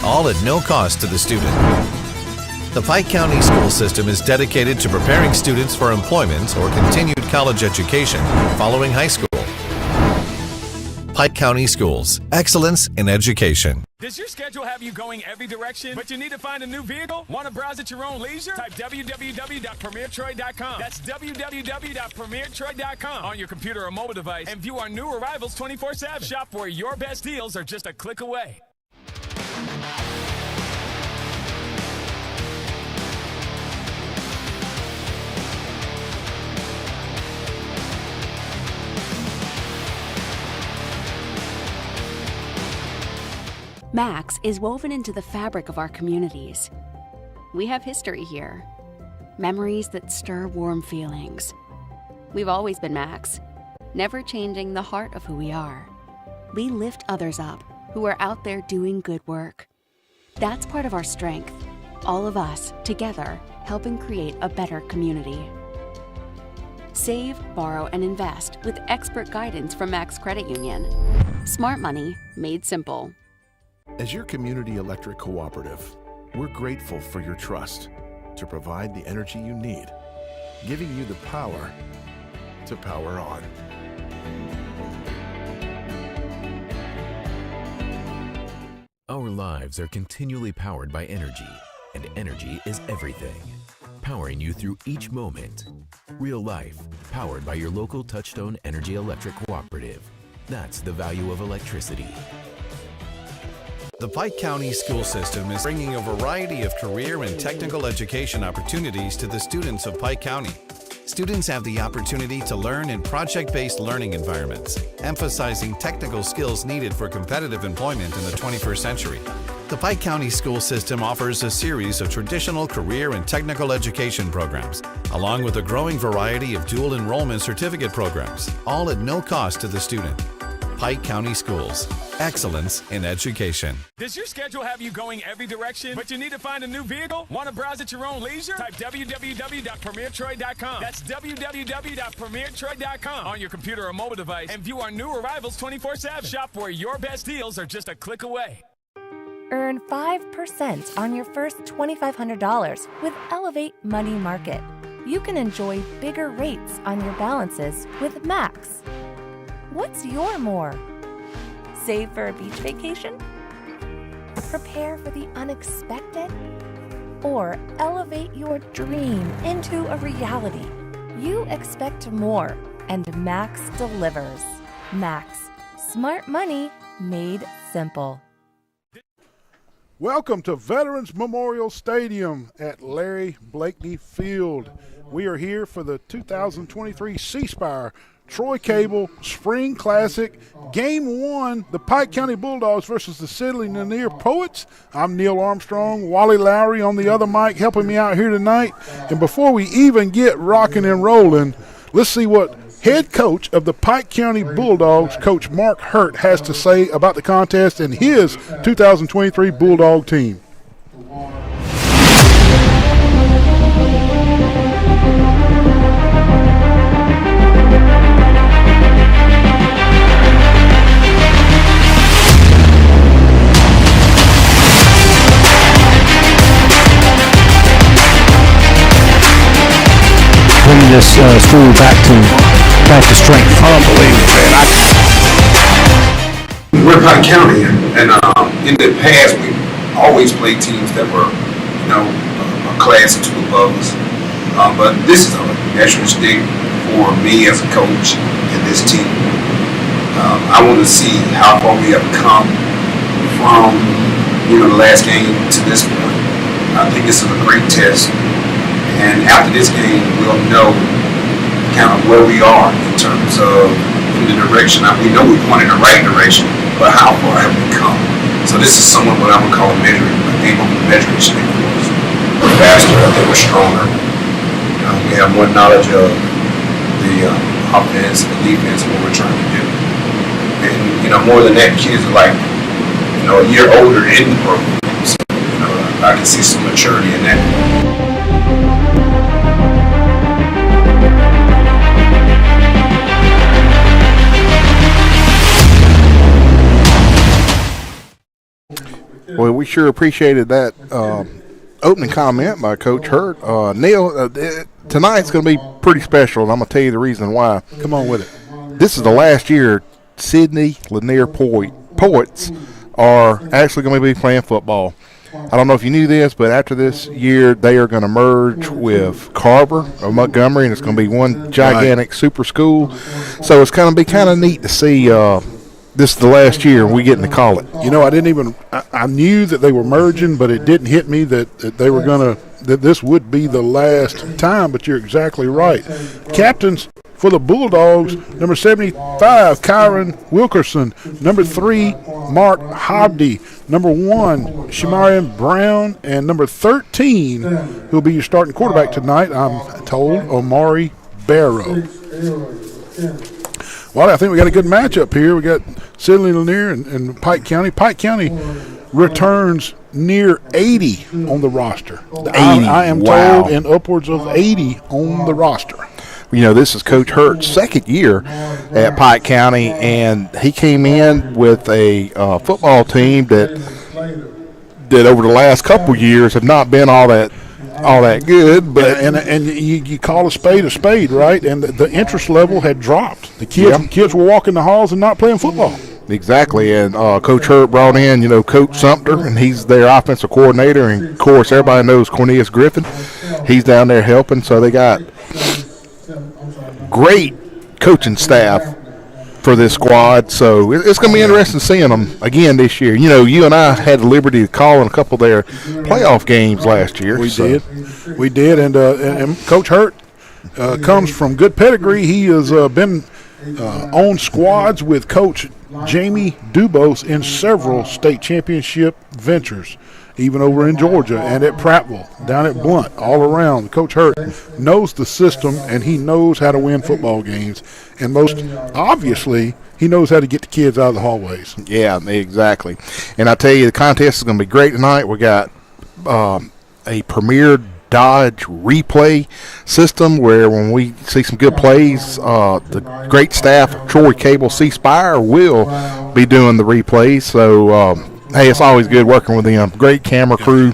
all at no cost to the student. The Pike County school system is dedicated to preparing students for employment or continued college education following high school. Pike County Schools, excellence in education. Does your schedule have you going every direction, but you need to find a new vehicle? Want to browse at your own leisure? Type www.premiertroy.com. That's www.premiertroy.com on your computer or mobile device and view our new arrivals 24/7. Shop where your best deals are just a click away. Max is woven into the fabric of our communities. We have history here, memories that stir warm feelings. We've always been Max, never changing the heart of who we are. We lift others up who are out there doing good work. That's part of our strength, all of us together helping create a better community. Save, borrow, and invest with expert guidance from Max Credit Union. Smart money made simple. As your community electric cooperative, we're grateful for your trust to provide the energy you need, giving you the power to power on. Our lives are continually powered by energy, and energy is everything. Powering you through each moment. Real life, powered by your local Touchstone Energy Electric Cooperative. That's the value of electricity. The Pike County school system is bringing a variety of career and technical education opportunities to the students of Pike County. Students have the opportunity to learn in project-based learning environments, emphasizing technical skills needed for competitive employment in the 21st century. The Pike County school system offers a series of traditional career and technical education programs, along with a growing variety of dual enrollment certificate programs, all at no cost to the student. Pike County Schools, excellence in education. Does your schedule have you going every direction, but you need to find a new vehicle? Want to browse at your own leisure? Type www.premiertroy.com. That's www.premiertroy.com on your computer or mobile device and view our new arrivals 24/7. Shop where your best deals are just a click away. Earn 5% on your first $2,500 with Elevate Money Market. You can enjoy bigger rates on your balances with Max. What's your more? Save for a beach vacation? Prepare for the unexpected? Or elevate your dream into a reality? You expect more, and Max delivers. Max, smart money made simple. Welcome to Veterans Memorial Stadium at Larry Blakeney Field. We are here for the 2023 Spire Troy Cable Spring Classic, Game 1, the Pike County Bulldogs versus the Sidney Lanier Poets. I'm Neil Armstrong, Wally Lowry on the other mic helping me out here tonight. And before we even get rocking and rolling, let's see what head coach of the Pike County Bulldogs, Coach Mark Hurt, has to say about the contest and his 2023 Bulldog team. Bring this school back to strength. Unbelievable, man. We're Pike County, and in the past we always played teams that were, a class or two above us. But this is a measuring stick for me as a coach and this team. I want to see how far we have come from, the last game to this point. I think this is a great test. And after this game, we'll know kind of where we are in terms of in the direction. We know we're going in the right direction, but how far have we come? So this is somewhat what I would call a game of measuring stick for us. We're faster, I think we're stronger. We have more knowledge of the offense and the defense and what we're trying to do. And, more than that, kids are like, a year older in the program. So, I can see some maturity in that. Well, we sure appreciated that opening comment by Coach Hurt. Neil, tonight's going to be pretty special, and I'm going to tell you the reason why. Come on with it. This is the last year Sidney Lanier Poets are actually going to be playing football. I don't know if you knew this, but after this year, they are going to merge with Carver of Montgomery, and it's going to be one gigantic super school. So it's going to be kind of neat to see this is the last year we getting to call it. You know, I knew that they were merging, but it didn't hit me that they were going to, that this would be the last time, but you're exactly right. Captains for the Bulldogs, number 75, Kyron Wilkerson. Number 3, Mark Hobdy. Number 1, Shamarian Brown. And number 13, who'll be your starting quarterback tonight, I'm told, Omari Barrow. Well, I think we got a good matchup here. We got Sidney Lanier and Pike County. Pike County returns near 80 on the roster. 80. I am told in upwards of 80 on the roster. You know, this is Coach Hurt's second year at Pike County, and he came in with a football team that over the last couple years have not been all that good. But and you call a spade, right? And the interest level had dropped. The kids were walking the halls and not playing football. Exactly, and Coach Hurt brought in, Coach Sumter, and he's their offensive coordinator. And, of course, everybody knows Cornelius Griffin. He's down there helping, so they got great coaching staff for this squad. So it's going to be interesting seeing them again this year. You and I had the liberty to call in a couple of their playoff games last year. We did, and Coach Hurt comes from good pedigree. He has been on squads with Coach Jamie Dubose in several state championship ventures, even over in Georgia and at Prattville, down at Blunt, all around. Coach Hurt knows the system, and he knows how to win football games. And most obviously, he knows how to get the kids out of the hallways. Yeah, exactly. And I tell you, the contest is going to be great tonight. We got a premier Dodge replay system where when we see some good plays, the great staff of Troy Cable Spire will be doing the replays. So, hey, it's always good working with them. Great camera crew.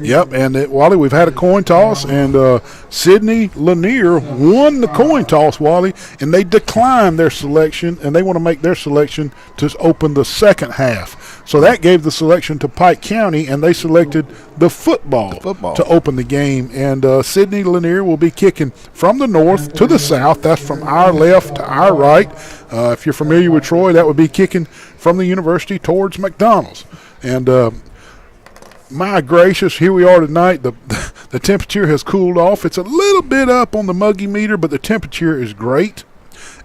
Yep, and Wally, we've had a coin toss, and Sidney Lanier won the coin toss, Wally, and they declined their selection, and they want to make their selection to open the second half. So that gave the selection to Pike County, and they selected the football to open the game. And Sidney Lanier will be kicking from the north to the south. That's from our left to our right. If you're familiar with Troy, that would be kicking from the university towards McDonald's. And my gracious, here we are tonight. The temperature has cooled off. It's a little bit up on the muggy meter, but the temperature is great.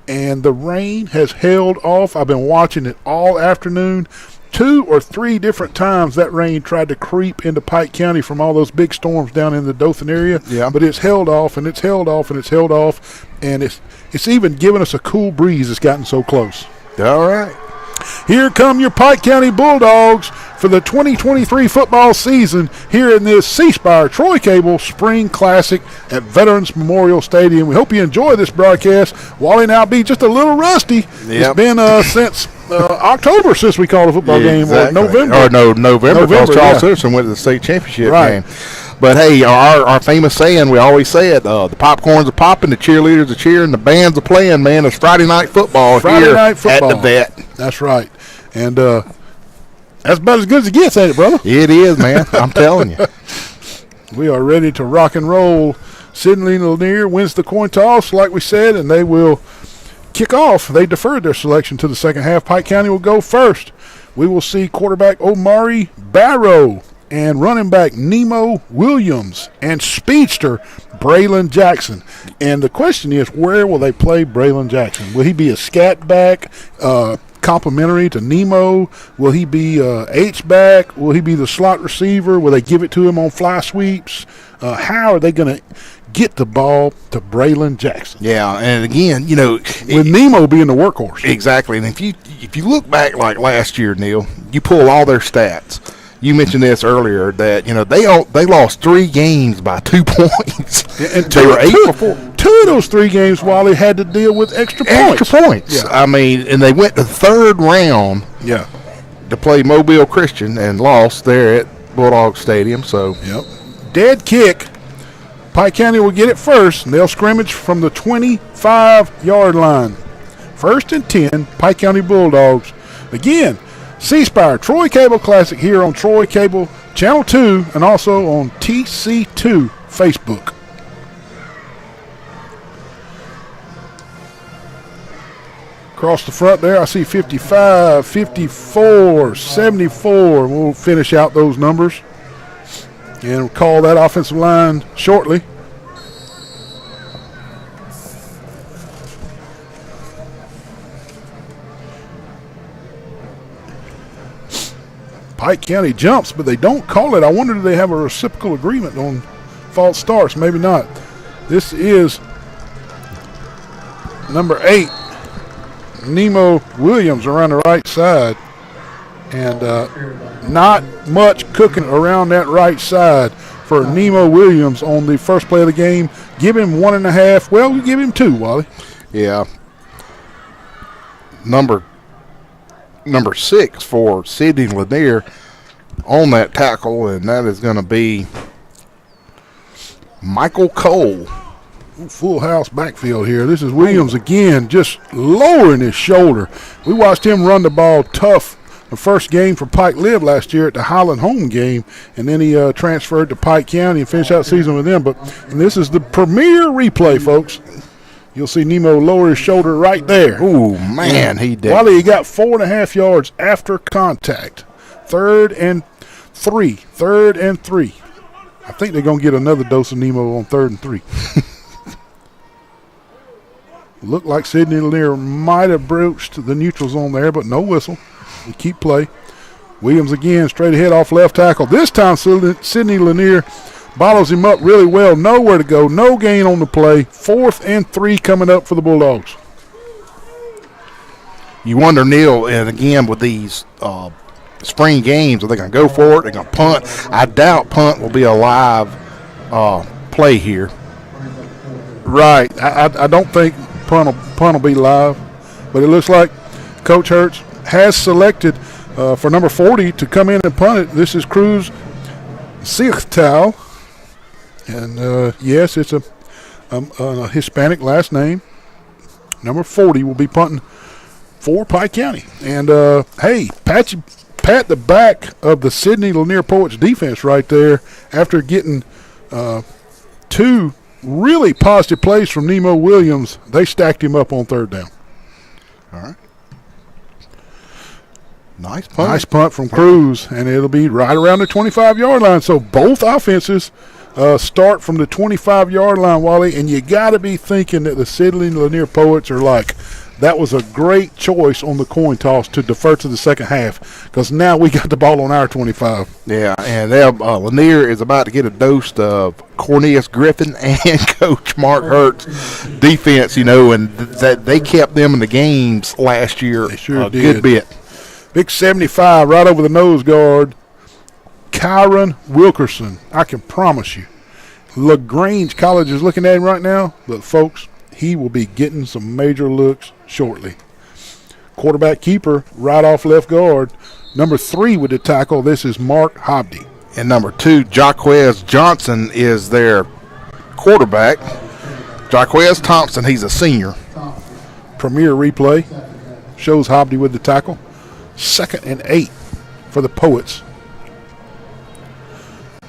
And the rain has held off. I've been watching it all afternoon. 2 or 3 different times that rain tried to creep into Pike County from all those big storms down in the Dothan area. Yeah. But it's held off, and it's held off, and it's held off. And it's even given us a cool breeze. It's gotten so close. All right. Here come your Pike County Bulldogs for the 2023 football season here in this C-Spire Troy Cable Spring Classic at Veterans Memorial Stadium. We hope you enjoy this broadcast. Wally now be just a little rusty. Yep. It's been since October since we called a football game, or November. November because Charles Citizen went to the state championship game. But, hey, our famous saying, we always say it, the popcorns are popping, the cheerleaders are cheering, the bands are playing, man. It's Friday night football at the Vet. That's right. And that's about as good as it gets, ain't it, brother? It is, man. I'm telling you. We are ready to rock and roll. Sidney Lanier wins the coin toss, like we said, and they will kick off. They deferred their selection to the second half. Pike County will go first. We will see quarterback Omari Barrow and running back Nemo Williams and speedster Braylon Jackson. And the question is, where will they play Braylon Jackson? Will he be a scat back, complimentary to Nemo? Will he be H-back? Will he be the slot receiver? Will they give it to him on fly sweeps? How are they going to get the ball to Braylon Jackson? Yeah, and again, with Nemo being the workhorse. Exactly. And if you look back like last year, Neil, you pull all their stats. You mentioned this earlier that they lost 3 games by 2 points. And they were 8 before. 2 of those 3 games, Wally, had to deal with extra points. Yeah. I mean, and they went to the 3rd round. Yeah. to play Mobile Christian and lost there at Bulldog Stadium. So, yep. Dead kick. Pike County will get it first, and they'll scrimmage from the 25-yard line. 1st and 10, Pike County Bulldogs. Again, C-Spire Troy Cable Classic here on Troy Cable Channel 2 and also on TC2 Facebook. Across the front there, I see 55, 54, 74. We'll finish out those numbers and we'll call that offensive line shortly. Pike County jumps, but they don't call it. I wonder, do they have a reciprocal agreement on false starts? Maybe not. This is number 8, Nemo Williams, around the right side. And not much cooking around that right side for Nemo Williams on the first play of the game. Give him 1.5. Well, we give him 2, Wally. Yeah. Number 6 for Sidney Lanier on that tackle, and that is going to be Michael Cole. Full house backfield here. This is Williams again, just lowering his shoulder. We watched him run the ball tough the first game for Pike Live last year at the Highland home game, and then he transferred to Pike County and finished out the season with them. And this is the premier replay, folks. You'll see Nemo lower his shoulder right there. Ooh, man, he did. Wally, he got 4.5 yards after contact. 3rd and 3. 3rd and 3. I think they're going to get another dose of Nemo on 3rd and 3. Looked like Sidney Lanier might have broached the neutral zone there, but no whistle. We keep play. Williams again, straight ahead off left tackle. This time Sidney Lanier bottles him up really well. Nowhere to go. No gain on the play. 4th and 3 coming up for the Bulldogs. You wonder, Neil, and again with these spring games, are they going to go for it? They're going to punt? I doubt punt will be a live play here. Right. I don't think punt will be live, but it looks like Coach Hertz has selected for number 40 to come in and punt it. This is Cruz Sichtal, and yes, it's a Hispanic last name. Number 40 will be punting for Pike County. And hey, pat the back of the Sidney Lanier Poets defense right there after getting 2 really positive plays from Nemo Williams. They stacked him up on 3rd down. All right. Nice punt. Nice punt from Cruz, and it'll be right around the 25-yard line. So both offenses start from the 25-yard line, Wally, and you got to be thinking that the Sidney Lanier Poets are like, that was a great choice on the coin toss to defer to the second half, because now we got the ball on our 25. Yeah, and Lanier is about to get a dose of Cornelius Griffin and Coach Mark Hertz defense, and that they kept them in the games last year they sure a did. Good bit. Big 75 right over the nose guard, Kyron Wilkerson. I can promise you, LaGrange College is looking at him right now, but folks, he will be getting some major looks shortly. Quarterback keeper right off left guard. Number 3 with the tackle. This is Mark Hobdy. And number 2, Jaquez Johnson is their quarterback. Jaquez Thompson, he's a senior. Premier replay shows Hobdy with the tackle. 2nd and 8 for the Poets.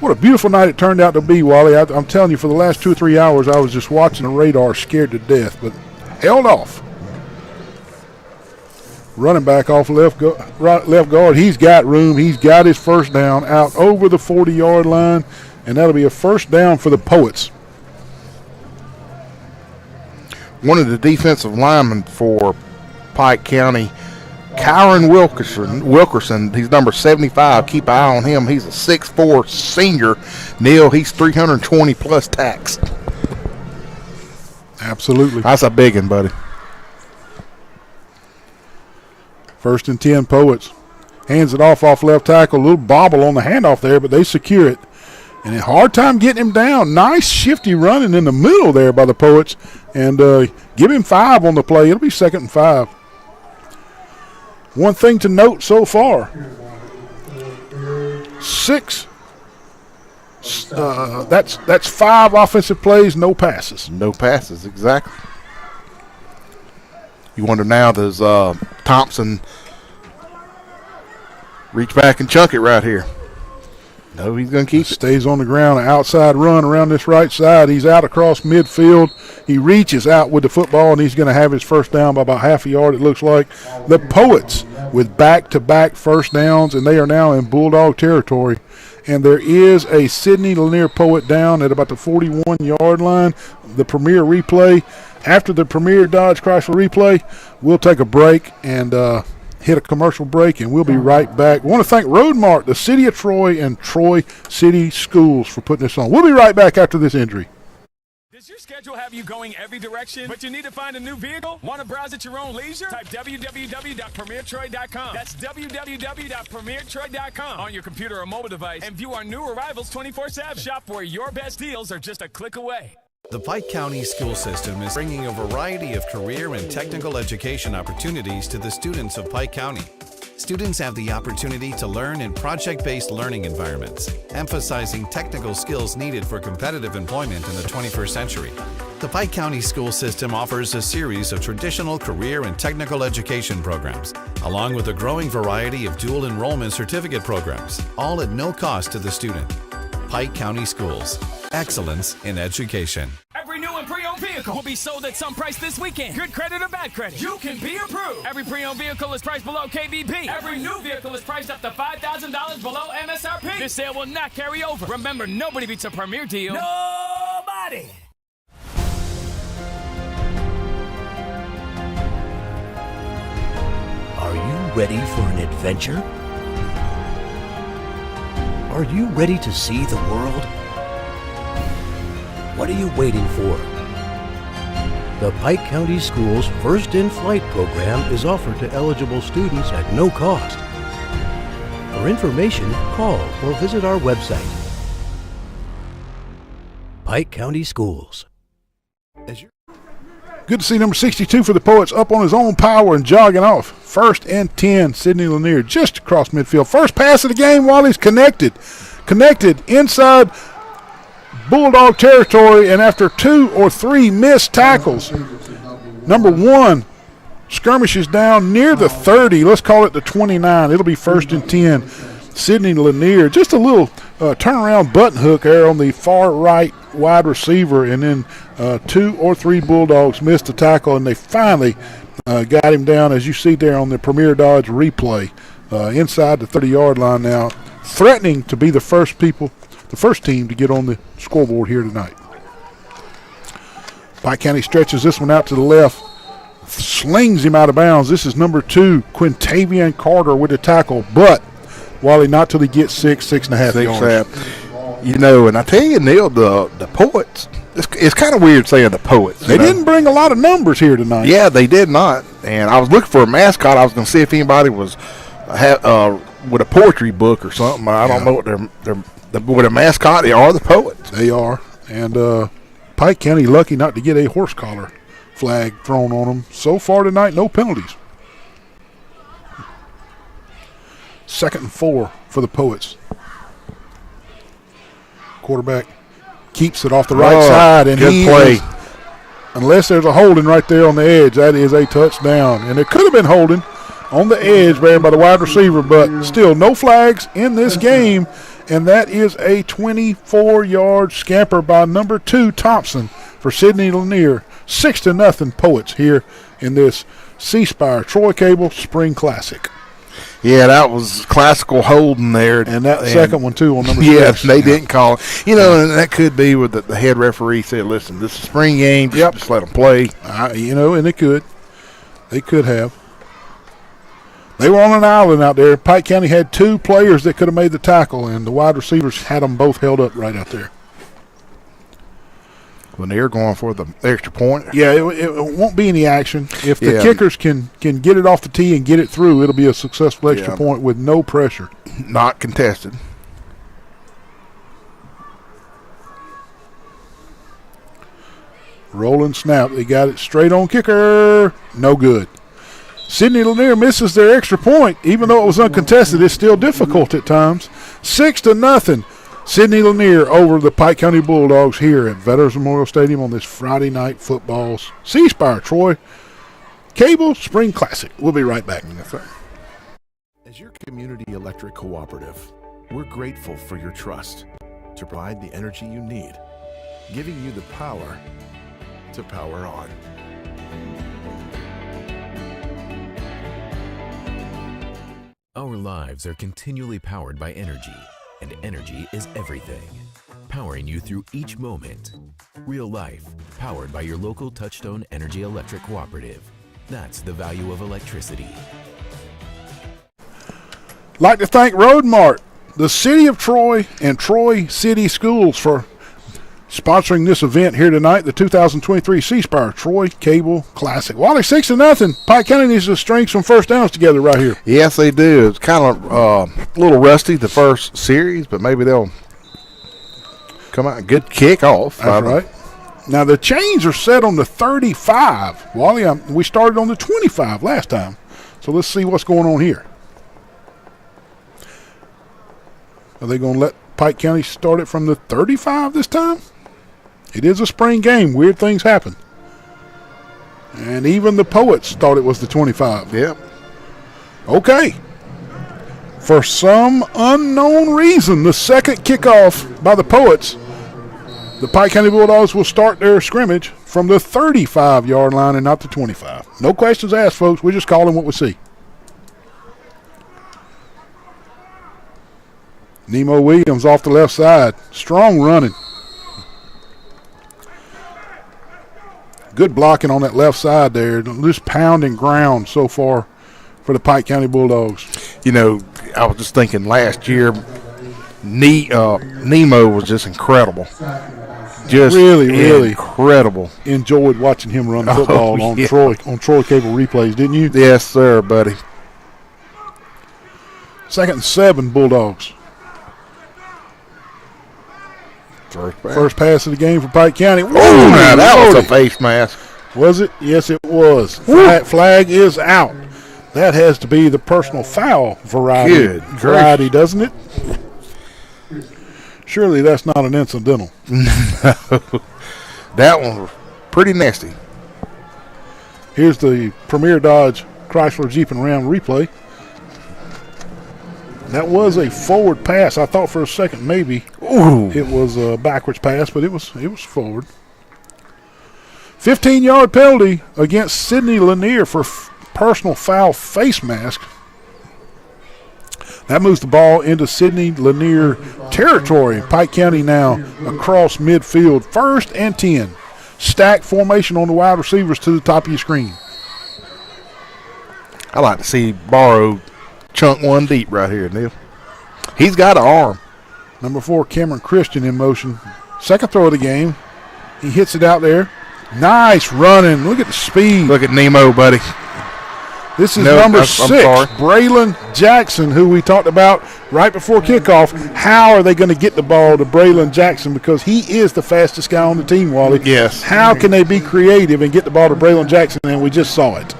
What a beautiful night it turned out to be, Wally. I'm telling you, for the last 2 or 3 hours, I was just watching the radar scared to death, but held off. Running back off left guard. He's got room. He's got his first down out over the 40-yard line, and that'll be a first down for the Poets. One of the defensive linemen for Pike County, Kyron Wilkerson, he's number 75. Keep an eye on him. He's a 6'4 senior. Neil, he's 320-plus tacks. Absolutely. That's a big one, buddy. 1st and 10, Poets. Hands it off left tackle. A little bobble on the handoff there, but they secure it. And a hard time getting him down. Nice shifty running in the middle there by the Poets. And give him 5 on the play. It'll be 2nd and 5. One thing to note so far, 6. That's 5 offensive plays, no passes. No passes, exactly. You wonder now, does Thompson reach back and chunk it right here? No, he's going to keep it. Stays on the ground, an outside run around this right side. He's out across midfield. He reaches out with the football, and he's going to have his first down by about half a yard, it looks like. The Poets with back-to-back first downs, and they are now in Bulldog territory. And there is a Sidney Lanier Poet down at about the 41-yard line. The Premier replay. After the Premier Dodge Chrysler replay, we'll take a break and hit a commercial break, and we'll be right back. I want to thank Roadmark, the City of Troy, and Troy City Schools for putting this on. We'll be right back after this injury. Does your schedule have you going every direction, but you need to find a new vehicle? Want to browse at your own leisure? Type www.premiertroy.com. That's www.premiertroy.com on your computer or mobile device and view our new arrivals 24/7. Shop where your best deals are just a click away. The Pike County school system is bringing a variety of career and technical education opportunities to the students of Pike County. Students have the opportunity to learn in project-based learning environments, emphasizing technical skills needed for competitive employment in the 21st century. The Pike County school system offers a series of traditional career and technical education programs, along with a growing variety of dual enrollment certificate programs, all at no cost to the student. Pike County Schools. Excellence in education. Every new and pre-owned vehicle will be sold at some price this weekend. Good credit or bad credit, you can be approved. Every pre-owned vehicle is priced below KVP. Every new vehicle is priced up to $5,000 below MSRP. This sale will not carry over. Remember, nobody beats a Premier deal. Nobody! Are you ready for an adventure? Are you ready to see the world? What are you waiting for? The Pike County Schools First in Flight program is offered to eligible students at no cost. For information, call or visit our website. Pike County Schools. Good to see number 62 for the Poets up on his own power and jogging off. 1st and 10, Sidney Lanier just across midfield. First pass of the game while he's connected inside Bulldog territory, and after 2 or 3 missed tackles, number 1 skirmishes down near the 30. Let's call it the 29. It'll be 1st and 10. Sidney Lanier, just a little turnaround button hook there on the far right wide receiver, and then 2 or 3 Bulldogs missed the tackle, and they finally got him down, as you see there on the Premier Dodge replay, inside the 30-yard line now, threatening to be the first team to get on the scoreboard here tonight. Pike County stretches this one out to the left, slings him out of bounds. This is number 2, Quintavian Carter with the tackle, but Wally, not till he gets 6.5 yards. You know, and I tell you, Neil, the Poets, it's kind of weird saying the Poets. They didn't bring a lot of numbers here tonight. Yeah, they did not. And I was looking for a mascot. I was going to see if anybody was with a poetry book or something. I don't know what they're with a mascot. They are the Poets. They are. And Pike County lucky not to get a horse collar flag thrown on them. So far tonight, no penalties. 2nd and 4 for the Poets. Quarterback keeps it off the right side, and good play. Unless there's a holding right there on the edge, that is a touchdown. And it could have been holding on the edge there by the wide receiver, but still no flags in this game, and that is a 24-yard scamper by number 2 Thompson for Sidney Lanier. 6-0 Poets here in this C-Spire Troy Cable Spring Classic. Yeah, that was classical holding there. And that second one, too, on number 6. Yes, they didn't call it. You know, and that could be where the head referee said, listen, this is a spring game. Just let them play. You know, and they could. They could have. They were on an island out there. Pike County had 2 players that could have made the tackle, and the wide receivers had them both held up right out there. Lanier going for the extra point. Yeah, it won't be any action. If the kickers can get it off the tee and get it through, it'll be a successful extra point with no pressure. Not contested. Rolling snap. They got it straight on kicker. No good. Sidney Lanier misses their extra point. Even though it was uncontested, it's still difficult at times. 6-0. Sidney Lanier over the Pike County Bulldogs here at Veterans Memorial Stadium on this Friday night football C-Spire Troy Cable Spring Classic. We'll be right back. As your community electric cooperative, we're grateful for your trust to provide the energy you need, giving you the power to power on. Our lives are continually powered by energy, and energy is everything. Powering you through each moment. Real life, powered by your local Touchstone Energy Electric Cooperative. That's the value of electricity. Like to thank Road Mart, the City of Troy, and Troy City Schools for sponsoring this event here tonight, the 2023 C-Spire Troy Cable Classic. Wally, 6-0. Pike County needs to string some first downs together right here. Yes, they do. It's kind of a little rusty the first series, but maybe they'll come out. Good kickoff. That's right. Now, the chains are set on the 35. Wally, we started on the 25 last time. So let's see what's going on here. Are they going to let Pike County start it from the 35 this time? It is a spring game. Weird things happen. And even the Poets thought it was the 25. Yep. Okay. For some unknown reason, the second kickoff by the Poets, the Pike County Bulldogs will start their scrimmage from the 35-yard line and not the 25. No questions asked, folks. We're just calling what we see. Nemo Williams off the left side. Strong running. Good blocking on that left side there. Just pounding ground so far for the Pike County Bulldogs. You know, I was just thinking last year, Nemo was just incredible. Just really incredible. Enjoyed watching him run the football on Troy Cable replays, didn't you? Yes, sir, buddy. 2nd and 7, Bulldogs. First pass of the game for Pike County. Oh, now that was a face mask. Was it? Yes, it was. Flag is out. That has to be the personal foul variety, doesn't it? Surely that's not an incidental. No. That one was pretty nasty. Here's the Premier Dodge Chrysler Jeep and Ram replay. That was a forward pass. I thought for a second maybe it was a backwards pass, but it was forward. 15-yard penalty against Sidney Lanier for personal foul face mask. That moves the ball into Sidney Lanier territory. Pike County now across midfield. 1st and 10. Stack formation on the wide receivers to the top of your screen. I like to see Barrow chunk one deep right here, Neil. He's got an arm. Number 4, Cameron Christian in motion. Second throw of the game. He hits it out there. Nice running. Look at the speed. Look at Nemo, buddy. This is number 6, Braylon Jackson, who we talked about right before kickoff. How are they going to get the ball to Braylon Jackson? Because he is the fastest guy on the team, Wally. Yes. How can they be creative and get the ball to Braylon Jackson? And we just saw it.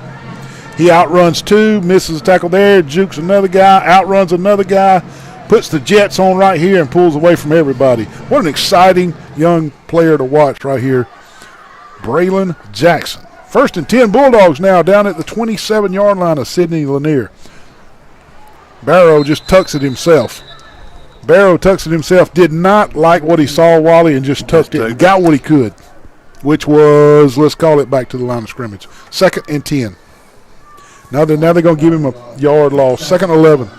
He outruns 2, misses a tackle there, jukes another guy, outruns another guy, puts the Jets on right here and pulls away from everybody. What an exciting young player to watch right here, Braylon Jackson. 1st and 10, Bulldogs now down at the 27-yard line of Sidney Lanier. Barrow just tucks it himself. Did not like what he saw, Wally, and just tucked it and got what he could, which was, let's call it back to the line of scrimmage. 2nd and 10. Now they're going to give him a yard loss. 2nd and 11.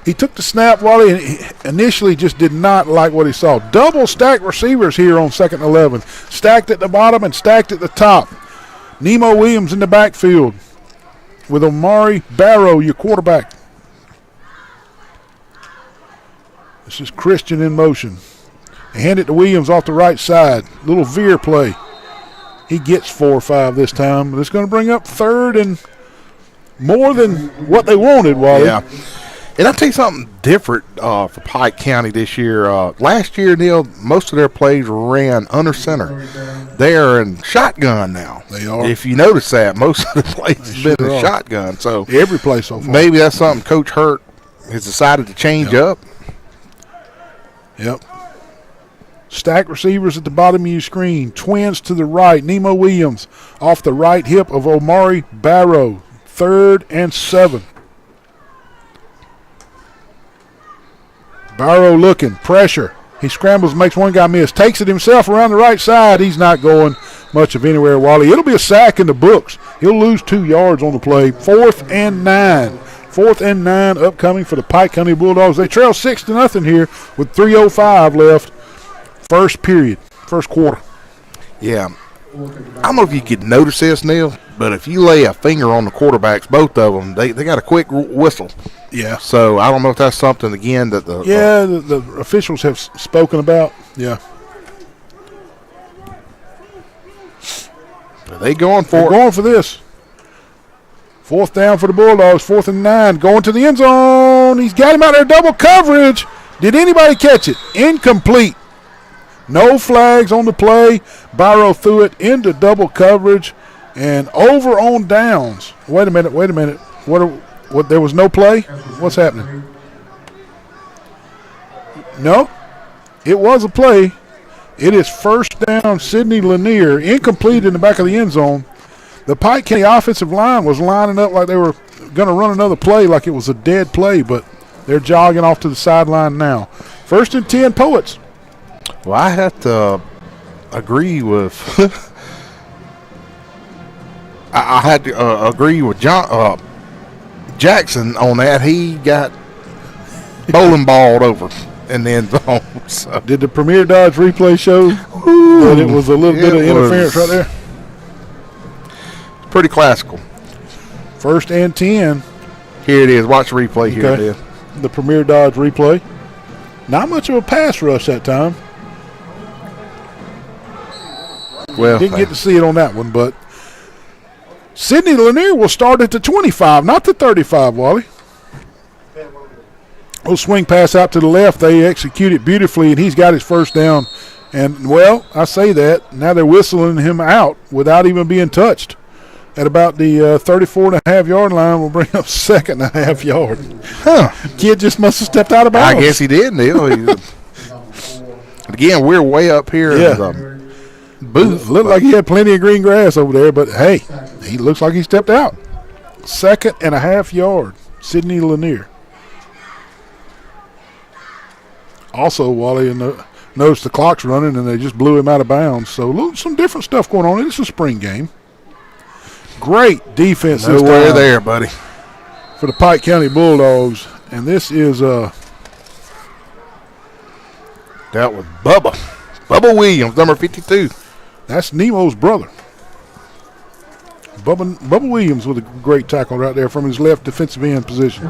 He took the snap, Wally, and initially just did not like what he saw. Double stacked receivers here on 2nd and 11. Stacked at the bottom and stacked at the top. Nemo Williams in the backfield with Omari Barrow, your quarterback. This is Christian in motion. They hand it to Williams off the right side. Little veer play. He gets 4 or 5 this time, but it's going to bring up 3rd and more than what they wanted, Wally. Yeah. And I'll tell you something different for Pike County this year. Last year, Neil, most of their plays ran under center. They are in shotgun now. They are. If you notice that, most of the plays have been in shotgun. So every play so far. Maybe that's something Coach Hurt has decided to change up. Yep. Stack receivers at the bottom of your screen. Twins to the right. Nemo Williams off the right hip of Omari Barrow. 3rd and 7. Barrow looking. Pressure. He scrambles, makes one guy miss. Takes it himself around the right side. He's not going much of anywhere, Wally. It'll be a sack in the books. He'll lose 2 yards on the play. 4th and 9. 4th and 9 upcoming for the Pike County Bulldogs. They trail 6-0 here with 3:05 left. First period. First quarter. Yeah. I don't know if you could notice this, Neil, but if you lay a finger on the quarterbacks, both of them, they got a quick whistle. Yeah. So I don't know if that's something, again, that the officials have spoken about. Yeah. Are they going for They're going for this. 4th down for the Bulldogs. 4th and 9. Going to the end zone. He's got him out there. Double coverage. Did anybody catch it? Incomplete. No flags on the play. Barrow threw it into double coverage and over on downs. Wait a minute. What? There was no play? What's happening? No. It was a play. It is first down, Sidney Lanier, incomplete in the back of the end zone. The Pike County offensive line was lining up like they were going to run another play like it was a dead play, but they're jogging off to the sideline now. 1st and 10, Poets. Well, I have to agree with I had to agree with Jackson on that. He got bowling balled over in the end zone. So. Did the Premier Dodge replay show that it was a little bit of interference right there? Pretty classical. 1st and 10. Here it is. Watch the replay. Here it is. The Premier Dodge replay. Not much of a pass rush that time. Well, didn't get to see it on that one, but Sidney Lanier will start at the 25, not the 35, Wally. Little swing pass out to the left. They execute it beautifully, and he's got his first down. And, well, I say that. Now they're whistling him out without even being touched. At about the 34.5-yard line, we'll bring up 2.5 yard. Kid just must have stepped out of bounds. I guess he did, Neil. Again, we're way up here in the booth. Looked like he had plenty of green grass over there, but, hey, he looks like he stepped out. 2.5 yard, Sidney Lanier. Also, Wally, noticed the clock's running, and they just blew him out of bounds. So, some different stuff going on. It's a spring game. Great defense this time. Nowhere there, buddy. For the Pike County Bulldogs. And this is that was Bubba Williams, number 52. That's Nemo's brother. Bubba Williams with a great tackle right there from his left defensive end position.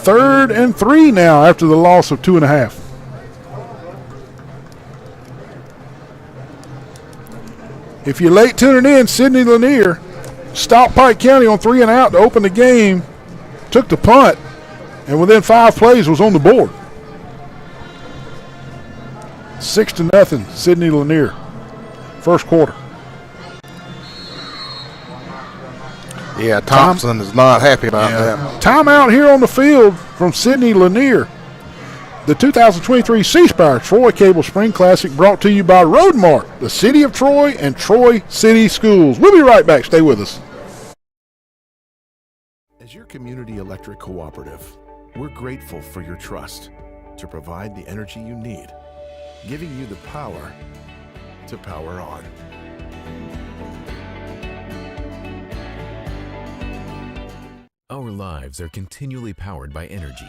3rd and 3 now after the loss of 2.5. If you're late tuning in, Sidney Lanier stopped Pike County on 3 and out to open the game, took the punt, and within 5 plays was on the board. 6-0, Sidney Lanier. First quarter. Yeah, Thompson is not happy about that. Timeout here on the field from Sidney Lanier. The 2023 C-Spire Troy Cable Spring Classic brought to you by Roadmark, the City of Troy, and Troy City Schools. We'll be right back. Stay with us. As your community electric cooperative, we're grateful for your trust to provide the energy you need, giving you the power to power on. Our lives are continually powered by energy,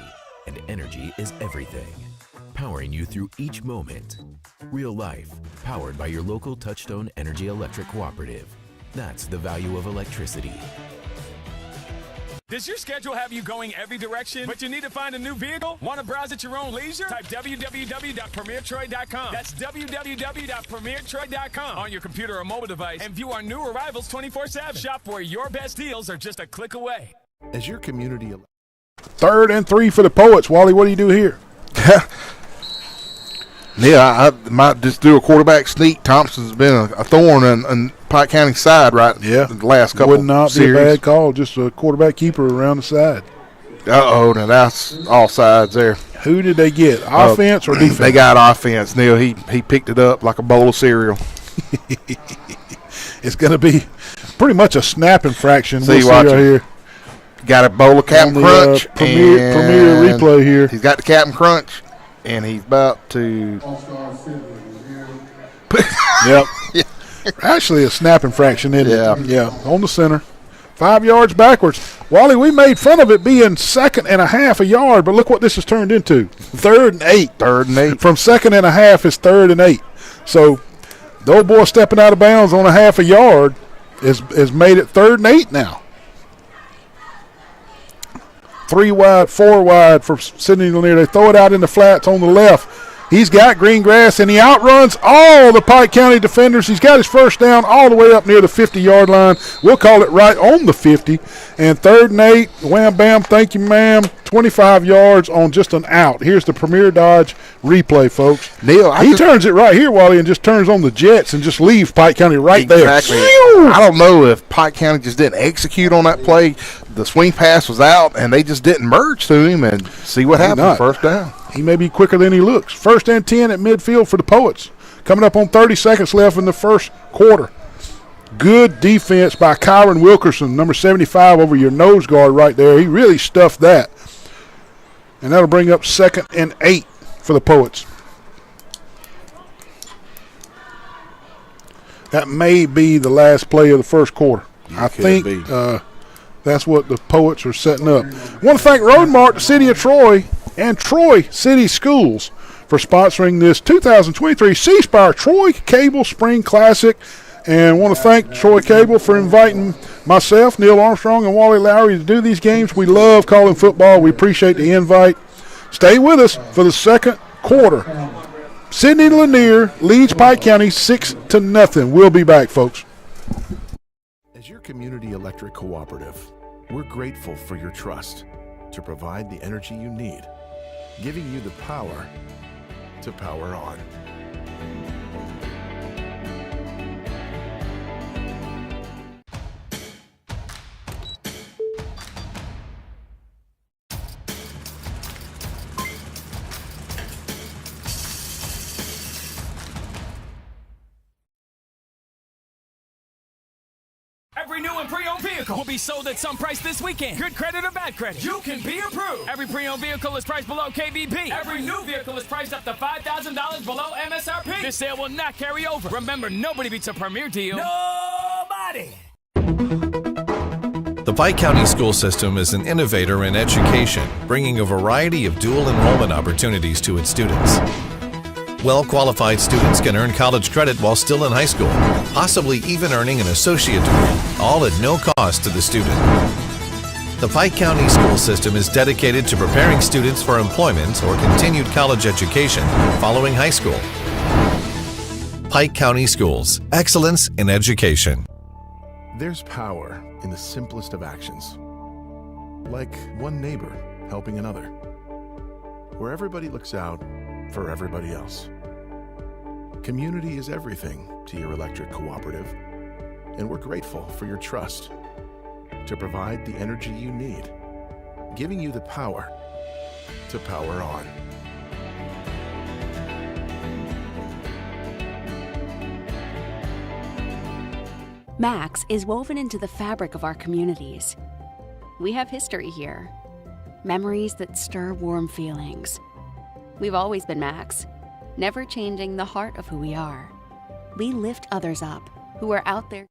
and energy is everything. Powering you through each moment. Real life, powered by your local Touchstone Energy Electric Cooperative. That's the value of electricity. Does your schedule have you going every direction, but you need to find a new vehicle? Want to browse at your own leisure? Type www.premiertroy.com. That's www.premiertroy.com on your computer or mobile device and view our new arrivals 24/7. Shop where your best deals are just a click away. As your community 3rd and 3 for the Poets. Wally, what do you do here? Yeah, I might just do a quarterback sneak. Thompson's been a thorn in Pike County's side the last couple Would not series. be a bad call. Just a quarterback keeper around the side. Uh-oh, now that's all sides there. Who did they get, offense or defense? They got offense. Neil, he picked it up like a bowl of cereal. It's going to be pretty much a snap infraction. See right here. Got a bowl of Captain Crunch. Premier replay here. He's got the Captain Crunch, and he's about to. Yep. Actually, a snap infraction, isn't it? Yeah, on the center. 5 yards backwards. Wally, we made fun of it being 2nd and a half a yard, but look what this has turned into. 3rd and 8. 3rd and 8. From 2nd and a half is 3rd and 8. So the old boy stepping out of bounds on a half a yard has made it 3rd and 8 now. 3 wide, 4 wide for Sidney Lanier. They throw it out in the flats on the left. He's got green grass, and he outruns all the Pike County defenders. He's got his first down all the way up near the 50-yard line. We'll call it right on the 50. And 3rd and 8, wham, bam, thank you, ma'am. 25 yards on just an out. Here's the Premier Dodge replay, folks. Neil, he turns it right here, Wally, and just turns on the jets and just leaves Pike County right there. Exactly. I don't know if Pike County just didn't execute on that play. The swing pass was out, and they just didn't merge to him and see what happened. First down. He may be quicker than he looks. 1st and 10 at midfield for the Poets. Coming up on 30 seconds left in the first quarter. Good defense by Kyron Wilkerson, number 75, over your nose guard right there. He really stuffed that. And that'll bring up 2nd and 8 for the Poets. That may be the last play of the first quarter. I think that's what the Poets are setting up. I want to thank Roadmark, the City of Troy, and Troy City Schools for sponsoring this 2023 C-Spire Troy Cable Spring Classic. And I want to thank Troy Cable for inviting myself, Neil Armstrong, and Wally Lowry to do these games. We love calling football. We appreciate the invite. Stay with us for the second quarter. Sidney Lanier leads Pike County 6-0. We'll be back, folks. As your community electric cooperative, we're grateful for your trust to provide the energy you need, giving you the power to power on. Every new and pre-owned vehicle will be sold at some price this weekend. Good credit or bad credit, you can be approved. Every pre-owned vehicle is priced below KBP. Every new vehicle is priced up to $5,000 below MSRP. This sale will not carry over. Remember, nobody beats a premier deal. Nobody! The Pike County school system is an innovator in education, bringing a variety of dual enrollment opportunities to its students. Well-qualified students can earn college credit while still in high school, possibly even earning an associate degree, all at no cost to the student. The Pike County school system is dedicated to preparing students for employment or continued college education following high school. Pike County Schools, excellence in education. There's power in the simplest of actions, like one neighbor helping another, where everybody looks out for everybody else. Community is everything to your electric cooperative, and we're grateful for your trust to provide the energy you need, giving you the power to power on. Max is woven into the fabric of our communities. We have history here, memories that stir warm feelings. We've always been Max, never changing the heart of who we are. We lift others up who are out there.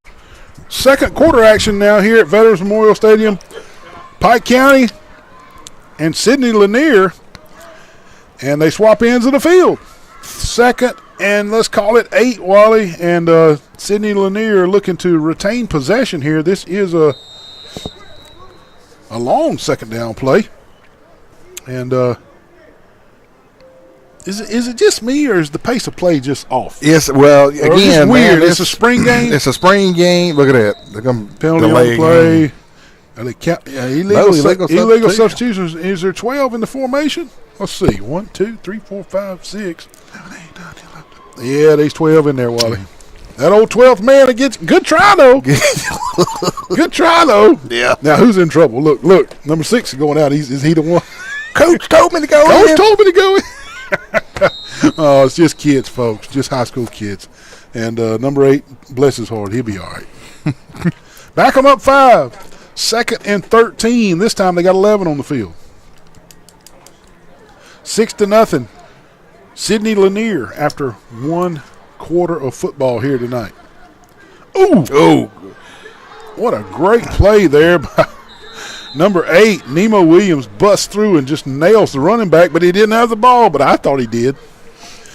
Second quarter action now here at Veterans Memorial Stadium. Pike County and Sidney Lanier, and they swap ends of the field. 2nd and let's call it 8, Wally, and Sidney Lanier looking to retain possession here. This is a long second down play, and Is it just me, or is the pace of play just off? Yes, well, again, weird. Man, it's a spring game. It's a spring game. Look at that. They're going to penalty on play. Are they illegal substitutions. Is there 12 in the formation? Let's see. 1, 2, 3, 4, 5, 6, 7, 8, 9, 10, 11. Yeah, there's 12 in there, Wally. That old 12th man against. Good try, though. Good try, though. Yeah. Now, who's in trouble? Look. Number 6 is going out. Is he the one? Coach told me to go in. Coach told me to go in. Oh, it's just kids, folks. Just high school kids. And number 8, bless his heart, he'll be all right. Back them up 5. 2nd and 13. This time they got 11 on the field. 6-0. Sidney Lanier after 1 quarter of football here tonight. Ooh! What a great play there by number 8. Nemo Williams busts through and just nails the running back, but he didn't have the ball, but I thought he did.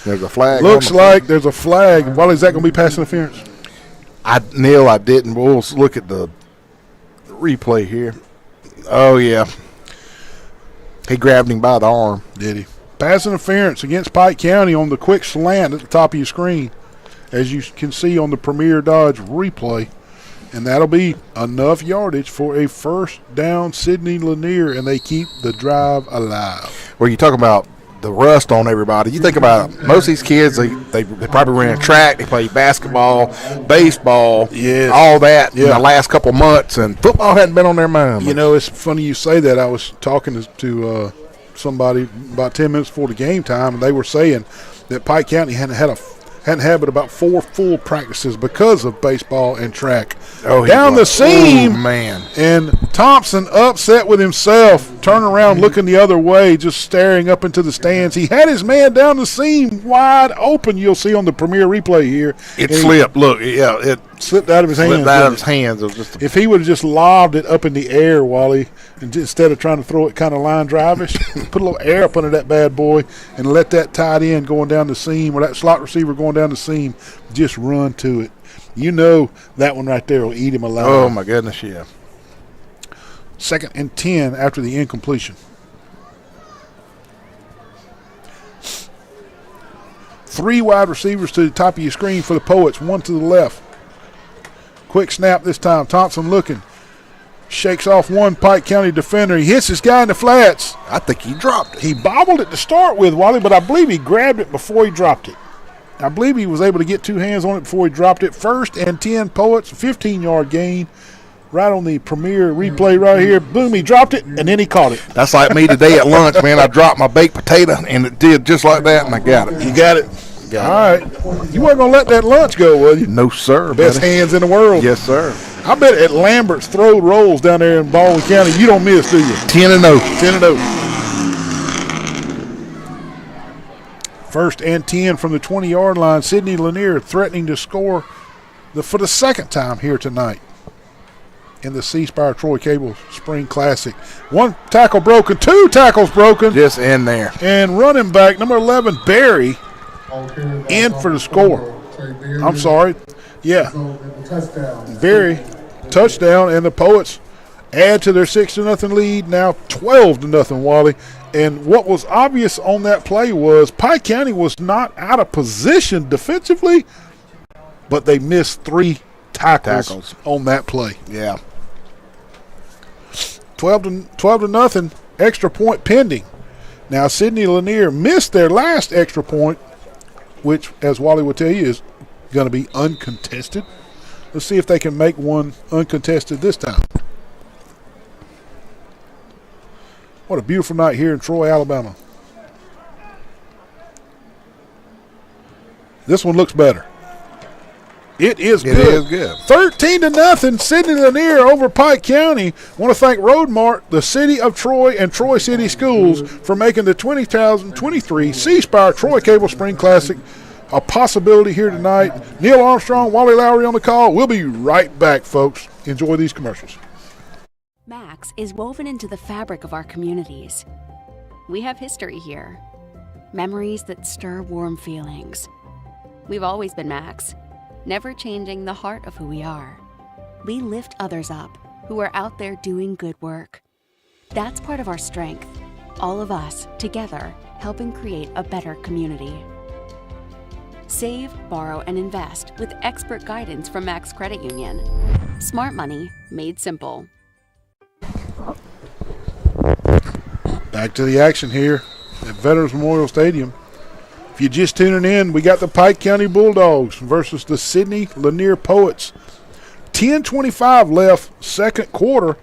There's a flag. Looks like there's a flag. Wally, is that going to be pass interference? I didn't. We'll look at the replay here. Oh, yeah. He grabbed him by the arm. Did he? Pass interference against Pike County on the quick slant at the top of your screen, as you can see on the Premier Dodge replay. And that'll be enough yardage for a first down, Sidney Lanier, and they keep the drive alive. Well, you talk about the rust on everybody. You think about it, most of these kids, they probably ran track, they played basketball, baseball, all that in the last couple months, and football hadn't been on their mind. You know, it's funny you say that. I was talking to somebody about 10 minutes before the game time, and they were saying that Pike County hadn't had but about 4 full practices because of baseball and track. Down the seam, man. And Thompson, upset with himself, turn around looking the other way, just staring up into the stands. He had his man down the seam wide open. You'll see on the Premier replay here. It slipped. Look, it slipped out of his hands. It was just if he would have just lobbed it up in the air, Wally, and instead of trying to throw it kind of line drive-ish, put a little air up under that bad boy and let that tight end going down the seam or that slot receiver going down the seam just run to it. You know that one right there will eat him alive. Oh, my goodness, yeah. 2nd and 10 after the incompletion. 3 wide receivers to the top of your screen for the Poets, 1 to the left. Quick snap this time. Thompson looking. Shakes off one Pike County defender. He hits this guy in the flats. I think he dropped it. He bobbled it to start with, Wally, but I believe he grabbed it before he dropped it. I believe he was able to get 2 hands on it before he dropped it. 1st and 10 Poets, 15-yard gain. Right on the Premier replay right here. Boom, he dropped it, and then he caught it. That's like me today at lunch, man. I dropped my baked potato, and it did just like that, and I got it. You got it? All right. You weren't going to let that lunch go, were you? No, sir. Best hands in the world. Yes, sir. I bet at Lambert's Throw Rolls down there in Baldwin County, you don't miss, do you? 10-0. 10-0. 1st and 10 from the 20-yard line. Sidney Lanier threatening to score for the 2nd time here tonight in the C-Spire Troy Cable Spring Classic. 1 tackle broken, 2 tackles broken. Just in there. And running back, number 11, Barry, in for the score. I'm sorry. Yeah. Barry, touchdown, and the Poets add to their 6-0 lead, now 12-0, Wally. And what was obvious on that play was Pike County was not out of position defensively, but they missed 3 tackles on that play. Yeah. 12-0, extra point pending. Now, Sidney Lanier missed their last extra point, which, as Wally will tell you, is going to be uncontested. Let's see if they can make one uncontested this time. What a beautiful night here in Troy, Alabama. This one looks better. It is good. It is good. 13-0, Sidney Lanier over Pike County. I want to thank Roadmart, the City of Troy, and Troy City Schools for making the 2023 C-Spire Troy Cable Spring Classic a possibility here tonight. Neil Armstrong, Wally Lowry on the call. We'll be right back, folks. Enjoy these commercials. Max is woven into the fabric of our communities. We have history here. Memories that stir warm feelings. We've always been Max, never changing the heart of who we are. We lift others up who are out there doing good work. That's part of our strength. All of us, together, helping create a better community. Save, borrow, and invest with expert guidance from Max Credit Union. Smart money made simple. Back to the action here at Veterans Memorial Stadium. If you're just tuning in, we got the Pike County Bulldogs versus the Sidney Lanier Poets. 10:25 left, second quarter.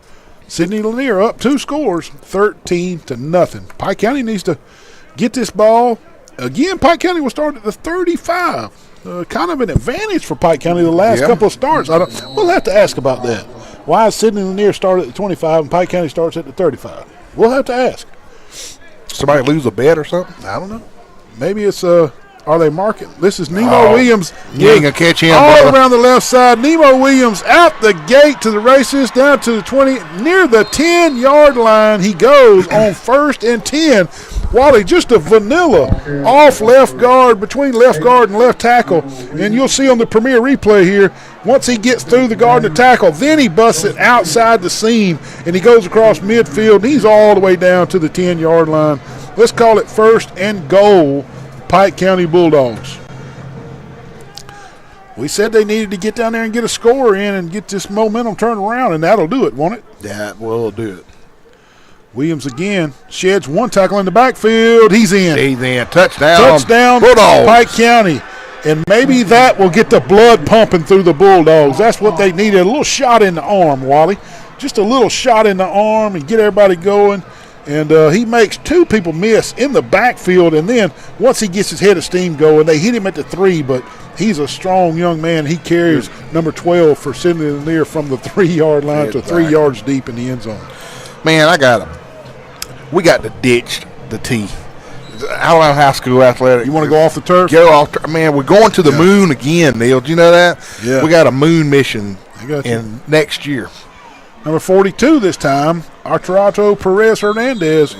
Sidney Lanier up 2 scores, 13-0. Pike County needs to get this ball. Again, Pike County will start at the 35. Kind of an advantage for Pike County the last couple of starts. We'll have to ask about that. Why is Sidney Lanier start at the 25 and Pike County starts at the 35? We'll have to ask. Somebody lose a bet or something? I don't know. Maybe it's are they marking? This is Nemo Williams. You ain't gonna catch him, all brother. around the left side. Nemo Williams out the gate to the races, down to the 20, near the 10-yard line. He goes on 1st and 10. Wally, just a vanilla off left guard, between left guard and left tackle. And you'll see on the premier replay here, once he gets through the guard and the tackle, then he busts it outside the seam, and he goes across midfield. He's all the way down to the 10-yard line. Let's call it 1st and goal, Pike County Bulldogs. We said they needed to get down there and get a score in and get this momentum turned around, and that'll do it, won't it? That will do it. Williams again sheds 1 tackle in the backfield. He's in. He's in. Touchdown. Touchdown, Bulldogs. Pike County. And maybe that will get the blood pumping through the Bulldogs. That's what they needed, a little shot in the arm, Wally. Just a little shot in the arm and get everybody going. And he makes 2 people miss in the backfield. And then once he gets his head of steam going, they hit him at the 3, but he's a strong young man. He carries number 12 for Sidney Lanier from the 3-yard line to 3 yards deep in the end zone. Man, we got to ditch the T. Alabama High School Athletic. You want to go off the turf? Go off. Man, we're going to the moon again, Neil. Do you know that? Yeah. We got a moon mission in next year. Number 42 this time, Arturato Perez Hernandez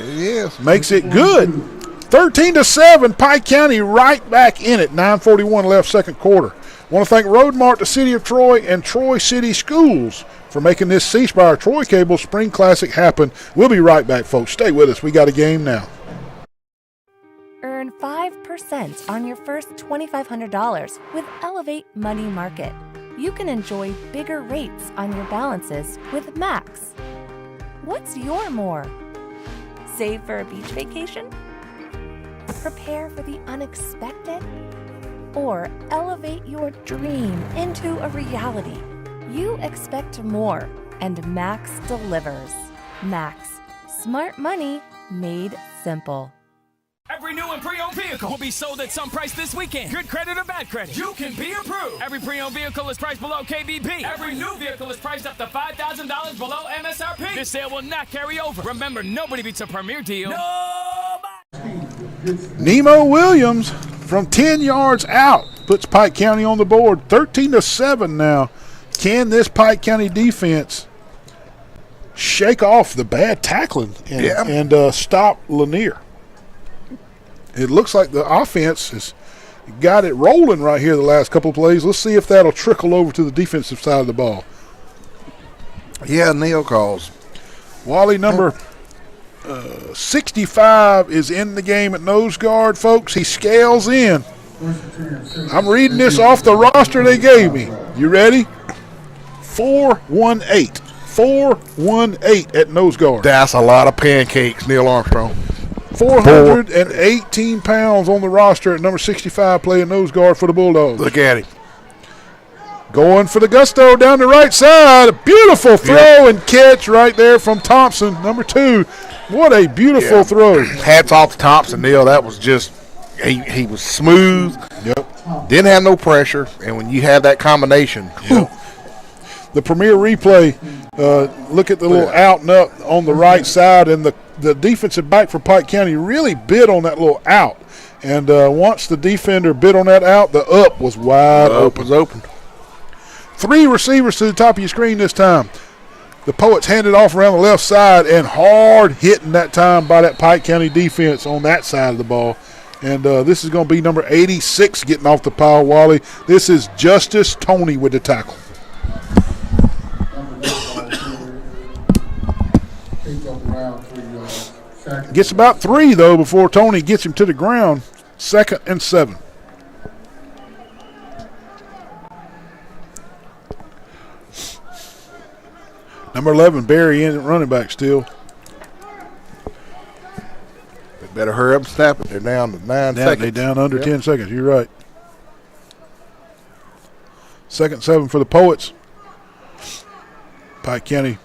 makes it good. 13-7, Pike County right back in it. 9:41 left, second quarter. Want to thank Roadmark, the City of Troy, and Troy City Schools for making this C-Spire Troy Cable Spring Classic happen. We'll be right back, folks. Stay with us. We got a game now. Earn 5% on your first $2,500 with Elevate Money Market. You can enjoy bigger rates on your balances with Max. What's your more? Save for a beach vacation? Prepare for the unexpected? Or elevate your dream into a reality? You expect more, and Max delivers. Max, smart money made simple. Every new and pre-owned vehicle will be sold at some price this weekend. Good credit or bad credit, you can be approved. Every pre-owned vehicle is priced below KBP. Every new vehicle is priced up to $5,000 below MSRP. This sale will not carry over. Remember, nobody beats a premier deal. Nemo Williams from 10 yards out puts Pike County on the board. 13-7 now. Can this Pike County defense shake off the bad tackling and stop Lanier? It looks like the offense has got it rolling right here the last couple of plays. Let's see if that'll trickle over to the defensive side of the ball. Yeah, Neil calls. Wally, number 65 is in the game at nose guard, folks. He scales in. I'm reading this off the roster they gave me. You ready? 4-1-8. 4-1-8 at nose guard. That's a lot of pancakes, Neil Armstrong. 418 pounds on the roster at number 65 playing nose guard for the Bulldogs. Look at him. Going for the gusto down the right side. A beautiful throw and catch right there from Thompson, number 2. What a beautiful throw. Hats off to Thompson, Neil. That was just, he was smooth. Yep. Didn't have no pressure. And when you have that combination. The premier replay, look at the little out and up on the right side, and the defensive back for Pike County really bid on that little out. And once the defender bid on that out, the up was wide open. Was open. 3 receivers to the top of your screen this time. The Poets handed off around the left side, and hard hitting that time by that Pike County defense on that side of the ball. And this is going to be number 86 getting off the pile, Wally. This is Justice Tony with the tackle. Gets about 3, though, before Tony gets him to the ground. 2nd and 7. Number 11, Barry in at running back still. Better hurry up and snap it. They're down to 9 seconds. They're down under 10 seconds. You're right. 2nd 7 for the Poets. Pike County.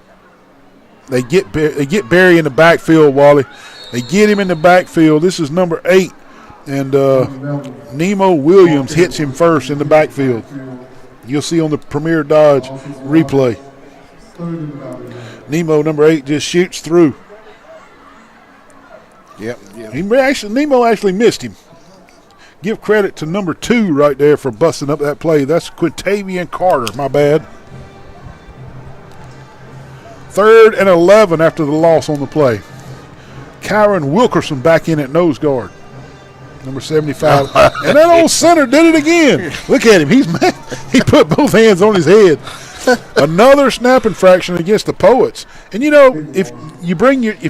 They get Barry in the backfield, Wally. They get him in the backfield. This is number 8. And Nemo Williams hits him first in the backfield. You'll see on the Premier Dodge replay. Nemo, number 8, just shoots through. Yep. Nemo actually missed him. Give credit to number 2 right there for busting up that play. That's Quintavian Carter. My bad. 3rd and 11 after the loss on the play. Kyron Wilkerson back in at nose guard. Number 75. And that old center did it again. Look at him. He's mad. He put both hands on his head. Another snap infraction against the Poets. And, you know, if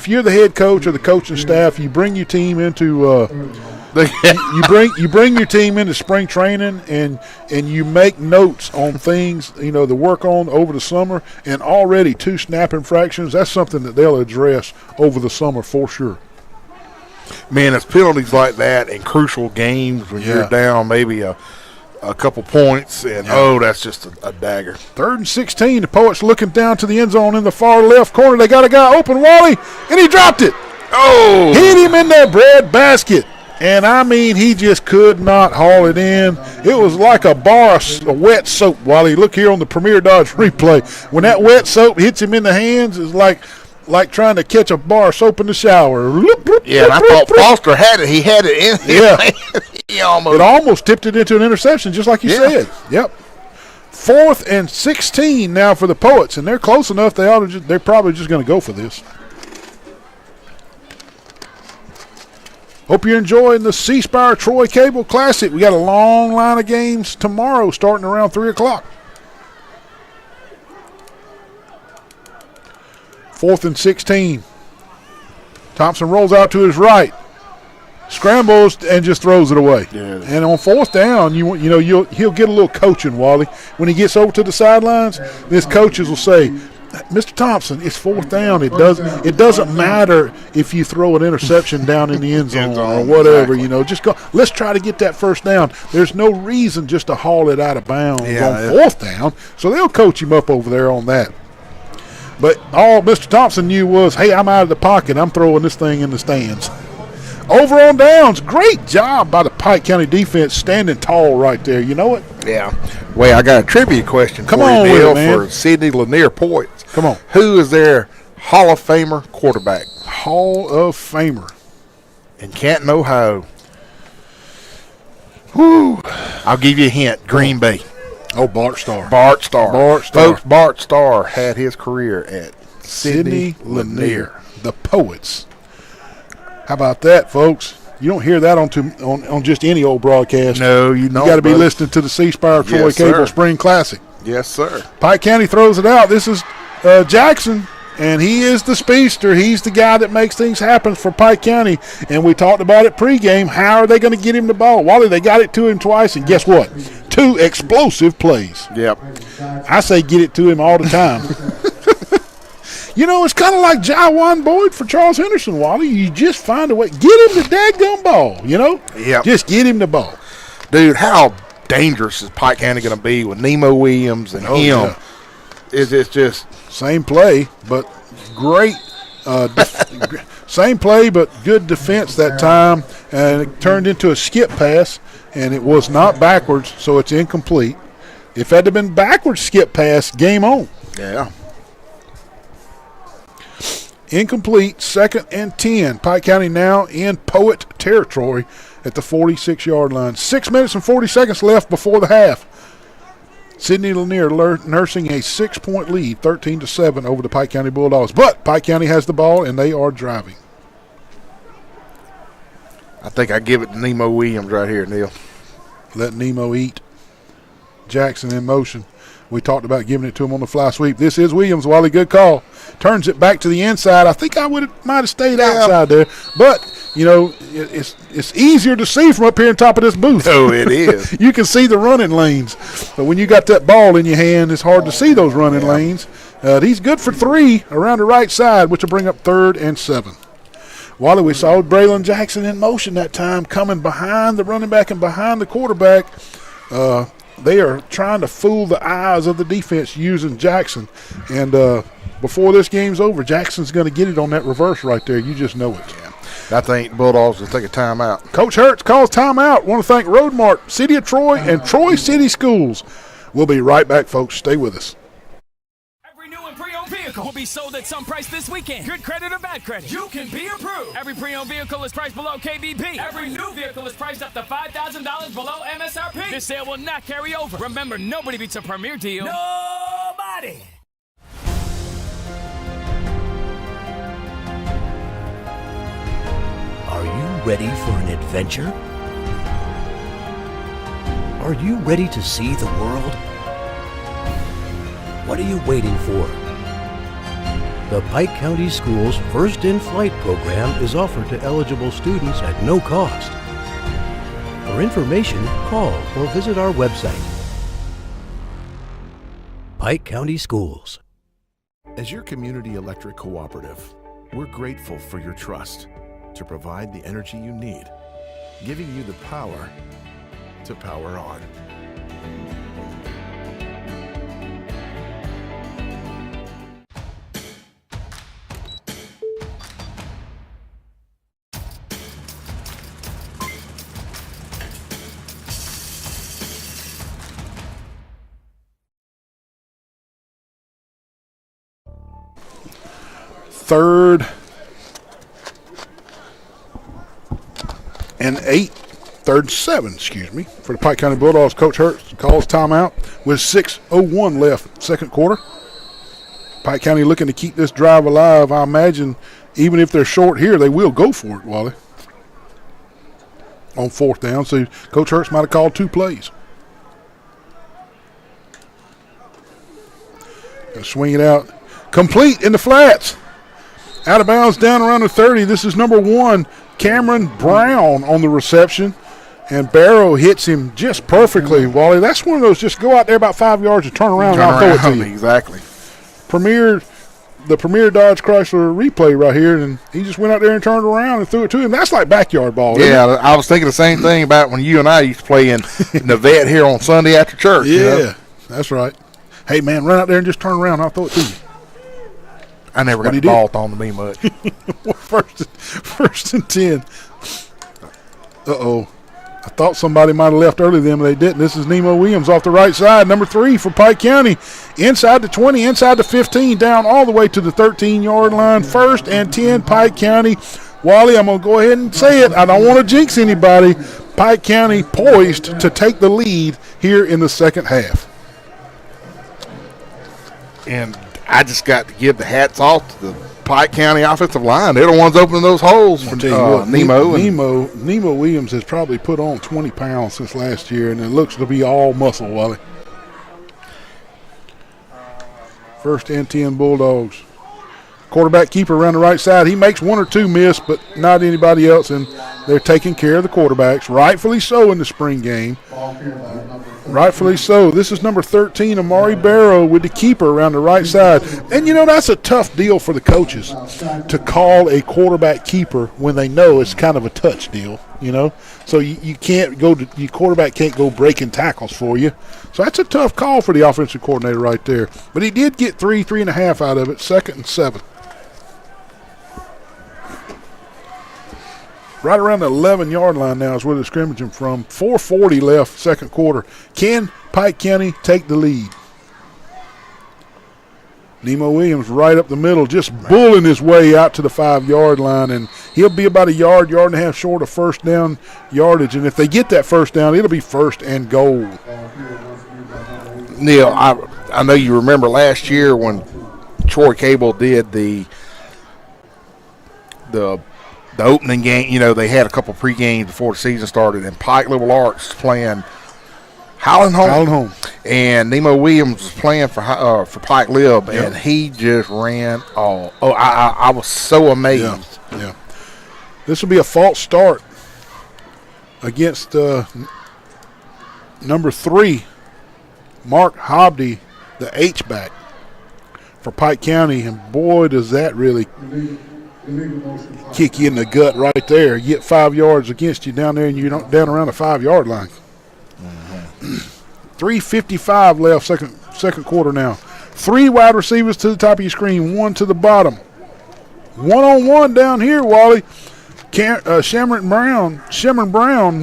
you're the head coach or the coaching staff, you bring your team into you bring your team into spring training and you make notes on things, you know, to work on over the summer, and already 2 snap infractions. That's something that they'll address over the summer for sure. Man, it's penalties like that in crucial games when you're down maybe a couple points, and that's just a dagger. 3rd and 16. The Poets looking down to the end zone in the far left corner. They got a guy open, Wally, and he dropped it. Oh! Hit him in that bread basket. And, I mean, he just could not haul it in. It was like a bar of wet soap, Wally. Look here on the Premier Dodge replay. When that wet soap hits him in the hands, it's like trying to catch a bar of soap in the shower. Yeah, and I thought Foster had it. He had it in his hand. It almost tipped it into an interception, just like you said. Yep. 4th and 16 now for the Poets, and they're close enough. They're probably just going to go for this. Hope you're enjoying the C-Spire Troy Cable Classic. We got a long line of games tomorrow starting around 3 o'clock. 4th and 16. Thompson rolls out to his right, scrambles, and just throws it away. Yeah. And on 4th down, he'll get a little coaching, Wally. When he gets over to the sidelines, his coaches will say, Mr. Thompson, it's 4th down. It doesn't matter if you throw an interception down in the end zone or whatever. Exactly. Just go. Let's try to get that 1st down. There's no reason just to haul it out of bounds on 4th down. So they'll coach him up over there on that. But all Mr. Thompson knew was, hey, I'm out of the pocket. I'm throwing this thing in the stands. Over on downs, great job by the Pike County defense standing tall right there. You know it? Yeah. Well, I got a trivia question for you, Neil, for Sidney Lanier Poets. Come on. Who is their Hall of Famer quarterback? Hall of Famer. In Canton, Ohio. Whew. I'll give you a hint. Green Bay. Oh, Bart Starr. Bart Starr. Folks, Bart Starr had his career at Sidney Lanier. The Poets. How about that, folks? You don't hear that on just any old broadcast. No, you don't. You got to be listening to the C-Spire Troy Cable Spring Classic. Yes, sir. Pike County throws it out. This is Jackson, and he is the speedster. He's the guy that makes things happen for Pike County. And we talked about it pregame. How are they going to get him the ball? Wally, they got it to him twice, and guess what? 2 explosive plays. Yep. I say get it to him all the time. It's kind of like Jaiwan Boyd for Charles Henderson, Wally. You just find a way. Get him the daggum ball, Yep. Just get him the ball. Dude, how dangerous is Pike County going to be with Nemo Williams and him? Yeah. It's just same play, but great. Same play, but good defense that time. And it turned into a skip pass, and it was not backwards, so it's incomplete. If it had been backwards skip pass, game on. Yeah. Incomplete, 2nd and 10. Pike County now in Poet territory at the 46-yard line. 6 minutes and 40 seconds left before the half. Sidney Lanier nursing a 6-point lead, 13-7 over the Pike County Bulldogs. But Pike County has the ball, and they are driving. I think I give it to Nemo Williams right here, Neil. Let Nemo eat. Jackson in motion. We talked about giving it to him on the fly sweep. This is Williams. Wally, good call. Turns it back to the inside. I think I might have stayed outside there. But, it's easier to see from up here on top of this booth. Oh, it is. You can see the running lanes. But when you got that ball in your hand, it's hard to see those running lanes. He's good for 3 around the right side, which will bring up 3rd and 7. Wally, we saw Braylon Jackson in motion that time, coming behind the running back and behind the quarterback. They are trying to fool the eyes of the defense using Jackson. And before this game's over, Jackson's going to get it on that reverse right there. You just know it. I think Bulldogs will take a timeout. Coach Hertz calls timeout. Want to thank Roadmark, City of Troy, and Troy City Schools. We'll be right back, folks. Stay with us. Every new and pre-owned vehicle will be sold at some price this weekend. Good credit or bad credit, you can be approved. Every pre-owned vehicle is priced below KBP. Every new vehicle is priced up to $5,000 below MSRP. This sale will not carry over. Remember, nobody beats a premier deal. Nobody. Are you ready for an adventure? Are you ready to see the world? What are you waiting for? The Pike County Schools First in Flight program is offered to eligible students at no cost. For information, call or visit our website. Pike County Schools. As your community electric cooperative, we're grateful for your trust to provide the energy you need, giving you the power to power on. Third and 7, for the Pike County Bulldogs. Coach Hertz calls timeout with 6:01 left, second quarter. Pike County looking to keep this drive alive. I imagine even if they're short here, they will go for it, Wally, on fourth down. So Coach Hertz might have called 2 plays. Gonna swing it out. Complete in the flats. Out of bounds down around the 30. This is number 1, Cameron Brown on the reception. And Barrow hits him just perfectly, Wally. That's one of those, just go out there about 5 yards and turn around and I'll throw it to you. Exactly. The Premier Dodge Chrysler replay right here, and he just went out there and turned around and threw it to him. That's like backyard ball, isn't it? Yeah, I was thinking the same thing about when you and I used to play in the vet here on Sunday after church. Yeah, you know? That's right. Hey, man, run out there and just turn around and I'll throw it to you. I never got the ball thrown to me much. First and 10. Uh-oh. I thought somebody might have left early then, but they didn't. This is Nemo Williams off the right side, number 3 for Pike County. Inside the 20, inside the 15, down all the way to the 13-yard line. First and 10, Pike County. Wally, I'm going to go ahead and say it. I don't want to jinx anybody. Pike County poised to take the lead here in the second half. And I just got to give the hats off to the Pike County offensive line. They're the ones opening those holes for Nemo. Nemo Williams has probably put on 20 pounds since last year, and it looks to be all muscle, Wally. First and 10 Bulldogs. Quarterback keeper around the right side. He makes 1 or 2 miss, but not anybody else, and they're taking care of the quarterbacks. Rightfully so in the spring game. Rightfully so. This is number 13, Amari Barrow, with the keeper around the right side. And, you know, that's a tough deal for the coaches to call a quarterback keeper when they know it's kind of a touch deal, you know. So you can't go – your quarterback can't go breaking tackles for you. So that's a tough call for the offensive coordinator right there. But he did get 3.5 out of it, 2nd and 7. Right around the 11-yard line now is where they're scrimmaging from. 4:40 left, second quarter. Can Pike County take the lead? Nemo Williams right up the middle, just bulling his way out to the 5-yard line, and he'll be about a yard and a half short of first down yardage. And if they get that first down, it'll be first and goal. Neil, I know you remember last year when Troy Cable did the opening game. You know, they had a couple pre-games before the season started, and Pike Liberal Arts playing Howland Home. And Nemo Williams was playing for Pike Lib, and he just ran all. Oh, I was so amazed. Yeah. This will be a false start against number 3, Mark Hobdy, the H-back for Pike County, and boy, does that really kick you in the gut right there. You get 5 yards against you down there, and you're down around the 5-yard line. 3:55 left, second quarter now. 3 wide receivers to the top of your screen, 1 to the bottom. 1-on-1 down here, Wally. Shamron Brown,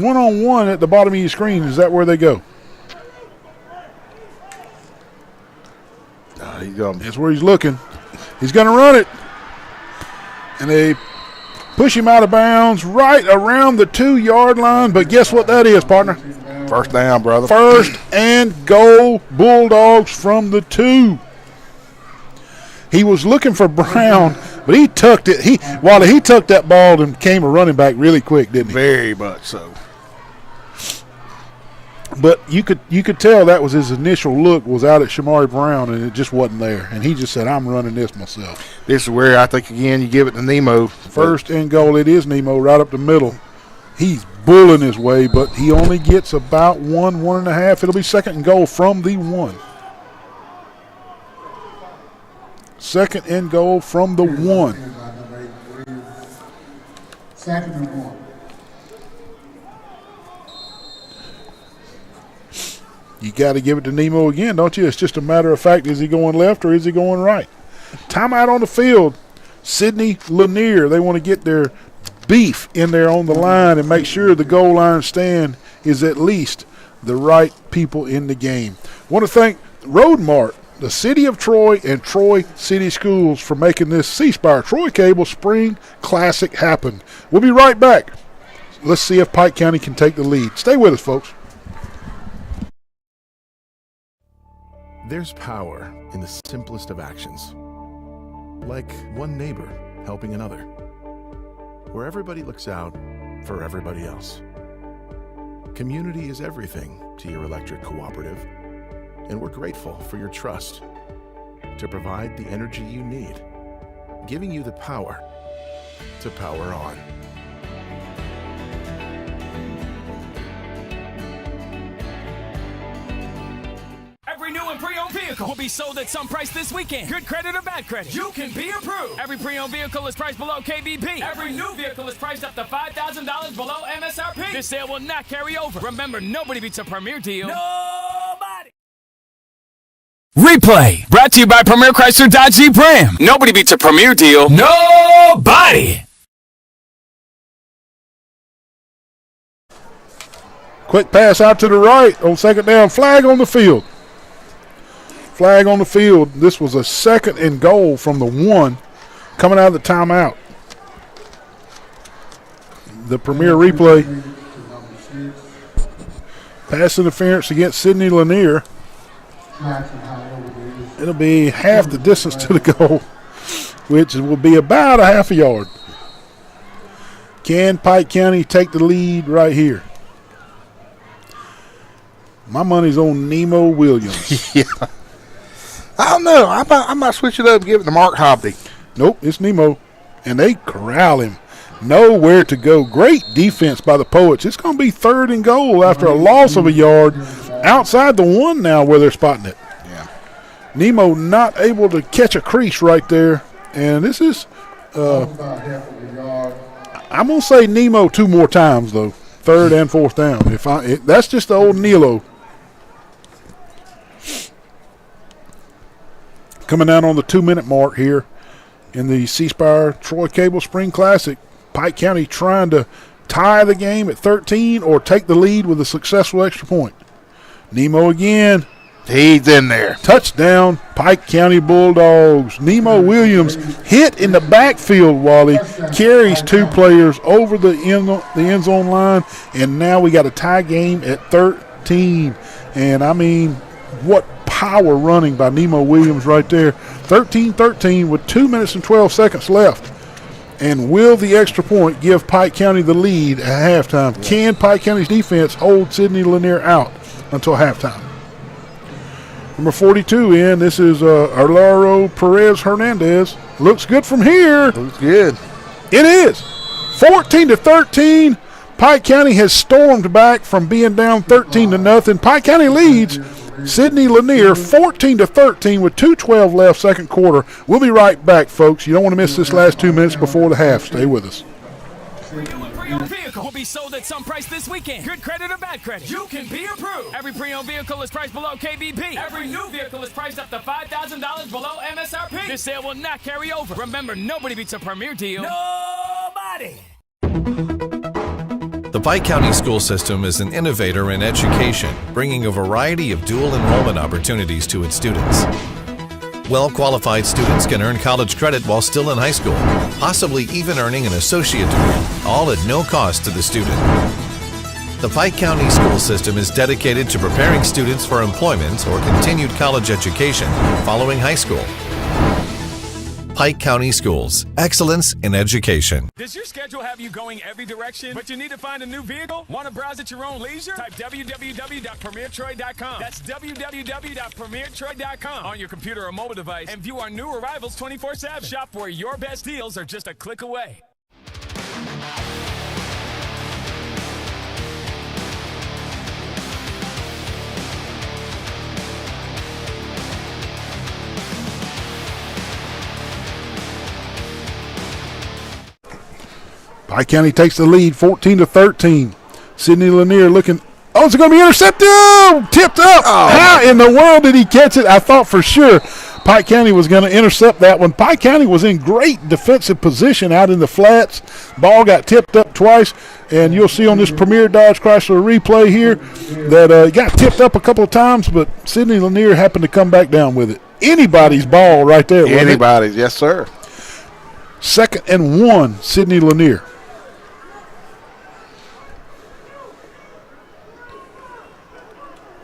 1-on-1 at the bottom of your screen. Is that where they go? That's where he's looking. He's going to run it. And they push him out of bounds right around the 2-yard line. But guess what that is, partner? First down, brother. First and goal, Bulldogs from the 2. He was looking for Brown, but he tucked it. He tucked that ball and came a running back really quick, didn't he? Very much so. But you could tell that was his initial look was out at Shamari Brown, and it just wasn't there. And he just said, I'm running this myself. This is where I think, again, you give it to Nemo. First and goal, it is Nemo right up the middle. He's bulling his way, but he only gets about 1.5. It'll be second and goal from the 1. Second and goal from the 1. Second and 1. You got to give it to Nemo again, don't you? It's just a matter of fact, is he going left or is he going right? Timeout on the field. Sidney Lanier, they want to get their beef in there on the line and make sure the goal line stand is at least the right people in the game. Want to thank Roadmart, the City of Troy, and Troy City Schools for making this C-Spire Troy Cable Spring Classic happen. We'll be right back. Let's see if Pike County can take the lead. Stay with us, folks. There's power in the simplest of actions. Like one neighbor helping another. Where everybody looks out for everybody else. Community is everything to your electric cooperative. And we're grateful for your trust to provide the energy you need, giving you the power to power on. Every new and pre-owned vehicle will be sold at some price this weekend. Good credit or bad credit, you can be approved. Every pre-owned vehicle is priced below KBP. Every new vehicle is priced up to $5,000 below MSRP. This sale will not carry over. Remember, nobody beats a Premier deal. Nobody. Replay, brought to you by Premier Chrysler Dodge Jeep Ram. Nobody beats a Premier deal. Nobody. Quick pass out to the right on second down. Flag on the field. Flag on the field. This was a second and goal from the 1 coming out of the timeout. The Premier replay. Pass interference against Sidney Lanier. It'll be half the distance to the goal, which will be about a half a yard. Can Pike County take the lead right here? My money's on Nemo Williams. Yeah. I don't know. I might switch it up and give it to Mark Hobby. Nope, it's Nemo. And they corral him. Nowhere to go. Great defense by the Poets. It's going to be third and goal after a loss of a yard outside the 1 now where they're spotting it. Yeah. Nemo not able to catch a crease right there. And this is, I'm going to say Nemo 2 more times, though. Third and fourth down. That's just the old Nilo. Coming out on the 2-minute mark here in the C-Spire Troy Cable Spring Classic. Pike County trying to tie the game at 13 or take the lead with a successful extra point. Nemo again. He's in there. Touchdown, Pike County Bulldogs. Nemo Williams hit in the backfield, Wally. Carries 2 players over the end zone line, and now we got a tie game at 13. And, I mean, what power running by Nemo Williams right there. 13-13 with 2 minutes and 12 seconds left. And will the extra point give Pike County the lead at halftime? Can Pike County's defense hold Sidney Lanier out until halftime? Number 42 in. This is Arlaro Perez Hernandez. Looks good from here. Looks good. It is. 14-13. Pike County has stormed back from being down 13-0. Pike County leads Sidney Lanier 14-13 with 2:12 left, second quarter. We'll be right back, folks. You don't want to miss this last 2 minutes before the half. Stay with us. Pre-owned vehicle will be sold at some price this weekend. Good credit or bad credit, you can be approved. Every pre-owned vehicle is priced below KBP. Every new vehicle is priced up to $5,000 below MSRP. This sale will not carry over. Remember, nobody beats a premier deal. Nobody! The Pike County School System is an innovator in education, bringing a variety of dual enrollment opportunities to its students. Well-qualified students can earn college credit while still in high school, possibly even earning an associate degree, all at no cost to the student. The Pike County School System is dedicated to preparing students for employment or continued college education following high school. Pike County Schools, excellence in education. Does your schedule have you going every direction, but you need to find a new vehicle? Want to browse at your own leisure? Type www.premiertroy.com. That's www.premiertroy.com on your computer or mobile device and view our new arrivals 24/7. Shop where your best deals are just a click away. Pike County takes the lead, 14-13. Sidney Lanier looking. Oh, is it going to be intercepted? Oh, tipped up. Oh. How in the world did he catch it? I thought for sure Pike County was going to intercept that one. Pike County was in great defensive position out in the flats. Ball got tipped up twice, and you'll see on this Premier Dodge Chrysler replay here that it got tipped up a couple of times, but Sidney Lanier happened to come back down with it. Anybody's ball right there. Anybody's, yes, sir. 2nd and 1, Sidney Lanier.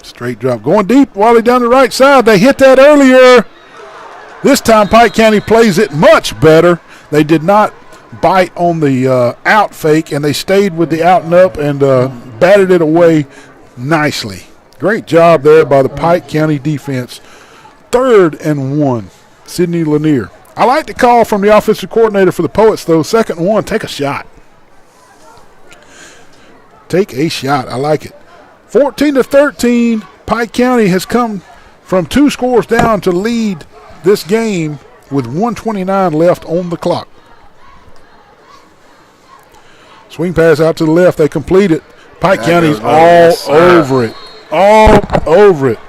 Straight drop. Going deep, Wally down the right side. They hit that earlier. This time Pike County plays it much better. They did not bite on the out fake, and they stayed with the out and up and batted it away nicely. Great job there by the Pike County defense. 3rd and 1, Sidney Lanier. I like the call from the offensive coordinator for the Poets, though. 2nd and 1, take a shot. Take a shot. I like it. 14-13, Pike County has come from 2 scores down to lead this game with 1:29 left on the clock. Swing pass out to the left. They complete it. Pike County's all over it. All over it.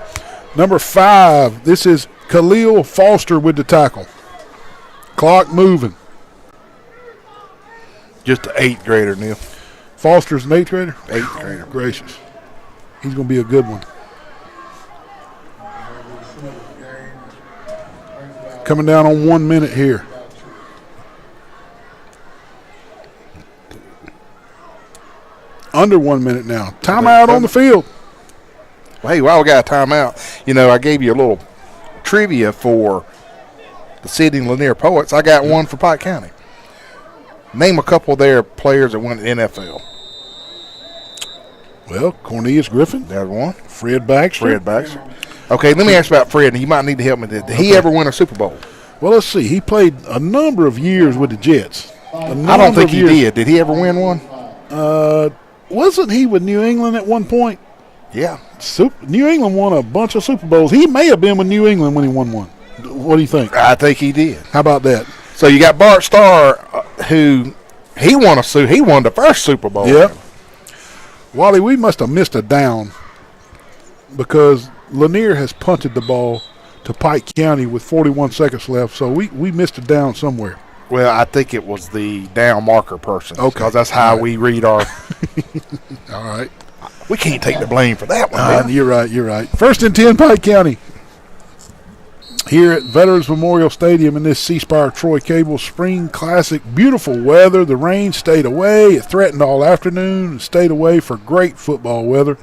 Number 5, this is Khalil Foster with the tackle. Clock moving. Just an 8th grader, Neil. Foster's an 8th grader? 8th grader. Gracious. He's going to be a good one. Coming down on 1 minute here. Under 1 minute now. Timeout on the field. Well, hey, while we got a timeout, I gave you a little trivia for the Sidney Lanier Poets. I got one for Pike County. Name a couple of their players that went to NFL. Well, Cornelius Griffin. There's one. Fred Baxter. Okay, let me ask you about Fred, and you might need to help me. Did he ever win a Super Bowl? Well, let's see. He played a number of years with the Jets. I don't think he did. Did he ever win one? Wasn't he with New England at one point? Yeah. New England won a bunch of Super Bowls. He may have been with New England when he won one. What do you think? I think he did. How about that? So you got Bart Starr, who he won the first Super Bowl. Yeah. Wally, we must have missed a down because Lanier has punted the ball to Pike County with 41 seconds left, so we missed a down somewhere. Well, I think it was the down marker person. Okay. Because that's how we read our – All right. We can't take the blame for that one. You're right. 1st and 10, Pike County. Here at Veterans Memorial Stadium in this C-Spire Troy Cable Spring Classic. Beautiful weather. The rain stayed away. It threatened all afternoon and stayed away for great football weather.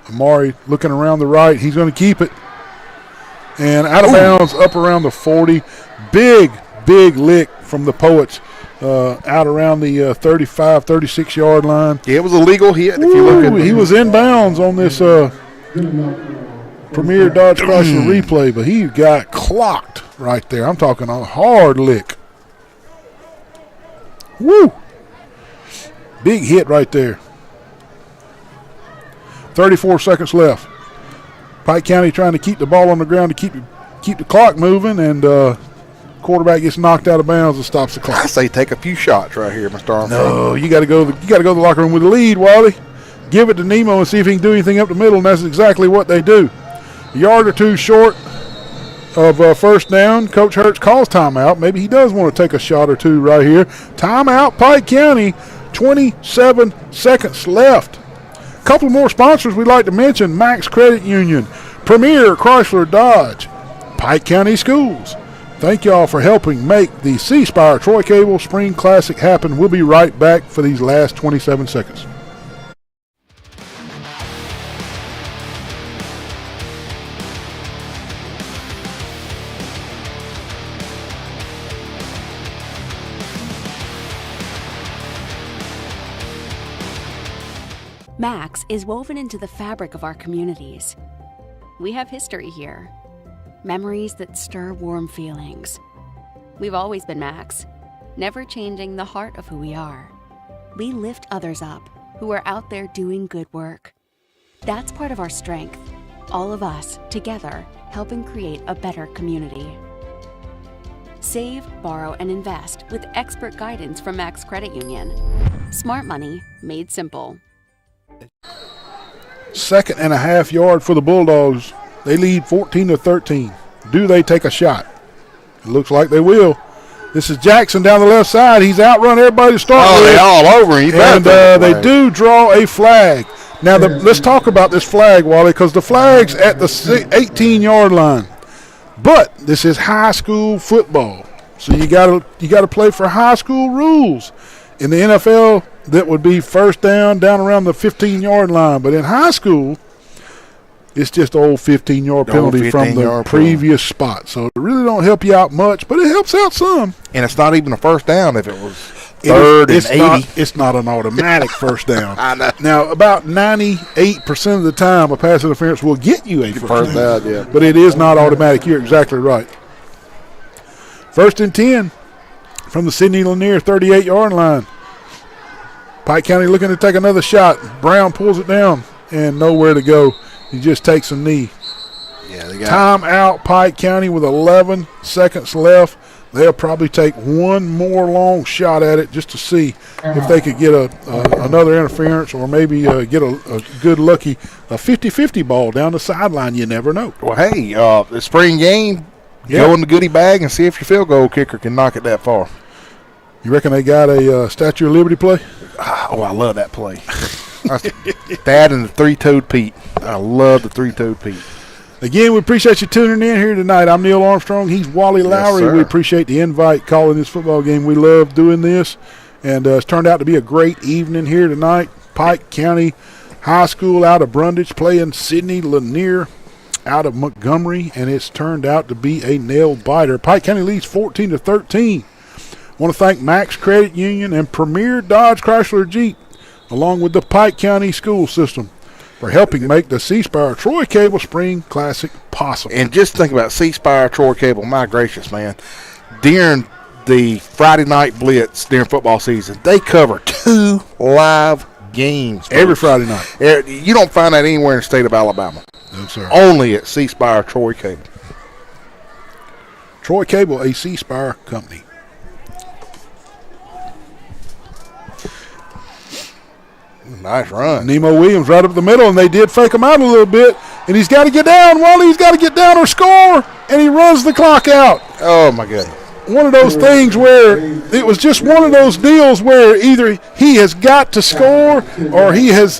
Amari looking around the right. He's going to keep it. And out of bounds up around the 40. Big lick from the Poets out around the 35, 36-yard line. Yeah, it was a legal hit. If you look at he was in bounds on this Premier Dodge Chrysler replay, but he got clocked right there. I'm talking a hard lick. Woo! Big hit right there. 34 seconds left. Pike County trying to keep the ball on the ground to keep the clock moving, and quarterback gets knocked out of bounds and stops the clock. I say take a few shots right here, Mr. Armstrong. No, you got to go to the locker room with the lead, Wally. Give it to Nemo and see if he can do anything up the middle, and that's exactly what they do. A yard or two short of first down. Coach Hertz calls timeout. Maybe he does want to take a shot or two right here. Timeout, Pike County. 27 seconds left. A couple more sponsors we'd like to mention: Max Credit Union, Premier Chrysler Dodge, Pike County Schools. Thank y'all for helping make the C Spire Troy Cable Spring Classic happen. We'll be right back for these last 27 seconds. Max is woven into the fabric of our communities. We have history here. Memories that stir warm feelings. We've always been Max, never changing the heart of who we are. We lift others up who are out there doing good work. That's part of our strength. All of us, together, helping create a better community. Save, borrow, and invest with expert guidance from Max Credit Union. Smart money made simple. 2nd and a half yard for the Bulldogs. They lead 14-13. Do they take a shot? It looks like they will. This is Jackson down the left side. He's outrun everybody to start with. Oh, they're all over him. And they do draw a flag. Now, let's talk about this flag, Wally, because the flag's at the 18-yard line. But this is high school football, so you gotta play for high school rules. In the NFL, that would be first down around the 15-yard line. But in high school, it's just an old 15-yard penalty from the previous spot. So it really don't help you out much, but it helps out some. And it's not even a first down if it was third and 80. It's not an automatic first down. I know. Now, about 98% of the time, a pass interference will get you a first down. Yeah. But it is not automatic. You're exactly right. 1st and 10 from the Sidney Lanier 38-yard line. Pike County looking to take another shot. Brown pulls it down and nowhere to go. He just takes a knee. Yeah, they got timeout, Pike County with 11 seconds left. They'll probably take one more long shot at it just to see if they could get another interference or maybe get a good lucky 50-50 ball down the sideline. You never know. Well, hey, the spring game, go in the goodie bag and see if your field goal kicker can knock it that far. You reckon they got a Statue of Liberty play? Oh, I love that play. That and the three-toed Pete. I love the three-toed Pete. Again, we appreciate you tuning in here tonight. I'm Neil Armstrong. He's Wally Lowry. Yes, we appreciate the invite, calling this football game. We love doing this, and it's turned out to be a great evening here tonight. Pike County High School out of Brundage playing Sidney Lanier out of Montgomery, and it's turned out to be a nail-biter. Pike County leads 14-13. I want to thank Max Credit Union and Premier Dodge Chrysler Jeep, along with the Pike County School System, for helping make the C Spire Troy Cable Spring Classic possible. And just think about C Spire Troy Cable. My gracious, man. During the Friday night blitz during football season, they cover 2 live games. Every Friday night. You don't find that anywhere in the state of Alabama. No, sir. Only at C Spire Troy Cable. Troy Cable, a C Spire company. Nice run. Nemo Williams right up the middle, and they did fake him out a little bit. And he's got to get down, Wally. He's got to get down or score. And he runs the clock out. Oh, my goodness. One of those things where it was just one of those deals where either he has got to score or he has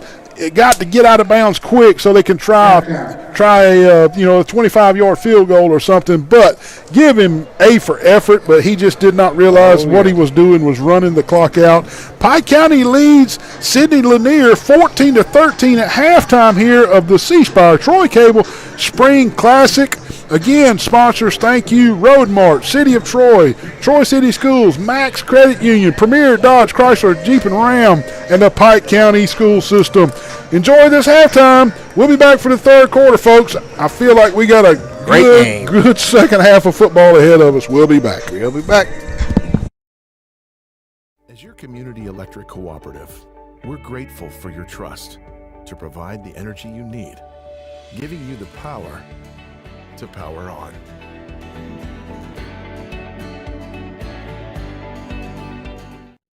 got to get out of bounds quick so they can try a 25-yard field goal or something. But give him A for effort, but he just did not realize what he was doing was running the clock out. Pike County leads Sidney Lanier 14-13 at halftime here of the C Spire Troy Cable Spring Classic. Again, sponsors, thank you, Road Mart, City of Troy, Troy City Schools, Max Credit Union, Premier Dodge Chrysler Jeep and Ram, and the Pike County School System. Enjoy this halftime. We'll be back for the third quarter, folks. I feel like we got a good second half of football ahead of us. We'll be back. We'll be back. As your community electric cooperative, we're grateful for your trust to provide the energy you need, giving you the power to power on.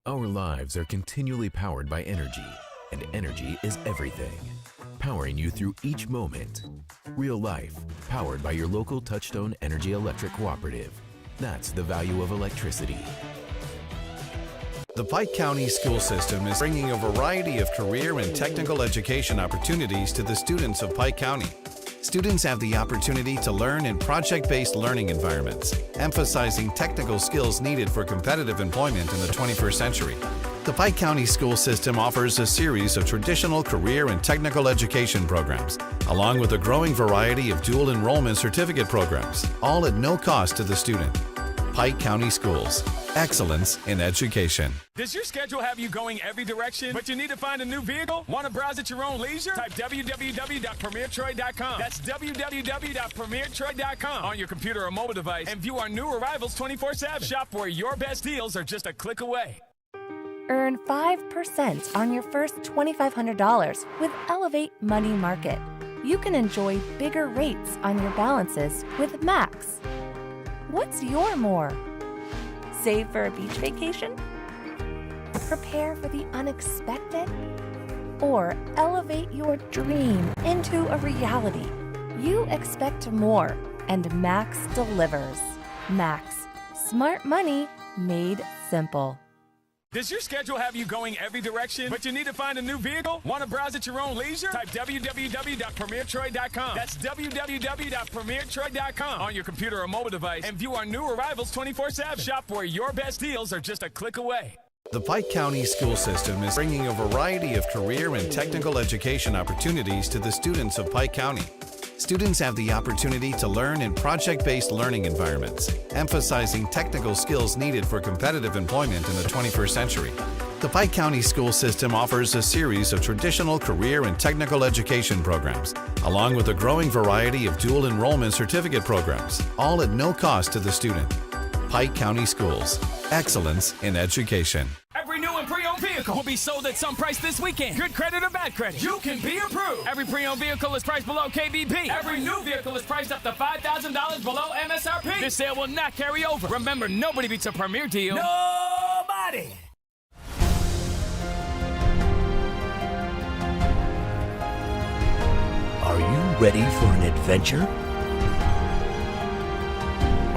Our lives are continually powered by energy, and energy is everything. Powering you through each moment. Real life, powered by your local Touchstone Energy Electric Cooperative. That's the value of electricity. The Pike County School System is bringing a variety of career and technical education opportunities to the students of Pike County. Students have the opportunity to learn in project-based learning environments, emphasizing technical skills needed for competitive employment in the 21st century. The Pike County School System offers a series of traditional career and technical education programs, along with a growing variety of dual enrollment certificate programs, all at no cost to the student. Pike County Schools. Excellence in education. Does your schedule have you going every direction, but you need to find a new vehicle? Want to browse at your own leisure? Type www.premiertroy.com. That's www.premiertroy.com on your computer or mobile device and view our new arrivals 24/7. Shop where your best deals are just a click away. Earn 5% on your first $2,500 with Elevate Money Market. You can enjoy bigger rates on your balances with Max. What's your more? Save for a beach vacation? Prepare for the unexpected? Or elevate your dream into a reality? You expect more, and Max delivers. Max, smart money made simple. Does your schedule have you going every direction, but you need to find a new vehicle? Want to browse at your own leisure? Type www.premiertroy.com. That's www.premiertroy.com on your computer or mobile device and view our new arrivals 24/7. Shop where your best deals are just a click away. The Pike County School System is bringing a variety of career and technical education opportunities to the students of Pike County. Students have the opportunity to learn in project-based learning environments, emphasizing technical skills needed for competitive employment in the 21st century. The Pike County School System offers a series of traditional career and technical education programs, along with a growing variety of dual enrollment certificate programs, all at no cost to the student. Pike County Schools. Excellence in education. Every new and pre-owned vehicle will be sold at some price this weekend. Good credit or bad credit, you can be approved. Every pre-owned vehicle is priced below KBP. Every new vehicle is priced up to $5,000 below MSRP. This sale will not carry over. Remember, nobody beats a premier deal. Nobody! Are you ready for an adventure?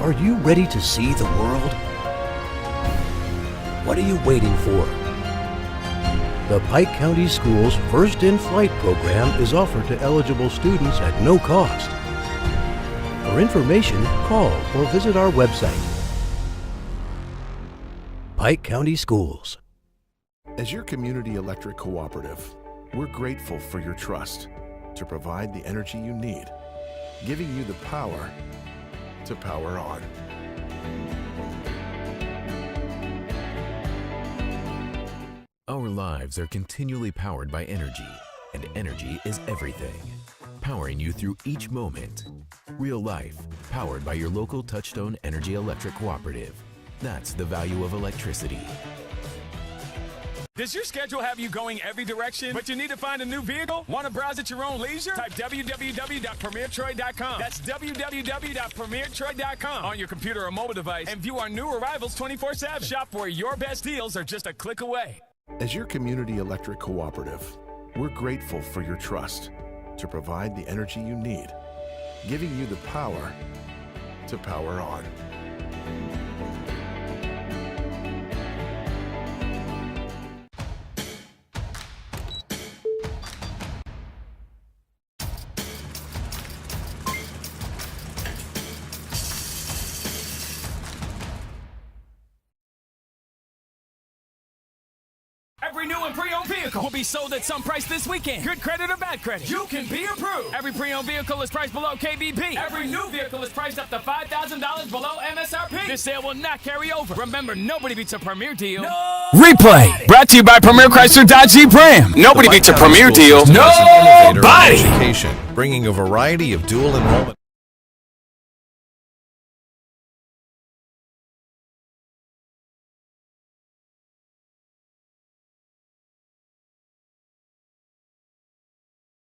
Are you ready to see the world? What are you waiting for? The Pike County Schools First in Flight program is offered to eligible students at no cost. For information, call or visit our website. Pike County Schools. As your community electric cooperative, we're grateful for your trust to provide the energy you need, giving you the power to power on. Our lives are continually powered by energy, and energy is everything. Powering you through each moment. Real life, powered by your local Touchstone Energy Electric Cooperative. That's the value of electricity. Does your schedule have you going every direction, but you need to find a new vehicle? Want to browse at your own leisure? Type www.premiertroy.com. That's www.premiertroy.com on your computer or mobile device and view our new arrivals 24/7. Shop where your best deals are just a click away. As your community electric cooperative, we're grateful for your trust to provide the energy you need, giving you the power to power on. Every new and pre-owned vehicle will be sold at some price this weekend. Good credit or bad credit, you can be approved. Every pre-owned vehicle is priced below KBP. Every new vehicle is priced up to $5,000 below MSRP. This sale will not carry over. Remember, nobody beats a premier deal. Replay, brought to you by Premier Chrysler Dodge Jeep Ram. Nobody beats a premier deal. Nobody! Education, bringing a variety of dual enrollment.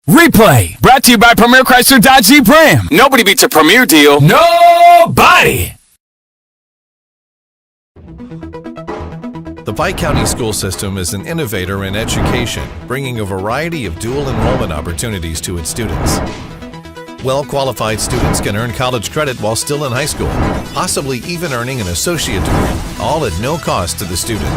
Replay, brought to you by Premier Chrysler Dodge Jeep Ram. Nobody beats a Premier deal. Nobody! The Pike County School System is an innovator in education, bringing a variety of dual enrollment opportunities to its students. Well-qualified students can earn college credit while still in high school, possibly even earning an associate degree, all at no cost to the student.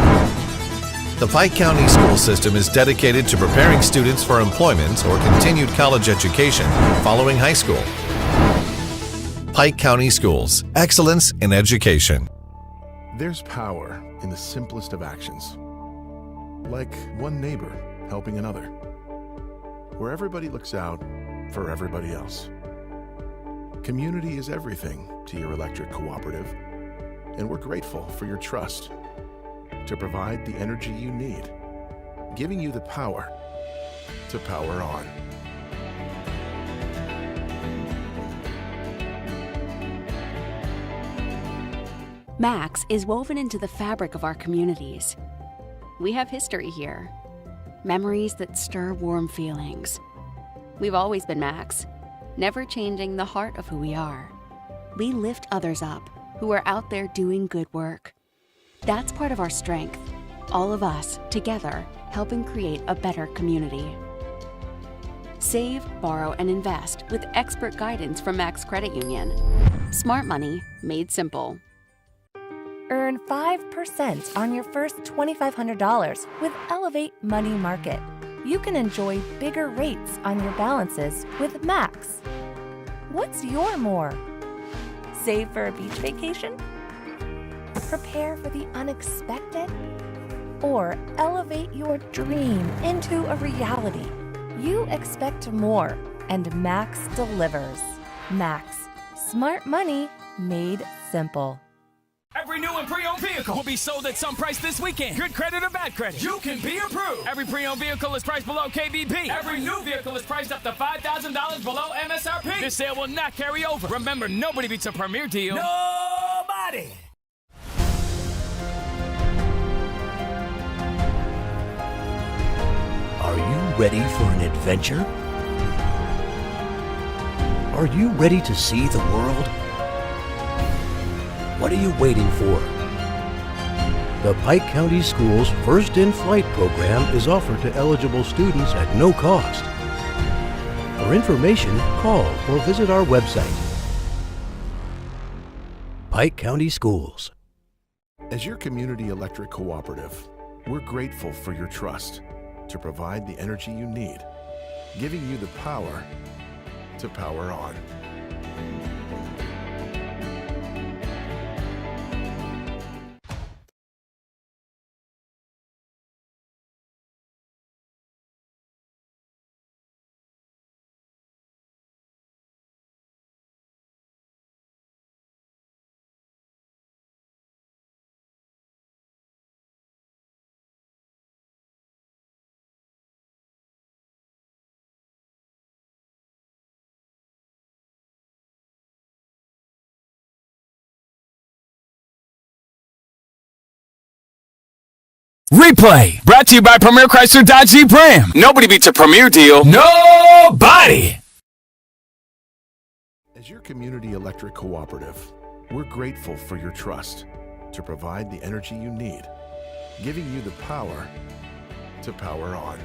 The Pike County School System is dedicated to preparing students for employment or continued college education following high school. Pike County Schools, excellence in education. There's power in the simplest of actions, like one neighbor helping another, where everybody looks out for everybody else. Community is everything to your electric cooperative, and we're grateful for your trust to provide the energy you need, giving you the power to power on. Max is woven into the fabric of our communities. We have history here, memories that stir warm feelings. We've always been Max, never changing the heart of who we are. We lift others up who are out there doing good work. That's part of our strength, all of us together helping create a better community. Save, borrow, and invest with expert guidance from Max Credit Union. Smart money made simple. Earn 5% on your first $2,500 with Elevate Money Market. You can enjoy bigger rates on your balances with Max. What's your more? Save for a beach vacation? Prepare for the unexpected? Or elevate your dream into a reality? You expect more, and Max delivers. Max, smart money made simple. Every new and pre-owned vehicle will be sold at some price this weekend. Good credit or bad credit, you can be approved. Every pre-owned vehicle is priced below KBP. Every new vehicle is priced up to $5,000 below MSRP. This sale will not carry over. Remember, nobody beats a Premier deal. Nobody! Are you ready for an adventure? Are you ready to see the world? What are you waiting for? The Pike County Schools First in Flight program is offered to eligible students at no cost. For information, call or visit our website. Pike County Schools. As your community electric cooperative, we're grateful for your trust to provide the energy you need, giving you the power to power on. Replay, brought to you by Premier Chrysler Dodge Jeep Ram. Nobody beats a Premier deal. Nobody! As your community electric cooperative, we're grateful for your trust to provide the energy you need, giving you the power to power on.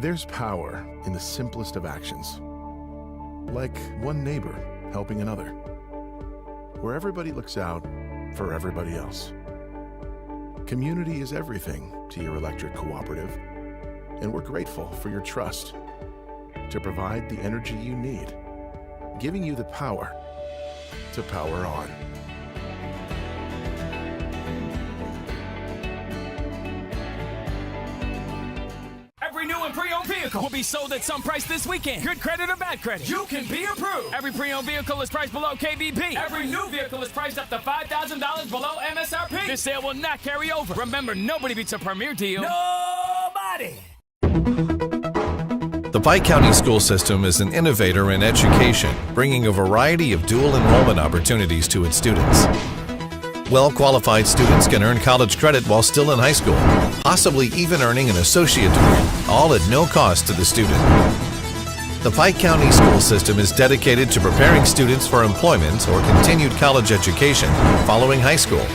There's power in the simplest of actions, like one neighbor helping another, where everybody looks out for everybody else. Community is everything to your electric cooperative, and we're grateful for your trust to provide the energy you need, giving you the power to power on. Every new and pre-owned vehicle vehicle will be sold at some price this weekend. Good credit or bad credit, you can be approved. Every pre-owned vehicle is priced below KBP. Every new vehicle is priced up to $5,000 below MSRP. This sale will not carry over. Remember, nobody beats a premier deal. Nobody! The Pike County School System is an innovator in education, bringing a variety of dual enrollment opportunities to its students. Well-qualified students can earn college credit while still in high school, possibly even earning an associate degree, all at no cost to the student. The Pike County School System is dedicated to preparing students for employment or continued college education following high school.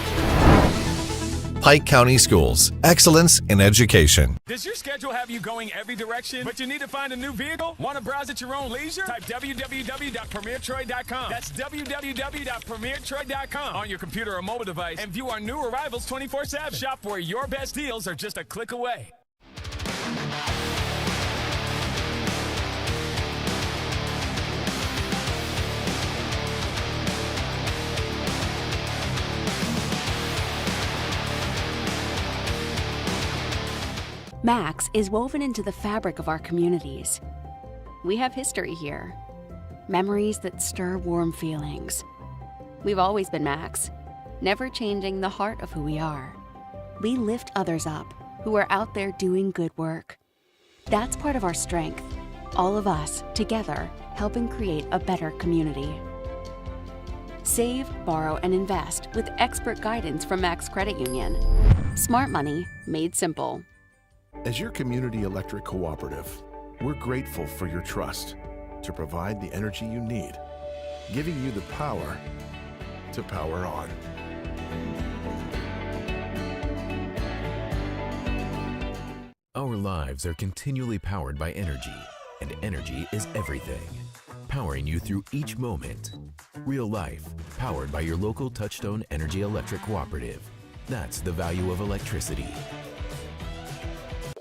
Pike County Schools. Excellence in education. Does your schedule have you going every direction, but you need to find a new vehicle? Want to browse at your own leisure? Type www.premiertroy.com. That's www.premiertroy.com on your computer or mobile device and view our new arrivals 24/7. Shop where your best deals are just a click away. Max is woven into the fabric of our communities. We have history here, memories that stir warm feelings. We've always been Max, never changing the heart of who we are. We lift others up who are out there doing good work. That's part of our strength, all of us together helping create a better community. Save, borrow, and invest with expert guidance from Max Credit Union. Smart money made simple. As your community electric cooperative, we're grateful for your trust to provide the energy you need, giving you the power to power on. Our lives are continually powered by energy, and energy is everything. Powering you through each moment. Real life, powered by your local Touchstone Energy Electric Cooperative. That's the value of electricity.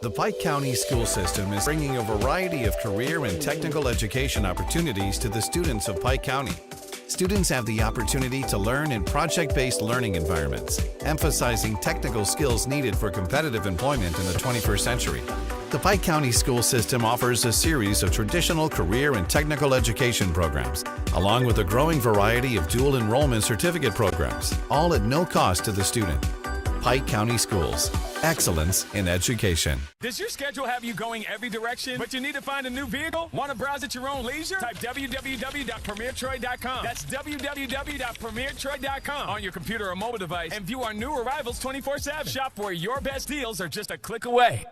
The Pike County School System is bringing a variety of career and technical education opportunities to the students of Pike County. Students have the opportunity to learn in project-based learning environments, emphasizing technical skills needed for competitive employment in the 21st century. The Pike County School System offers a series of traditional career and technical education programs, along with a growing variety of dual enrollment certificate programs, all at no cost to the student. Pike County Schools. Excellence in education. Does your schedule have you going every direction, but you need to find a new vehicle? Want to browse at your own leisure? Type www.premiertroy.com. That's www.premiertroy.com on your computer or mobile device and view our new arrivals 24/7. Shop where your best deals are just a click away.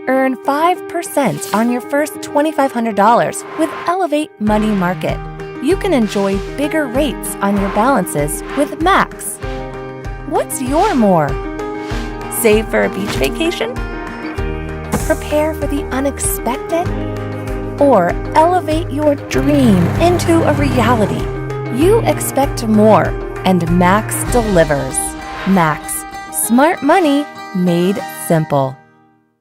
Earn 5% on your first $2,500 with Elevate Money Market. You can enjoy bigger rates on your balances with Max. What's your more? Save for a beach vacation? Prepare for the unexpected? Or elevate your dream into a reality? You expect more, and Max delivers. Max, smart money made simple.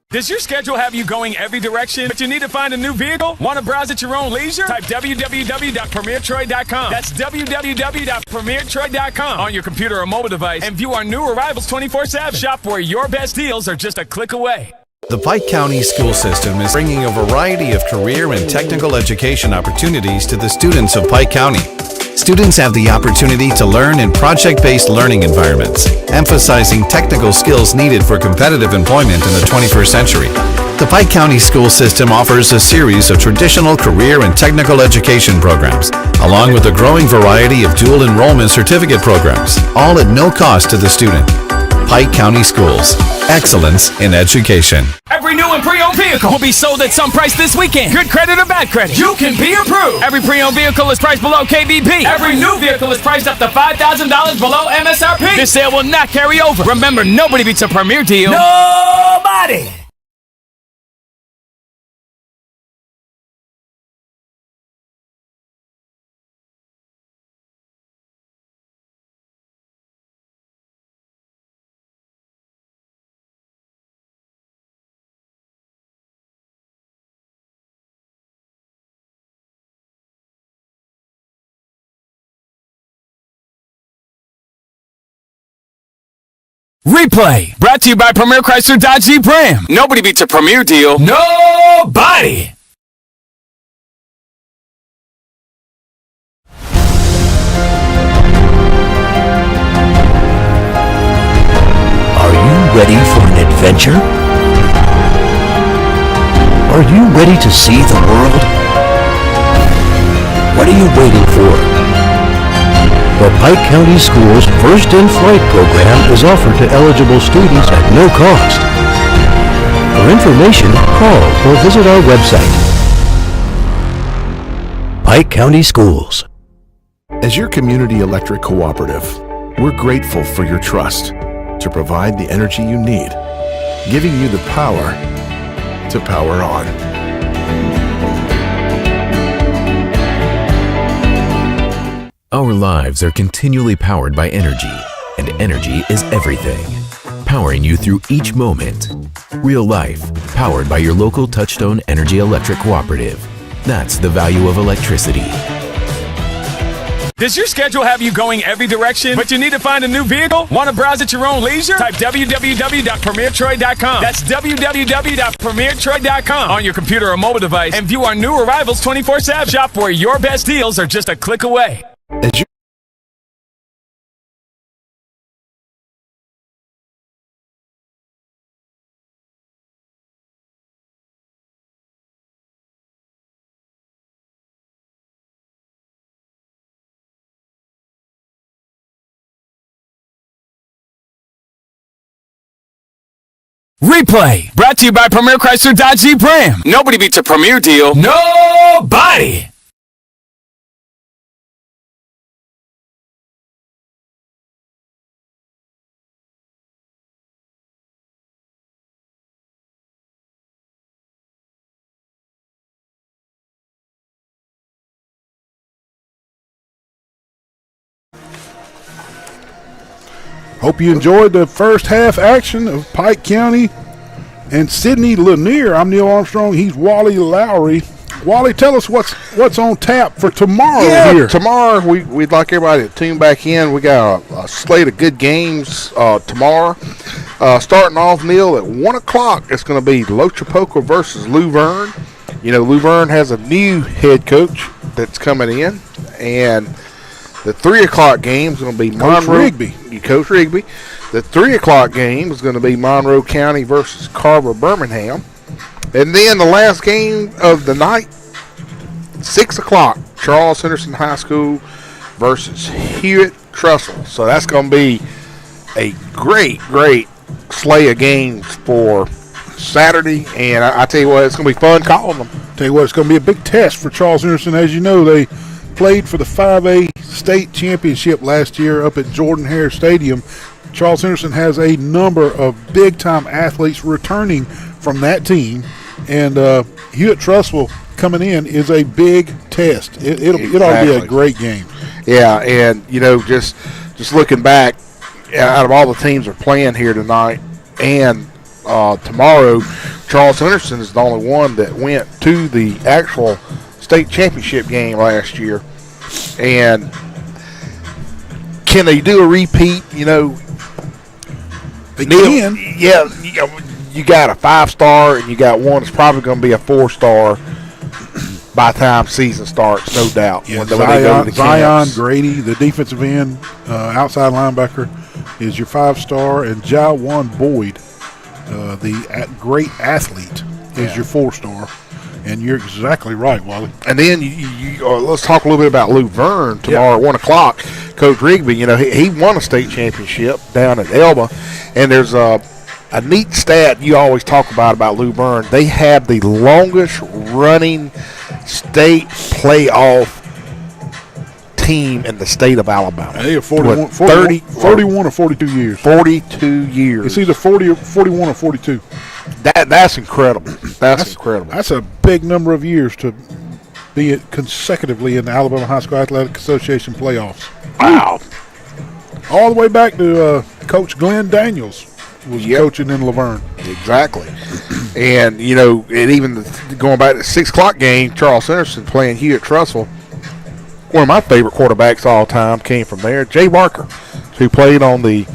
Does your schedule have you going every direction, but you need to find a new vehicle? Want to browse at your own leisure? Type www.premiertroy.com. That's www.premiertroy.com on your computer or mobile device and view our new arrivals 24/7. Shop where your best deals are just a click away. The Pike County School System is bringing a variety of career and technical education opportunities to the students of Pike County. Students have the opportunity to learn in project-based learning environments, emphasizing technical skills needed for competitive employment in the 21st century. The Pike County School System offers a series of traditional career and technical education programs, along with a growing variety of dual enrollment certificate programs, all at no cost to the student. Pike County Schools. Excellence in education. Every new and pre-owned vehicle will be sold at some price this weekend. Good credit or bad credit, you can be approved. Every pre-owned vehicle is priced below KBP. Every new vehicle is priced up to $5,000 below MSRP. This sale will not carry over. Remember, nobody beats a premier deal. Nobody! Replay, brought to you by Premier Chrysler Dodge Jeep Ram. Nobody beats a Premier deal. Nobody! Are you ready for an adventure? Are you ready to see the world? What are you waiting for? The Pike County Schools First in Flight program is offered to eligible students at no cost. For information, call or visit our website. Pike County Schools. As your community electric cooperative, we're grateful for your trust to provide the energy you need, giving you the power to power on. Our lives are continually powered by energy, and energy is everything. Powering you through each moment. Real life, powered by your local Touchstone Energy Electric Cooperative. That's the value of electricity. Does your schedule have you going every direction, but you need to find a new vehicle? Want to browse at your own leisure? Type www.premiertroy.com. That's www.premiertroy.com on your computer or mobile device and view our new arrivals 24/7. Shop where your best deals are just a click away. As you Replay, brought to you by Premier Chrysler Dodge Jeep Ram. Nobody beats a Premier deal. Nobody! Hope you enjoyed the first half action of Pike County and Sidney Lanier. I'm Neil Armstrong. He's Wally Lowry. Wally, tell us what's on tap for tomorrow here. Tomorrow we'd like everybody to tune back in. We got a slate of good games tomorrow. Starting off, Neil, at 1 o'clock, it's going to be Lochapoka versus Luverne. You know, Luverne has a new head coach that's coming in, and the 3 o'clock game is going to be Coach Rigby. The 3 o'clock game is going to be Monroe County versus Carver Birmingham. And then the last game of the night, 6 o'clock, Charles Henderson High School versus Hewitt Trussell. So that's going to be a great slate of games for Saturday. And I tell you what, it's going to be fun calling them. Tell you what, it's going to be a big test for Charles Henderson. As you know, they played for the 5A state championship last year up at Jordan-Hare Stadium. Charles Henderson has a number of big-time athletes returning from that team, and Hewitt Trussell coming in is a big test. It ought to be a great game. Yeah, and you know, just looking back, out of all the teams that are playing here tonight and tomorrow, Charles Henderson is the only one that went to the actual state championship game last year. And can they do a repeat? You know, they can. Yeah, you got a 5-star and you got one that's probably going to be a 4-star by the time season starts, no doubt. Yeah, Zion Grady, the defensive end, outside linebacker, is your 5-star, and Jawan Boyd, the great athlete, is your 4-star. And you're exactly right, Wally. And then let's talk a little bit about Luverne tomorrow at 1 o'clock. Coach Rigby, you know, he won a state championship down at Elba. And there's a neat stat you always talk about Luverne. They have the longest running state playoff team in the state of Alabama. They have 41 or 42 years. 42 years. It's either 40 or 41 or 42. That's incredible. That's incredible. That's a big number of years to be consecutively in the Alabama High School Athletic Association playoffs. Wow. All the way back to Coach Glenn Daniels was coaching in Laverne. Exactly. And, you know, and even going back to the 6 o'clock game, Charles Henderson playing Hewitt Trussell. One of my favorite quarterbacks all time came from there, Jay Barker, who played on the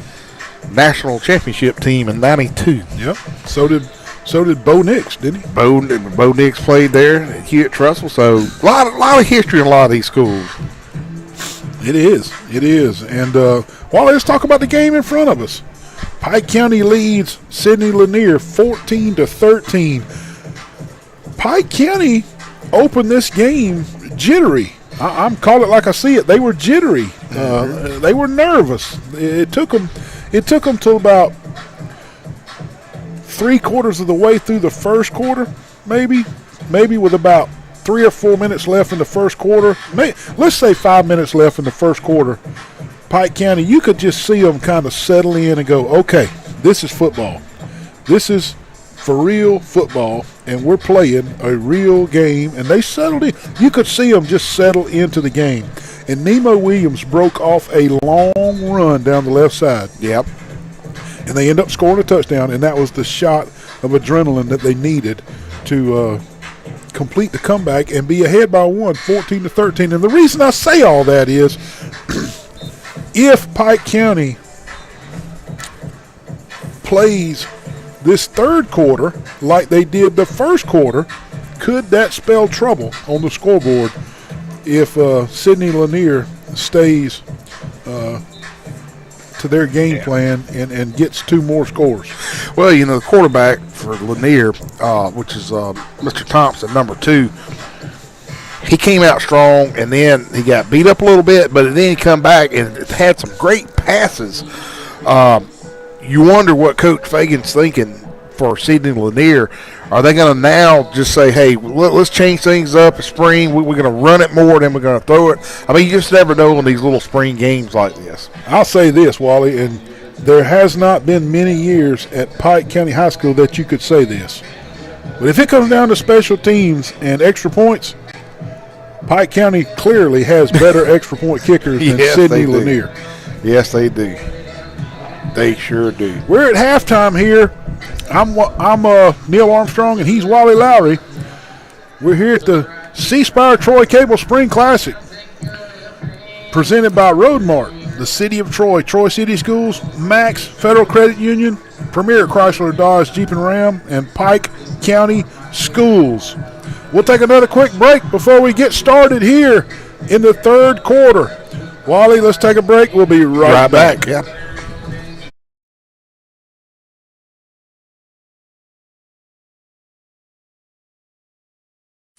national championship team in '92. Yep. So did Bo Nix, didn't he? Bo Nix played there at Hewitt Trussell. So a lot of history in a lot of these schools. It is. And let's talk about the game in front of us. Pike County leads Sidney Lanier 14-13. Pike County opened this game jittery. I'm calling it like I see it. They were jittery. They were nervous. It took them till about 3/4 of the way through the first quarter, maybe with about 3 or 4 minutes left in the first quarter. Let's say 5 minutes left in the first quarter. Pike County, you could just see them kind of settle in and go, okay, this is football. This is for real football, and we're playing a real game. And they settled in. You could see them just settle into the game. And Nemo Williams broke off a long run down the left side. Yep. And they end up scoring a touchdown, and that was the shot of adrenaline that they needed to complete the comeback and be ahead by 14-13. And the reason I say all that is if Pike County plays this third quarter like they did the first quarter, could that spell trouble on the scoreboard if Sidney Lanier stays to their game plan and gets 2 more scores? Well, the quarterback for Lanier, which is Mr. Thompson, number 2, he came out strong, and then he got beat up a little bit, but then he come back and had some great passes. You wonder what Coach Fagan's thinking for Sidney Lanier. Are they going to now just say, hey, let's change things up in spring? We're going to run it more, then we're going to throw it? I mean, you just never know in these little spring games like this. I'll say this, Wally, and there has not been many years at Pike County High School that you could say this. But if it comes down to special teams and extra points, Pike County clearly has better extra point kickers than Sidney Lanier. Yes, they do. They sure do. We're at halftime here. I'm Neil Armstrong, and he's Wally Lowry. We're here at the Spire Troy Cable Spring Classic, presented by Roadmark, the City of Troy, Troy City Schools, Max Federal Credit Union, Premier Chrysler Dodge Jeep and Ram, and Pike County Schools. We'll take another quick break before we get started here in the third quarter. Wally, let's take a break. We'll be right back. Yeah.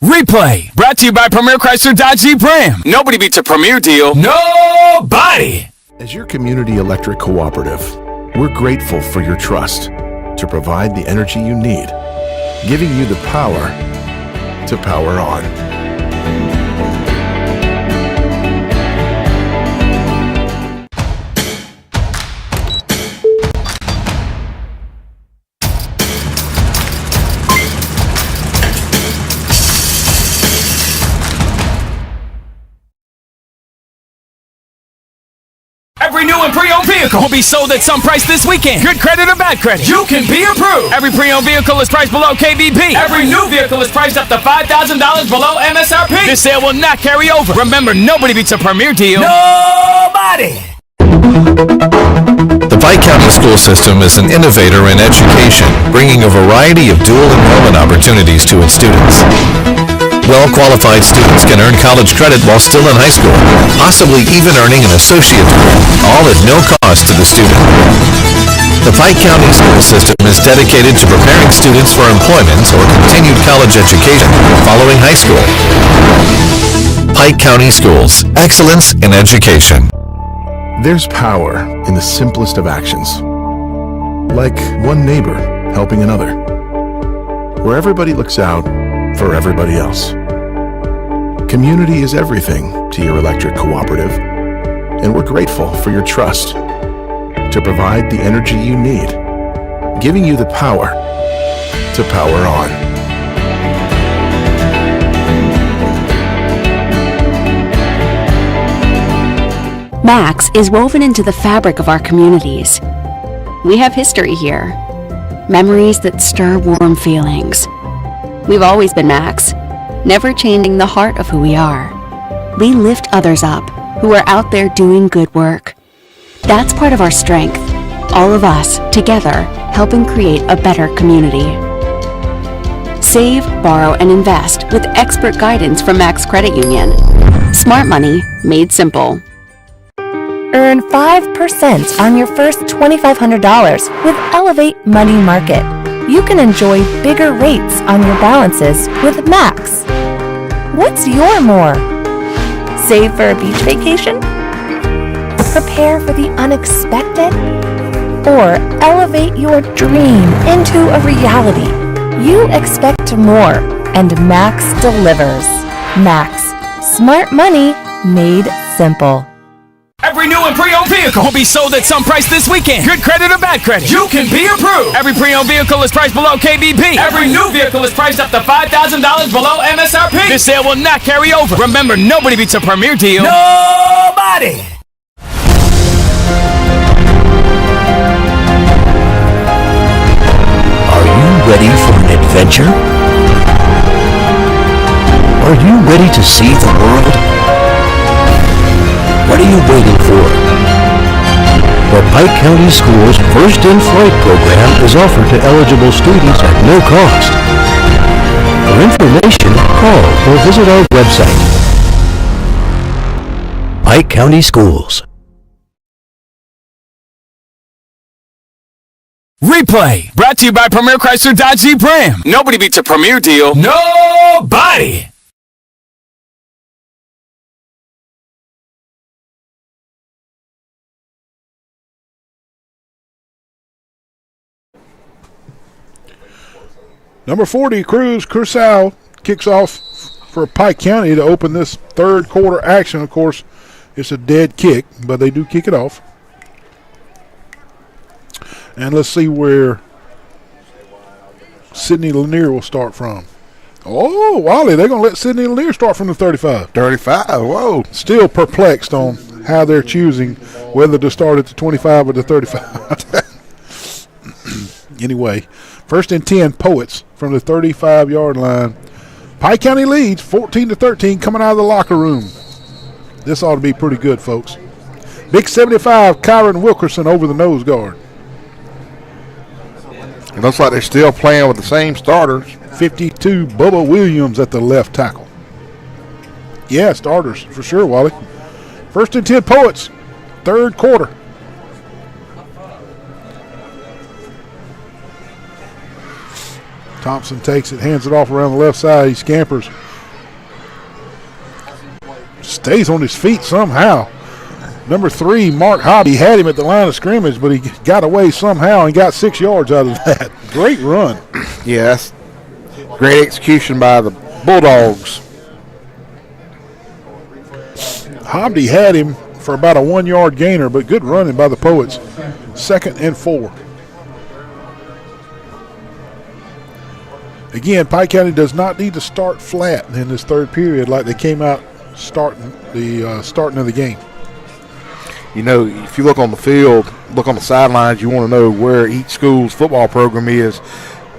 Replay, brought to you by Premier Chrysler Dodge Jeep Ram. Nobody beats a Premier deal. Nobody! As your community electric cooperative, we're grateful for your trust to provide the energy you need, giving you the power to power on. Every new and pre-owned vehicle will be sold at some price this weekend. Good credit or bad credit, you can be approved. Every pre-owned vehicle is priced below KBP. Every new vehicle is priced up to $5,000 below MSRP. This sale will not carry over. Remember, nobody beats a Premier deal. Nobody! The Pike County School System is an innovator in education, bringing a variety of dual enrollment opportunities to its students. Well-qualified students can earn college credit while still in high school, possibly even earning an associate degree, all at no cost to the student. The Pike County School System is dedicated to preparing students for employment or continued college education following high school. Pike County Schools, excellence in education. There's power in the simplest of actions, like one neighbor helping another, where everybody looks out for everybody else. Community is everything to your electric cooperative, and we're grateful for your trust to provide the energy you need, giving you the power to power on. Max is woven into the fabric of our communities. We have history here, memories that stir warm feelings. We've always been Max, never changing the heart of who we are. We lift others up who are out there doing good work. That's part of our strength, All of us, together, helping create a better community. Save, borrow, and invest with expert guidance from Max Credit Union. Smart money made simple. Earn 5% on your first $2,500 with Elevate Money Market. You can enjoy bigger rates on your balances with Max. What's your more? Save for a beach vacation? Prepare for the unexpected? Or elevate your dream into a reality? You expect more, and Max delivers. Max, smart money made simple. Every new and pre-owned vehicle will be sold at some price this weekend. Good credit or bad credit, you can be approved. Every pre-owned vehicle is priced below KBP. Every new vehicle is priced up to $5,000 below MSRP. This sale will not carry over. Remember, nobody beats a premier deal. Nobody! Are you ready for an adventure? Are you ready to see the world? What are you waiting for? The Pike County Schools First in Flight program is offered to eligible students at no cost. For information, call or visit our website. Pike County Schools. Replay, brought to you by Premier Chrysler Dodge Jeep Ram. Nobody beats a premier deal. Nobody! Number 40, Cruz Crusoe kicks off for Pike County to open this third quarter action. Of course, it's a dead kick, but they do kick it off. And let's see where Sidney Lanier will start from. Oh, Wally, they're going to let Sidney Lanier start from the 35. 35, whoa. Still perplexed on how they're choosing whether to start at the 25 or the 35. Anyway, first and 10, Poets from the 35-yard line. Pike County leads 14-13 coming out of the locker room. This ought to be pretty good, folks. Big 75, Kyron Wilkerson over the nose guard. It looks like they're still playing with the same starters. 52, Bubba Williams at the left tackle. Yeah, starters for sure, Wally. First and 10, Poets, third quarter. Thompson takes it, hands it off around the left side. He scampers. Stays on his feet somehow. Number 3, Mark Hobby, had him at the line of scrimmage, but he got away somehow and got 6 yards out of that. Great run. Yes. Great execution by the Bulldogs. Hobby had him for about a 1-yard gainer, but good running by the Poets. Second and 4. Again, Pike County does not need to start flat in this third period like they came out starting of the game. You know, if you look on the field, look on the sidelines, you want to know where each school's football program is.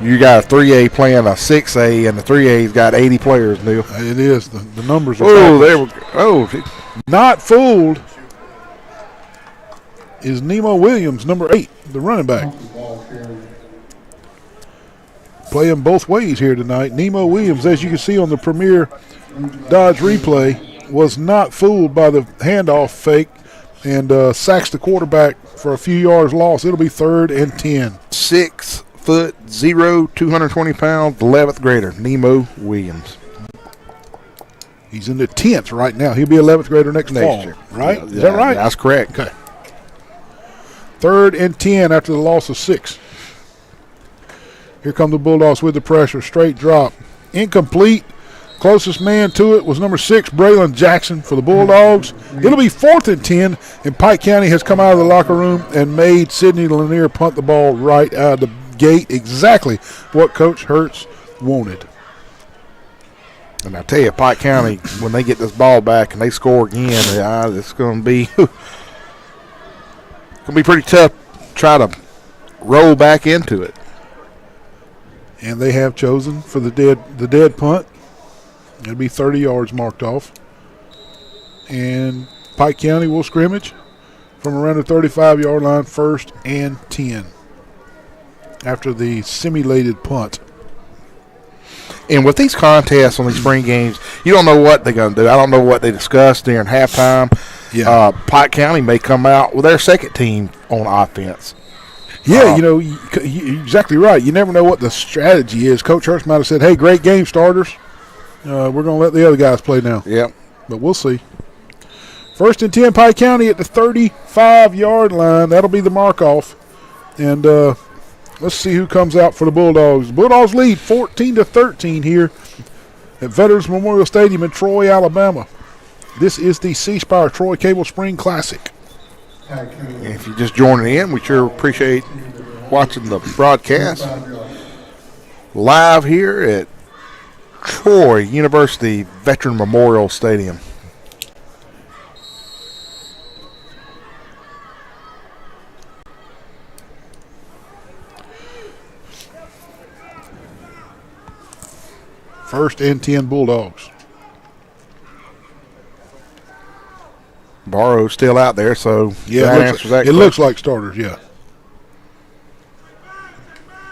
You got a 3A playing a 6A, and the 3A's got 80 players, Neil. It is. The numbers are there we go. Not fooled is Nemo Williams, number 8, the running back. Playing both ways here tonight. Nemo Williams, as you can see on the Premier Dodge replay, was not fooled by the handoff fake and sacks the quarterback for a few yards lost. It'll be third and 10. 6'0", 220 pounds, 11th grader, Nemo Williams. He's in the 10th right now. He'll be 11th grader next fall, year. Right? Yeah, is that right? That's correct. Okay. Third and 10 after the loss of 6. Here come the Bulldogs with the pressure. Straight drop. Incomplete. Closest man to it was number 6, Braylon Jackson for the Bulldogs. It'll be 4th and 10, and Pike County has come out of the locker room and made Sidney Lanier punt the ball right out of the gate. Exactly what Coach Hertz wanted. And I tell you, Pike County, when they get this ball back and they score again, it's going to be pretty tough to try to roll back into it. And they have chosen for the dead punt. It'll be 30 yards marked off. And Pike County will scrimmage from around the 35-yard line, 1st and 10 after the simulated punt. And with these contests on these spring games, you don't know what they're going to do. I don't know what they discussed during halftime. Yeah. Pike County may come out with their second team on offense. Yeah, you're exactly right. You never know what the strategy is. Coach Hurst might have said, hey, great game, starters. We're going to let the other guys play now. Yep. But we'll see. 1st and 10, Pike County at the 35-yard line. That'll be the mark-off. And let's see who comes out for the Bulldogs. Bulldogs lead 14-13 here at Veterans Memorial Stadium in Troy, Alabama. This is the C-Spire Troy Cable Spring Classic. If you're just joining in, we sure appreciate watching the broadcast live here at Troy University Veteran Memorial Stadium. First and 10 Bulldogs. Barrow's still out there, so yeah, that answers that it looks like starters, yeah.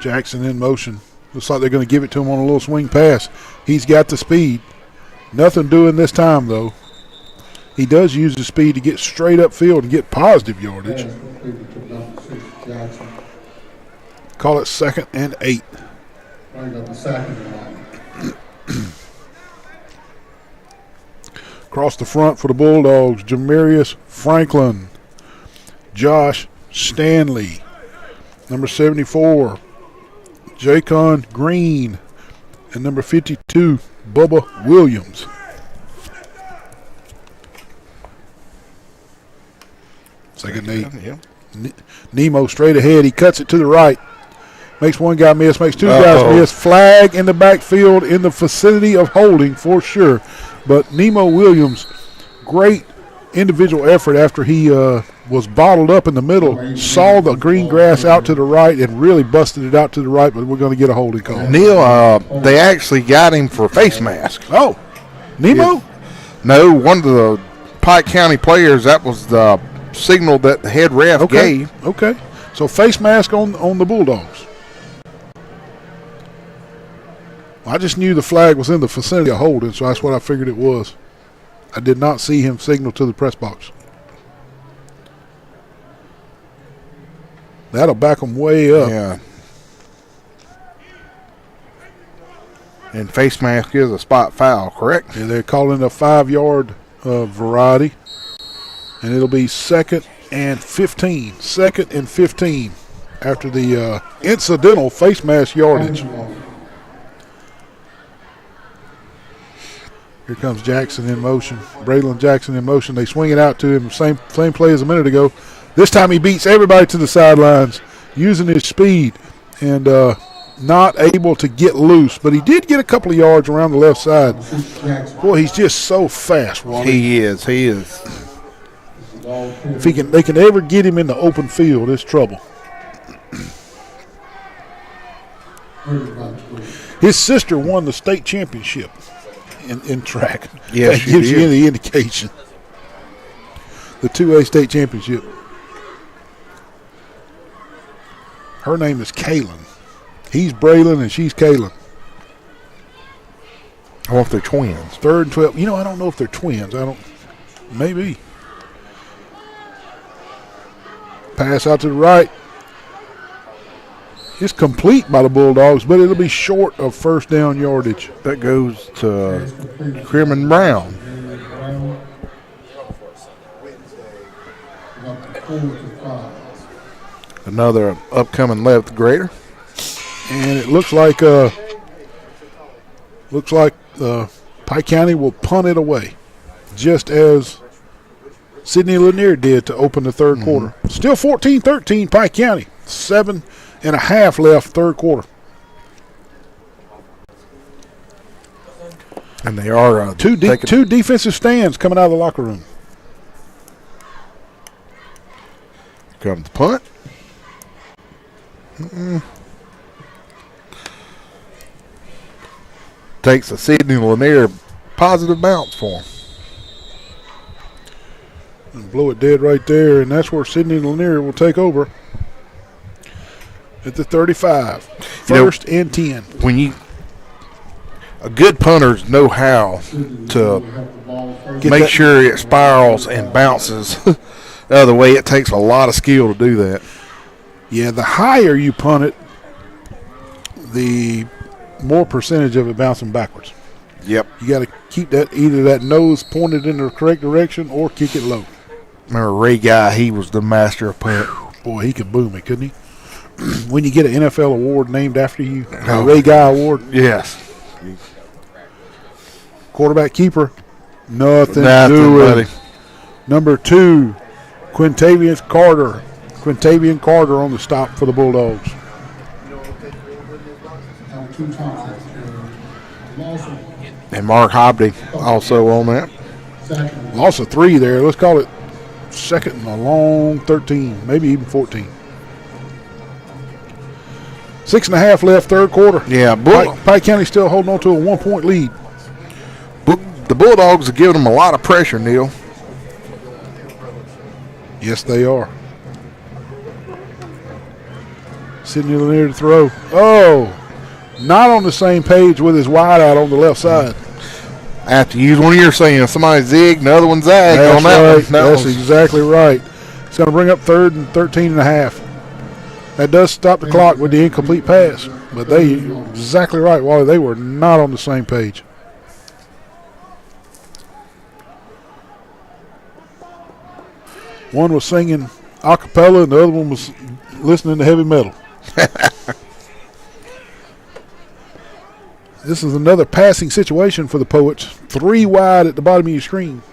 Jackson in motion. Looks like they're going to give it to him on a little swing pass. He's got the speed. Nothing doing this time, though. He does use the speed to get straight upfield and get positive yardage. Call it 2nd and 8. Across the front for the Bulldogs, Jamarius Franklin, Josh Stanley, number 74, Jacon Green, and number 52, Bubba Williams. Second and 8. Yeah. Nemo straight ahead. He cuts it to the right. Makes one guy miss, makes two guys miss. Flag in the backfield in the vicinity of holding for sure. But Nemo Williams, great individual effort after he was bottled up in the middle, saw the green grass out to the right and really busted it out to the right, but we're going to get a holding call. Neil, they actually got him for a face mask. Oh, Nemo? Yeah. No, one of the Pike County players, that was the signal that the head ref gave. Okay, so face mask on the Bulldogs. I just knew the flag was in the vicinity of holding, so that's what I figured it was. I did not see him signal to the press box. That'll back them way up. Yeah. And face mask is a spot foul, correct? Yeah, they're calling a 5-yard variety. And it'll be 2nd and 15. 2nd and 15 after the incidental face mask yardage. Here comes Jackson in motion. Braylon Jackson in motion. They swing it out to him. Same play as a minute ago. This time he beats everybody to the sidelines using his speed and not able to get loose. But he did get a couple of yards around the left side. Boy, he's just so fast, Wally. He is. If they can ever get him in the open field, it's trouble. His sister won the state championship in track. Yes, that gives you any indication. The 2A state championship. Her name is Kaylin. He's Braylon and she's Kaylin. I wonder if they're twins. 3rd and 12. I don't know if they're twins. Maybe. Pass out to the right. It's complete by the Bulldogs, but it'll be short of first down yardage. That goes to Crim Brown. Another upcoming 11th grader. And it looks like Pike County will punt it away, just as Sidney Lanier did to open the third quarter. Still 14-13 Pike County. 7.5 left third quarter. And they are two defensive stands coming out of the locker room. Comes the punt. Takes a Sidney Lanier positive bounce for him. And blow it dead right there, and that's where Sidney Lanier will take over at the 35. First and 10. A good punters know how to make sure it spirals and bounces the other way. It takes a lot of skill to do that. Yeah, the higher you punt it, the more percentage of it bouncing backwards. Yep. You got to keep either that nose pointed in the correct direction or kick it low. Remember Ray Guy, he was the master of punt. Boy, he could boom it, couldn't he? When you get an NFL award named after you, a Ray Guy award. Yes. Quarterback keeper, nothing doing. Buddy. Number 2, Quintavious Carter. Quintavious Carter on the stop for the Bulldogs. And Mark Hobdy also on that. Loss of 3 there. Let's call it second and a long 13, maybe even 14. 6.5 left, third quarter. Yeah, Pike County still holding on to a 1-point lead. The Bulldogs are giving them a lot of pressure, Neil. Yes, they are. Sidney Lanier to throw. Oh, not on the same page with his wide out on the left side. I have to use one of your sayings. Somebody zigged, the other one zagged That's on that right. one. That's exactly right. It's going to bring up third and 13.5. That does stop the clock with the incomplete pass. But they exactly right, Wally. They were not on the same page. One was singing a cappella and the other one was listening to heavy metal. This is another passing situation for the Poets. 3 wide at the bottom of your screen.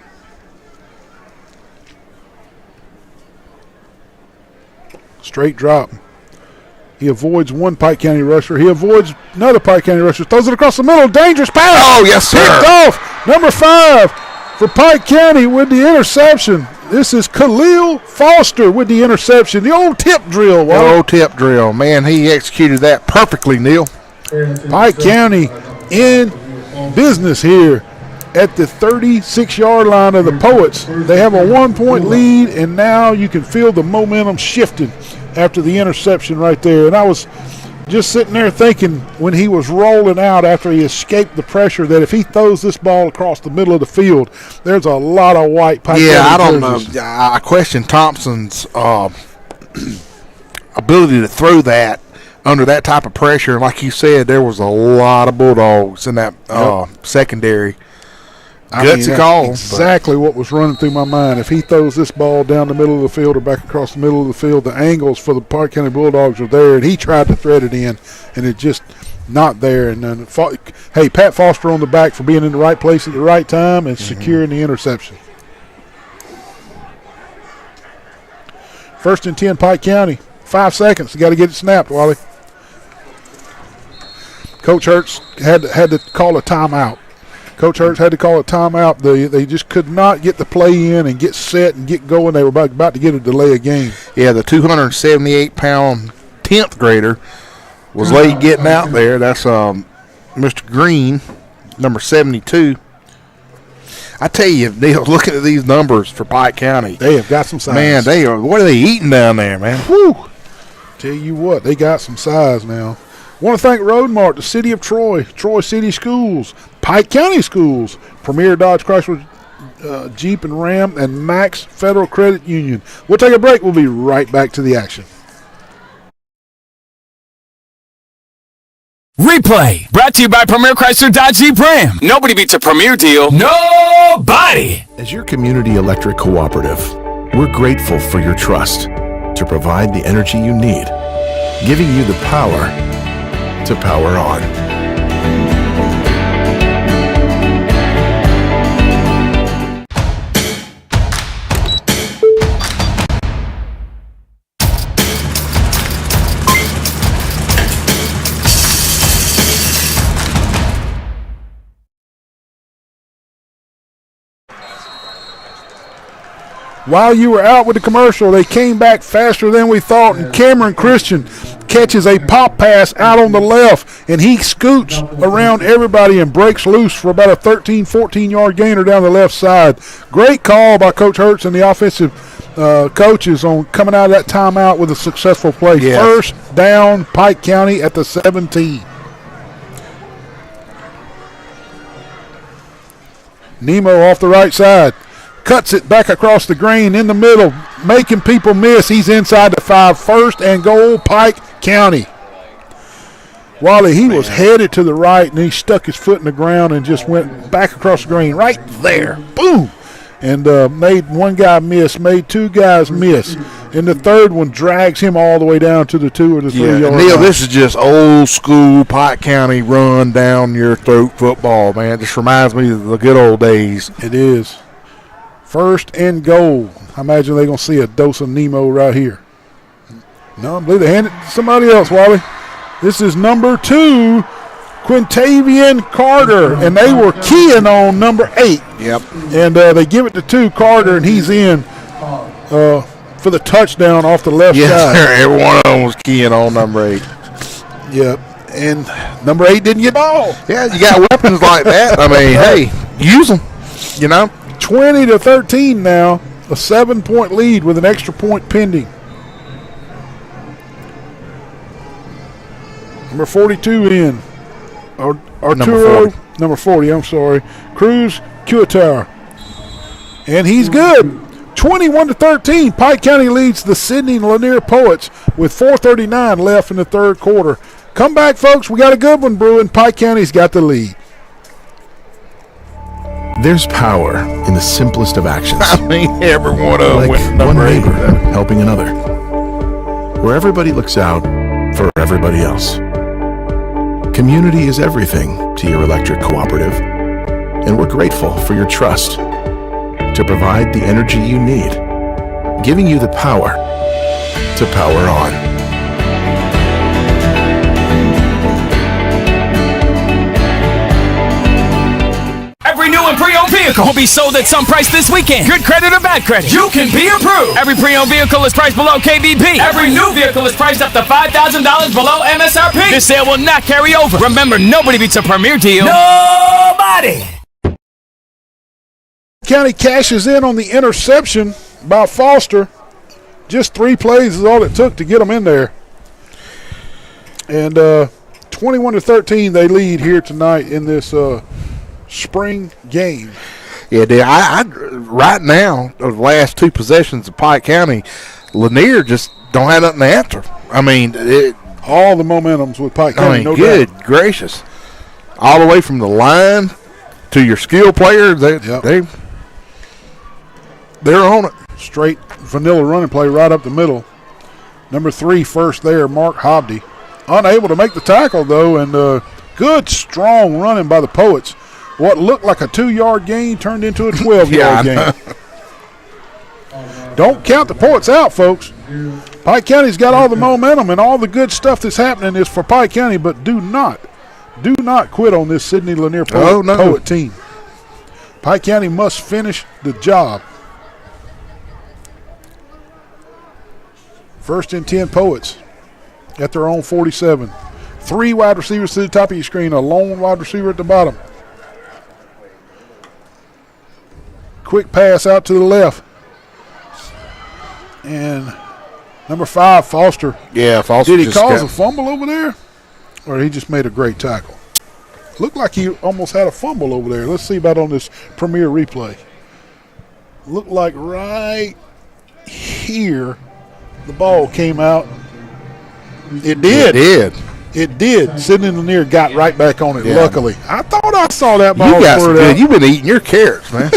Straight drop. He avoids one Pike County rusher. He avoids another Pike County rusher. Throws it across the middle. Dangerous pass. Oh, yes, sir. Picked off. Number 5 for Pike County with the interception. This is Khalil Foster with the interception. The old tip drill. The old tip drill. Man, he executed that perfectly, Neil. Pike County in business here at the 36-yard line of the Poets. They have a 1-point lead, and now you can feel the momentum shifting after the interception right there. And I was just sitting there thinking when he was rolling out after he escaped the pressure that if he throws this ball across the middle of the field, there's a lot of white Pike County I don't jerseys. know. I question Thompson's ability to throw that under that type of pressure. And like you said, there was a lot of Bulldogs in that secondary. Gutsy call. Exactly what was running through my mind. If he throws this ball down the middle of the field or back across the middle of the field, the angles for the Pike County Bulldogs are there, and he tried to thread it in, and it's just not there. And then, hey, Pat Foster on the back for being in the right place at the right time and securing the interception. First and 10, Pike County. 5 seconds. You got to get it snapped, Wally. Coach Hertz had to call a timeout. Coach Hertz had to call a timeout. They just could not get the play in and get set and get going. They were about to get a delay of game. Yeah, the 278-pound 10th grader was late getting out there. That's Mr. Green, number 72. I tell you, Neil, looking at these numbers for Pike County, they have got some size. Man, what are they eating down there, man? Whew. Tell you what, they got some size now. Want to thank Roadmart, the City of Troy, Troy City Schools, Pike County Schools, Premier Dodge Chrysler Jeep and Ram, and Max Federal Credit Union. We'll take a break. We'll be right back to the action. Replay, brought to you by Premier Chrysler Dodge Jeep Ram. Nobody beats a Premier deal. Nobody! As your community electric cooperative, we're grateful for your trust to provide the energy you need, giving you the power to power on. While you were out with the commercial, they came back faster than we thought, and Cameron Christian catches a pop pass out on the left, and he scoots around everybody and breaks loose for about a 13, 14-yard gainer down the left side. Great call by Coach Hertz and the offensive coaches on coming out of that timeout with a successful play. Yes. First down, Pike County at the 17. Nemo off the right side. Cuts it back across the grain in the middle, making people miss. He's inside the 5. First and goal, Pike County. Wally, he was headed to the right, and he stuck his foot in the ground and just went back across the grain right there. Boom! And made one guy miss, made two guys miss. And the third one drags him all the way down to the 2 or the 3 yard line. Neil, this is just old school Pike County run down your throat football, man. It just reminds me of the good old days. It is. First and goal. I imagine they're going to see a dose of Nemo right here. No, I believe they handed it to somebody else, Wally. This is number 2, Quintavian Carter, and they were keying on number 8. Yep. And they give it to Carter, and he's in for the touchdown off the left side. Every one of them was keying on number 8. Yep. And number 8 didn't get the ball. Yeah, you got weapons like that. I mean, hey, use them, you know. 20-13 now, a 7-point lead with an extra point pending. Number 42 in. Arturo, number 40, I'm sorry. Cruz Cuatar. And he's good. 21-13. Pike County leads the Sidney Lanier Poets with 4:39 left in the third quarter. Come back, folks. We got a good one brewing. Pike County's got the lead. There's power in the simplest of actions. I mean, every one of them Like went one number 8. neighbor helping another. Where everybody looks out for everybody else. Community is everything to your electric cooperative, and we're grateful for your trust to provide the energy you need, giving you the power to power on. Every new and pre-owned vehicle will be sold at some price this weekend. Good credit or bad credit, you can be approved. Every pre-owned vehicle is priced below KBP. Every new vehicle is priced up to $5,000 below MSRP. This sale will not carry over. Remember, nobody beats a premier deal. Nobody! County cashes in on the interception by Foster. Just 3 plays is all it took to get them in there. And 21-13, they lead here tonight in this spring game. Yeah, dude, I right now, the last 2 possessions of Pike County, Lanier just don't have nothing to answer. I mean, all the momentum's with Pike County. I mean, no good doubt. gracious. All the way from the line to your skill players, they're on it. Straight vanilla running play right up the middle. Number 3 first there, Mark Hobdy. Unable to make the tackle, though, and good, strong running by the Poets. What looked like a 2-yard gain turned into a 12-yard gain. Don't count the Poets out, folks. Pike County's got all the momentum, and all the good stuff that's happening is for Pike County, but do not quit on this Sidney Lanier Poet team. Pike County must finish the job. First and 10 Poets at their own 47. 3 wide receivers to the top of your screen, a lone wide receiver at the bottom. Quick pass out to the left. And number 5, Foster. Yeah, Foster. Did he cause a fumble over there? Or he just made a great tackle? Looked like he almost had a fumble over there. Let's see about on this premier replay. Looked like right here the ball came out. It did. It did. Sidney Lanier got right back on it, luckily. I thought I saw that ball. You've been eating your carrots, man.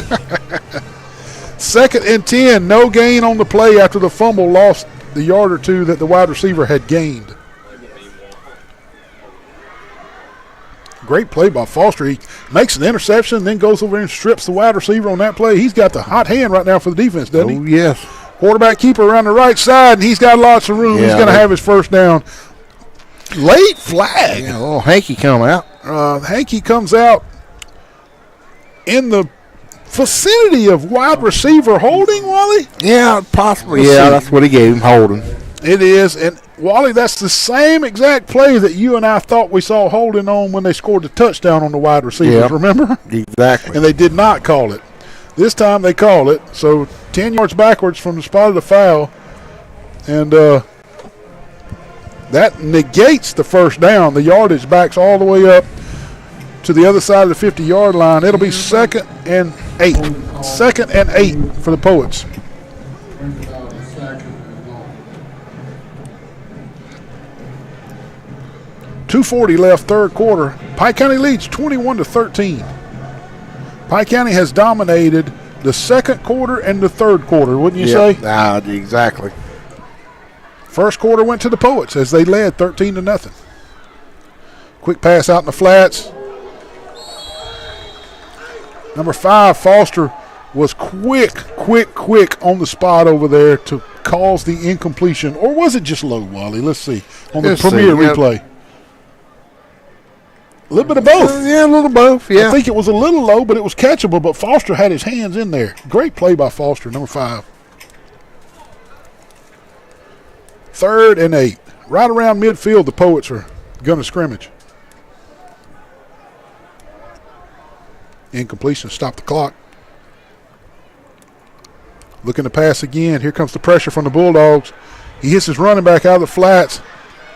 2nd and 10. No gain on the play after the fumble lost the yard or 2 that the wide receiver had gained. Great play by Foster. He makes an interception, then goes over and strips the wide receiver on that play. He's got the hot hand right now for the defense, doesn't he? Oh, yes. Quarterback keeper around the right side, and he's got lots of room. He's going to have his first down. Late flag. Yeah, little Hanky come out. Hanky comes out in the vicinity of wide receiver holding, Wally? Yeah, possibly. That's what he gave him, holding. It is, and Wally, that's the same exact play that you and I thought we saw holding on when they scored the touchdown on the wide receivers, remember? Exactly. And they did not call it. This time they call it, so 10 yards backwards from the spot of the foul, and that negates the first down. The yardage backs all the way up to the other side of the 50-yard line. It'll be 2nd and 8. 2nd and 8 for the Poets. .240 left, third quarter. Pike County leads 21-13. Pike County has dominated the second quarter and the third quarter, wouldn't you say? Exactly. First quarter went to the Poets as they led 13-0. Quick pass out in the flats. Number 5, Foster, was quick on the spot over there to cause the incompletion. Or was it just low, Wally? Let's see. On the premier replay. A little bit of both. A little both, I think it was a little low, but it was catchable, but Foster had his hands in there. Great play by Foster, number 5. 3rd and 8. Right around midfield, the Poets are going to scrimmage. Incompletion, stop the clock. Looking to pass again. Here comes the pressure from the Bulldogs. He hits his running back out of the flats.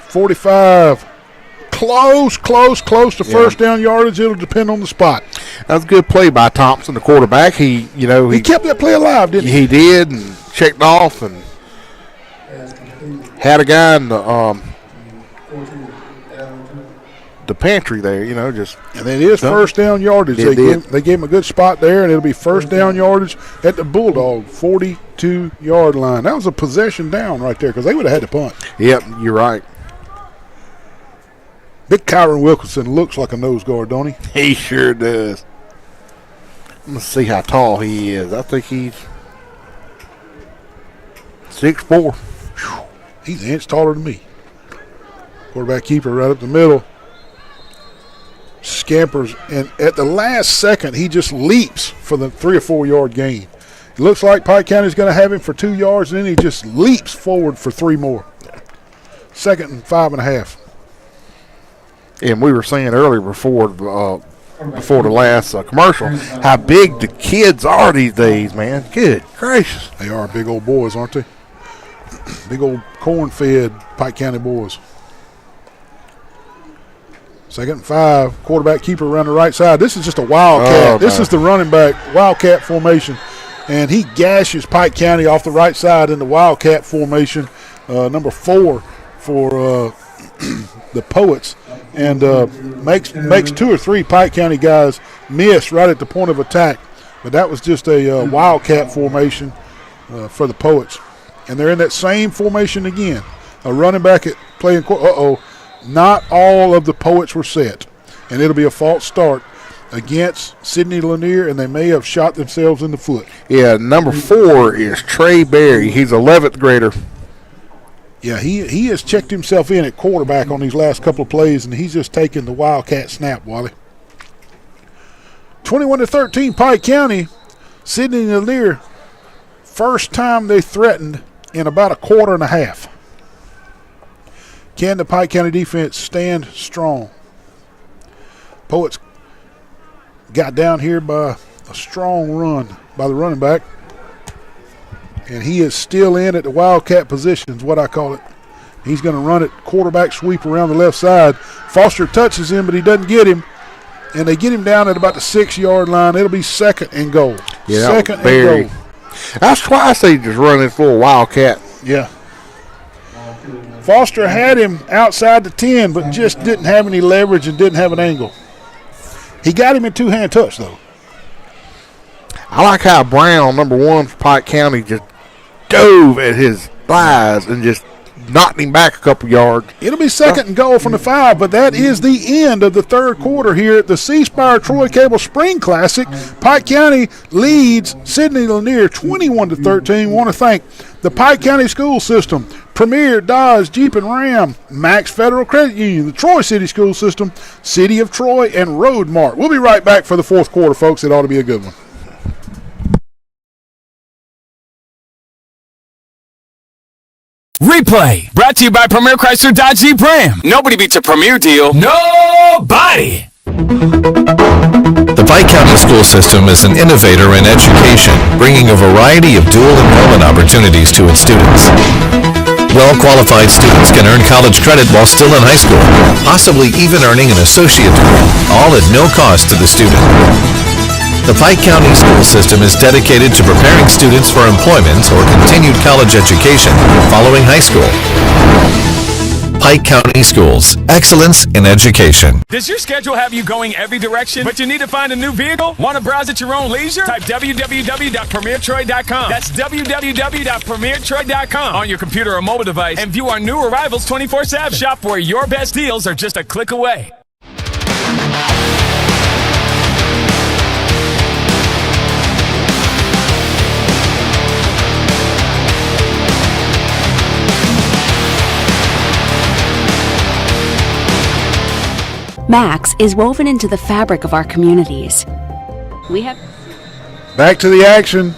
45. Close to first down yardage. It'll depend on the spot. That was a good play by Thompson, the quarterback. He kept that play alive, didn't he? He did, and checked off, and had a guy in the pantry there, just. And it is first down yardage. They gave him a good spot there, and it'll be first down yardage at the Bulldog 42-yard line. That was a possession down right there because they would have had to punt. Yep, you're right. Big Kyron Wilkinson looks like a nose guard, don't he? He sure does. Let's see how tall he is. I think he's 6'4". He's an inch taller than me. Quarterback keeper right up the middle. Scampers, and at the last second, he just leaps for the 3 or 4 yard gain. It looks like Pike County's going to have him for 2 yards, and then he just leaps forward for 3 more. 2nd and 5.5. And we were saying earlier before the last commercial how big the kids are these days, man. Good gracious. They are big old boys, aren't they? Big old corn-fed Pike County boys. 2nd and 5. Quarterback keeper around the right side. This is just a wildcat. This is the running back wildcat formation. And he gashes Pike County off the right side in the wildcat formation. Number 4 for the Poets. And makes 2 or 3 Pike County guys miss right at the point of attack. But that was just a wildcat formation for the Poets. And they're in that same formation again. A running back at playing not all of the Poets were set. And it'll be a false start against Sidney Lanier, and they may have shot themselves in the foot. Yeah, number 4 is Trey Berry. He's 11th grader. Yeah, he has checked himself in at quarterback on these last couple of plays, and he's just taking the wildcat snap, Wally. 21-13, Pike County. Sidney Lanier, first time they threatened in about a quarter and a half. Can the Pike County defense stand strong? Poets got down here by a strong run by the running back. And he is still in at the wildcat position, is what I call it. He's going to run it, quarterback sweep around the left side. Foster touches him, but he doesn't get him. And they get him down at about the 6-yard line. It'll be 2nd and goal. Yeah, 2nd and goal. That's twice they just run this little wildcat. Yeah. Foster had him outside the 10, but just didn't have any leverage and didn't have an angle. He got him in two-hand touch, though. I like how Brown, number 1 for Pike County, just dove at his thighs and just knocked him back a couple yards. It'll be 2nd and goal from the 5, but that is the end of the third quarter here at the C-Spire Troy Cable Spring Classic. Pike County leads Sidney Lanier 21-13. Want to thank the Pike County School System, Premier Dodge Jeep and Ram, Max Federal Credit Union, the Troy City School System, City of Troy, and Road Mart. We'll be right back for the fourth quarter, folks. It ought to be a good one. Replay. Brought to you by Premier Chrysler Dodge Jeep Ram. Nobody beats a Premier deal. Nobody. The Pike County school system is an innovator in education, bringing a variety of dual enrollment opportunities to its students. Well-qualified students can earn college credit while still in high school, possibly even earning an associate degree, all at no cost to the student. The Pike County school system is dedicated to preparing students for employment or continued college education following high school. Pike County Schools. Excellence in education. Does your schedule have you going every direction, but you need to find a new vehicle? Want to browse at your own leisure? Type www.premiertroy.com. That's www.premiertroy.com on your computer or mobile device and view our new arrivals 24/7. Shop where your best deals are just a click away. Max is woven into the fabric of our communities. We have Back to the action.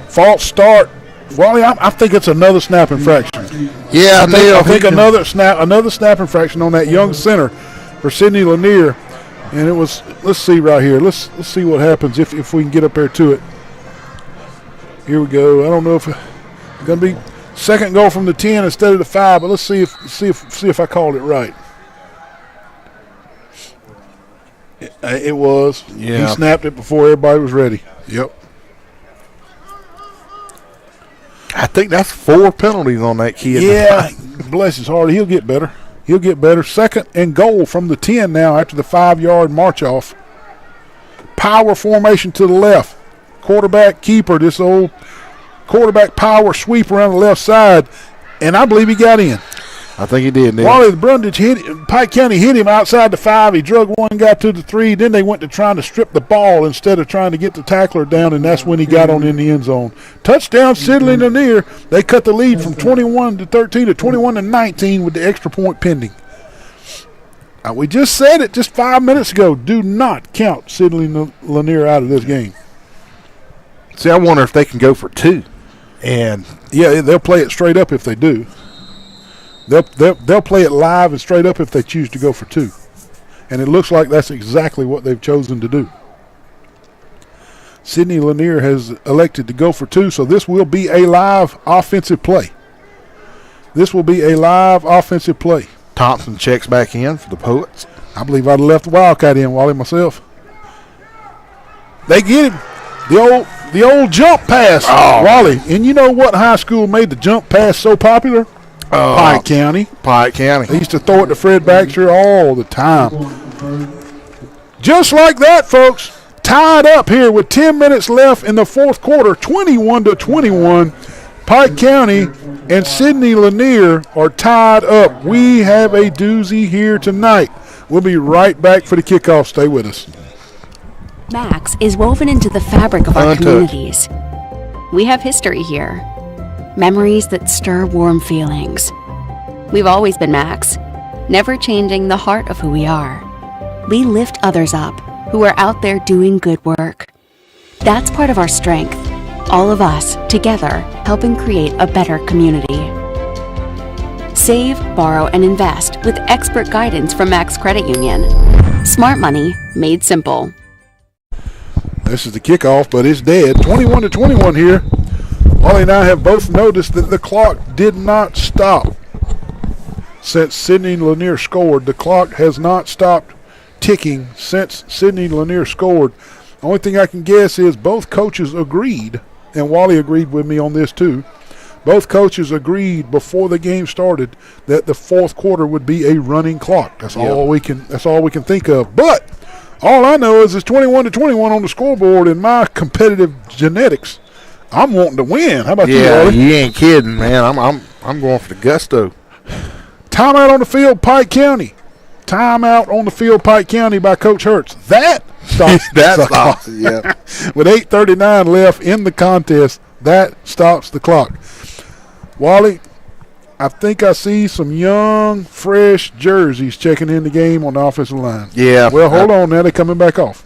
False start. Wally, I think it's another snap infraction. Yeah, I think another snap infraction on that young center for Sidney Lanier. And it was, let's see right here. Let's see what happens if we can get up there to it. Here we go. I don't know if it's going to be second goal from the 10 instead of the 5, but let's see if I called it right. It was. Yeah. He snapped it before everybody was ready. Yep. I think that's 4 penalties on that kid. Yeah, bless his heart. He'll get better. Second and goal from the 10 now after the 5-yard march off. Power formation to the left. Quarterback keeper, this old quarterback power sweep around the left side. And I believe he got in. I think he did. Wally Brundage Pike County hit him outside the 5. He drug one guy to the 3. Then they went to trying to strip the ball instead of trying to get the tackler down, and that's when he got on in the end zone. Touchdown, Sidney Lanier. They cut the lead from 21-13 to 21-19 with the extra point pending. We just said it just 5 minutes ago. Do not count Sidney Lanier out of this game. See, I wonder if they can go for 2. And, yeah, they'll play it straight up if they do. They'll play it live and straight up if they choose to go for 2. And it looks like that's exactly what they've chosen to do. Sidney Lanier has elected to go for 2, so this will be a live offensive play. Thompson checks back in for the Poets. I believe I'd have left the Wildcat in, Wally, myself. They get him. The old jump pass, Wally. And you know what high school made the jump pass so popular? Pike County. They used to throw it to Fred Baxter all the time. Just like that, folks. Tied up here with 10 minutes left in the fourth quarter, 21-21. Pike County and Sidney Lanier are tied up. We have a doozy here tonight. We'll be right back for the kickoff. Stay with us. Max is woven into the fabric of our communities. We have history here. Memories that stir warm feelings. We've always been Max, never changing the heart of who we are. We lift others up who are out there doing good work. That's part of our strength. All of us, together, helping create a better community. Save, borrow, and invest with expert guidance from Max Credit Union. Smart money made simple. This is the kickoff, but it's dead. 21-21 here. Wally and I have both noticed that the clock did not stop since Sidney Lanier scored. The clock has not stopped ticking since Sidney Lanier scored. The only thing I can guess is both coaches agreed, and Wally agreed with me on this too. Both coaches agreed before the game started that the fourth quarter would be a running clock. That's all we can think of. But all I know is it's 21-21 on the scoreboard, and my competitive genetics, I'm wanting to win. How about you, Wally? You ain't kidding, man. I'm going for the gusto. Timeout on the field, Pike County. Timeout on the field, Pike County by Coach Hertz. That stops the clock. Yeah. With 8:39 left in the contest, that stops the clock. Wally, I think I see some young, fresh jerseys checking in the game on the offensive line. Yeah. Well, hold on. Now they're coming back off.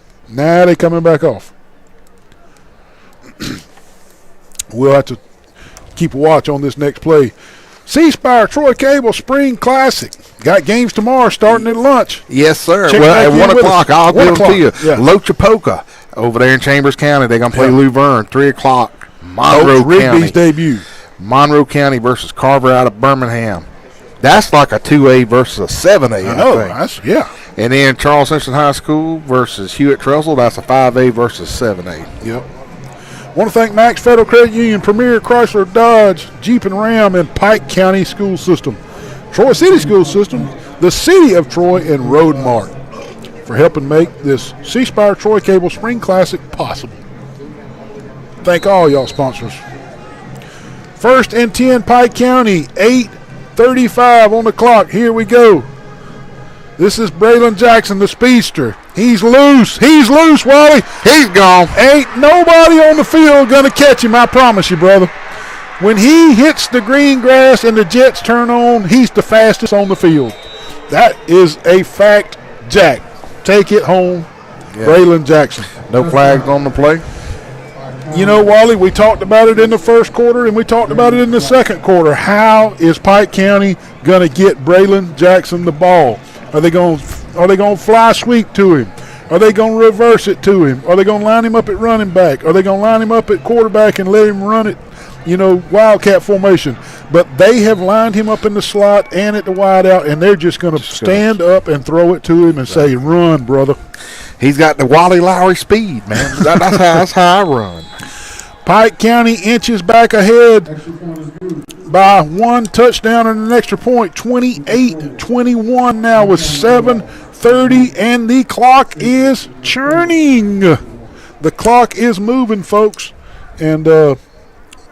We'll have to keep a watch on this next play. C-Spire Troy Cable Spring Classic. Got games tomorrow starting at lunch. Yes, sir. Check Well, back at in 1 with o'clock, us. I'll 1 give it to you. o'clock, yeah. Lochapoka over there in Chambers County. They're going to play Yeah. Luverne. 3 o'clock. Monroe Coach County. Rigby's debut. Monroe County versus Carver out of Birmingham. That's like a 2A versus a 7A, I know. think. Yeah. And then Charles Simpson High School versus Hewitt Trestle. That's a 5A versus 7A. Yep. Want to thank Max Federal Credit Union, Premier Chrysler Dodge, Jeep and Ram, and Pike County School System, Troy City School System, the City of Troy, and Road Mart for helping make this C-Spire Troy Cable Spring Classic possible. Thank all y'all sponsors. 1st and 10 Pike County, 8:35 on the clock. Here we go. This is Braylon Jackson, the speedster. He's loose. He's loose, Wally. He's gone. Ain't nobody on the field going to catch him, I promise you, brother. When he hits the green grass and the jets turn on, he's the fastest on the field. That is a fact, Jack. Take it home, Yeah. Braylon Jackson. No flags on the play. You know, Wally, we talked about it in the first quarter and we talked about it in the second quarter. How is Pike County going to get Braylon Jackson the ball? Are they going to fly sweep to him? Are they going to reverse it to him? Are they going to line him up at running back? Are they going to line him up at quarterback and let him run it, wildcat formation? But they have lined him up in the slot and at the wide out, and they're just going to stand up and throw it to him and say, run, brother. He's got the Wally Lowry speed, man. That's how I run. Pike County inches back ahead by 1 touchdown and an extra point, 28-21 now with 7:30, and the clock is churning. The clock is moving, folks, and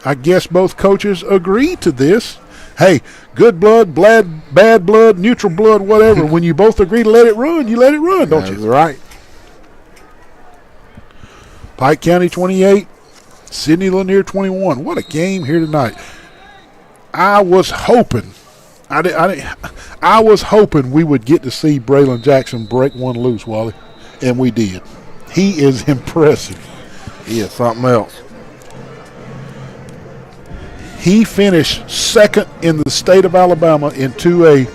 I guess both coaches agree to this. Hey, good blood, bad blood, neutral blood, whatever. When you both agree to let it run, you let it run, don't you? That's right. Pike County 28, Sidney Lanier 21. What a game here tonight. I was hoping we would get to see Braylon Jackson break one loose, Wally, and we did. He is impressive. He is something else. He finished second in the state of Alabama in 2A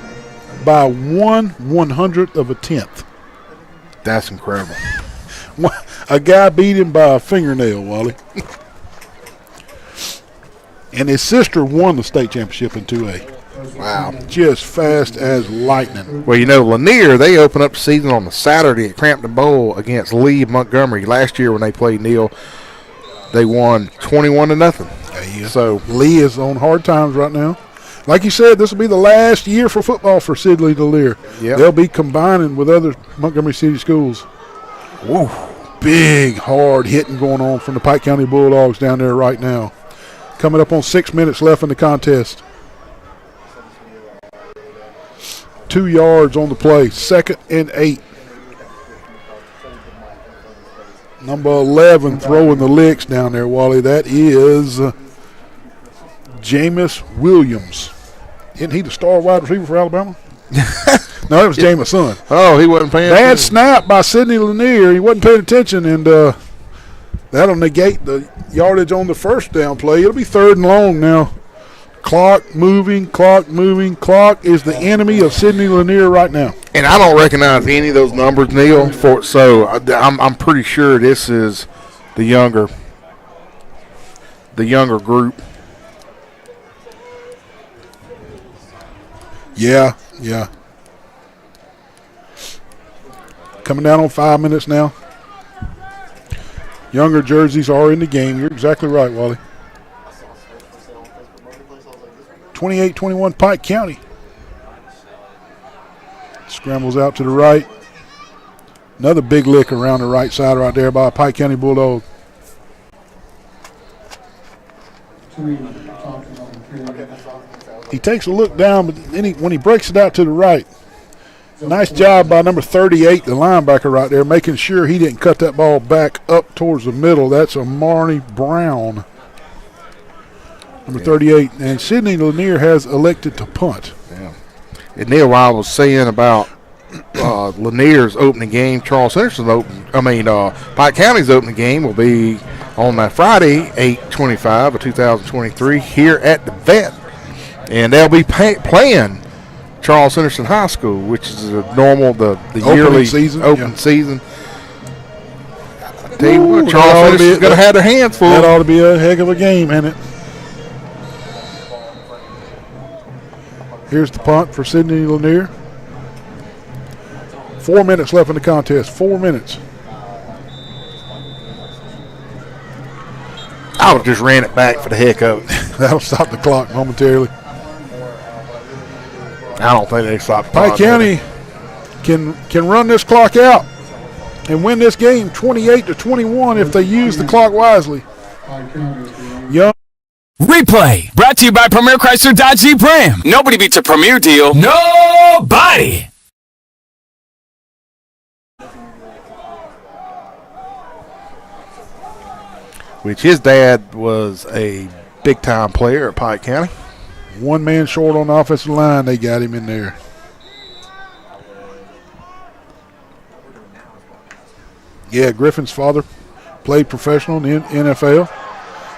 by 1/100th of a tenth. That's incredible. A guy beat him by a fingernail, Wally. And his sister won the state championship in 2A. Wow. Just fast as lightning. Well, Lanier, they opened up the season on a Saturday at Crampton Bowl against Lee of Montgomery. Last year when they played Neal, they won 21-0. Yeah. So Lee is on hard times right now. Like you said, this will be the last year for football for Sidney Lanier. Yep. They'll be combining with other Montgomery City schools. Woo. Big, hard hitting going on from the Pike County Bulldogs down there right now. Coming up on 6 minutes left in the contest. 2 yards on the play. 2nd and 8. Number 11 throwing the licks down there, Wally. That is Jameis Williams. Isn't he the star wide receiver for Alabama? No, it was Jameis' son. Oh, he wasn't paying attention. Bad snap by Sidney Lanier. He wasn't paying attention, and that'll negate the yardage on the first down play. It'll be 3rd and long now. Clock moving. Clock is the enemy of Sidney Lanier right now. And I don't recognize any of those numbers, Neil. So I'm pretty sure this is the younger group. Yeah. Coming down on 5 minutes now. Younger jerseys are in the game. You're exactly right, Wally. 28-21 Pike County. Scrambles out to the right. Another big lick around the right side right there by a Pike County Bulldog. He takes a look down, but then when he breaks it out to the right, nice job by number 38, the linebacker right there, making sure he didn't cut that ball back up towards the middle. That's a Marnie Brown, number 38. And Sidney Lanier has elected to punt. Yeah. And Neil, while I was saying about Lanier's opening game, Charles Henderson's Pike County's opening game will be on that Friday, 8/25 of 2023 here at the Vet. And they'll be playing Charles Henderson High School, which is the yearly open season. I tell you what, Charles Henderson's going to have their hands full. That ought to be a heck of a game, ain't it? Here's the punt for Sidney Lanier. 4 minutes left in the contest. 4 minutes. I would just ran it back for the heck of it. That'll stop the clock momentarily. I don't think they stop the clock. Pike County can run this clock out and win this game 28-21 if they use the clock wisely. Young. Replay brought to you by Premier Chrysler Dodge Jeep Ram. Nobody beats a Premier deal. Nobody. Which his dad was a big-time player at Pike County. One man short on the offensive line. They got him in there. Yeah, Griffin's father played professional in the NFL.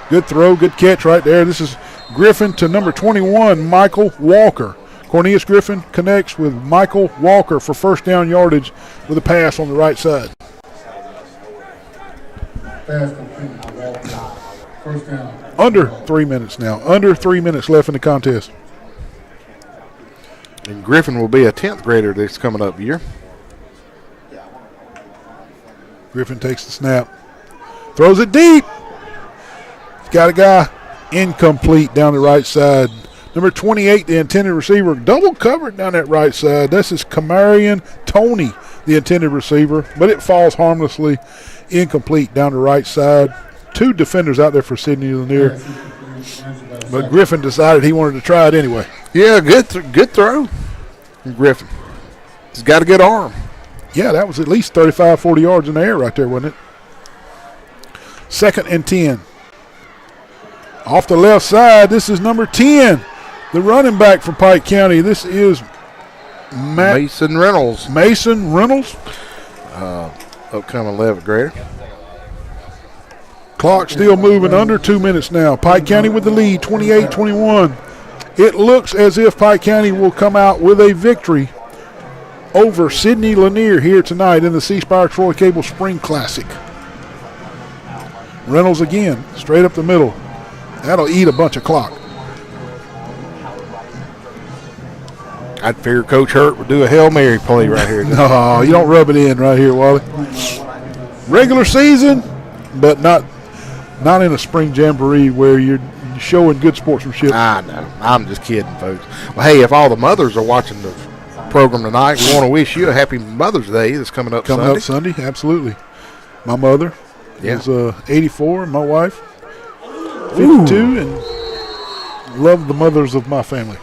Good throw, good catch right there. This is Griffin to number 21, Michael Walker. Cornelius Griffin connects with Michael Walker for first down yardage with a pass on the right side. Under 3 minutes now. Under 3 minutes left in the contest. And Griffin will be a 10th grader this coming up year. Griffin takes the snap. Throws it deep. He's got a guy incomplete down the right side. Number 28, the intended receiver, double covered down that right side. This is Kamarian Tony, the intended receiver, but it falls harmlessly incomplete down the right side. Two defenders out there for Sidney Lanier, but Griffin decided he wanted to try it anyway. Yeah, good throw from Griffin. He's got a good arm. Yeah, that was at least 35, 40 yards in the air right there, wasn't it? 2nd and 10. Off the left side, this is number 10, the running back for Pike County. This is Mason Reynolds. Mason Reynolds. Upcoming 11th grader. Clock still moving, under 2 minutes now. Pike County with the lead, 28-21. It looks as if Pike County will come out with a victory over Sidney Lanier here tonight in the C-Spire Troy Cable Spring Classic. Reynolds again, straight up the middle. That'll eat a bunch of clock. I'd figure Coach Hurt would do a Hail Mary play right here. No, you don't rub it in right here, Wally. Regular season, but not in a spring jamboree where you're showing good sportsmanship. I know. I'm just kidding, folks. Well, hey, if all the mothers are watching the program tonight, we want to wish you a happy Mother's Day that's coming up Sunday, absolutely. My mother is 84, and my wife 52, and love the mothers of my family.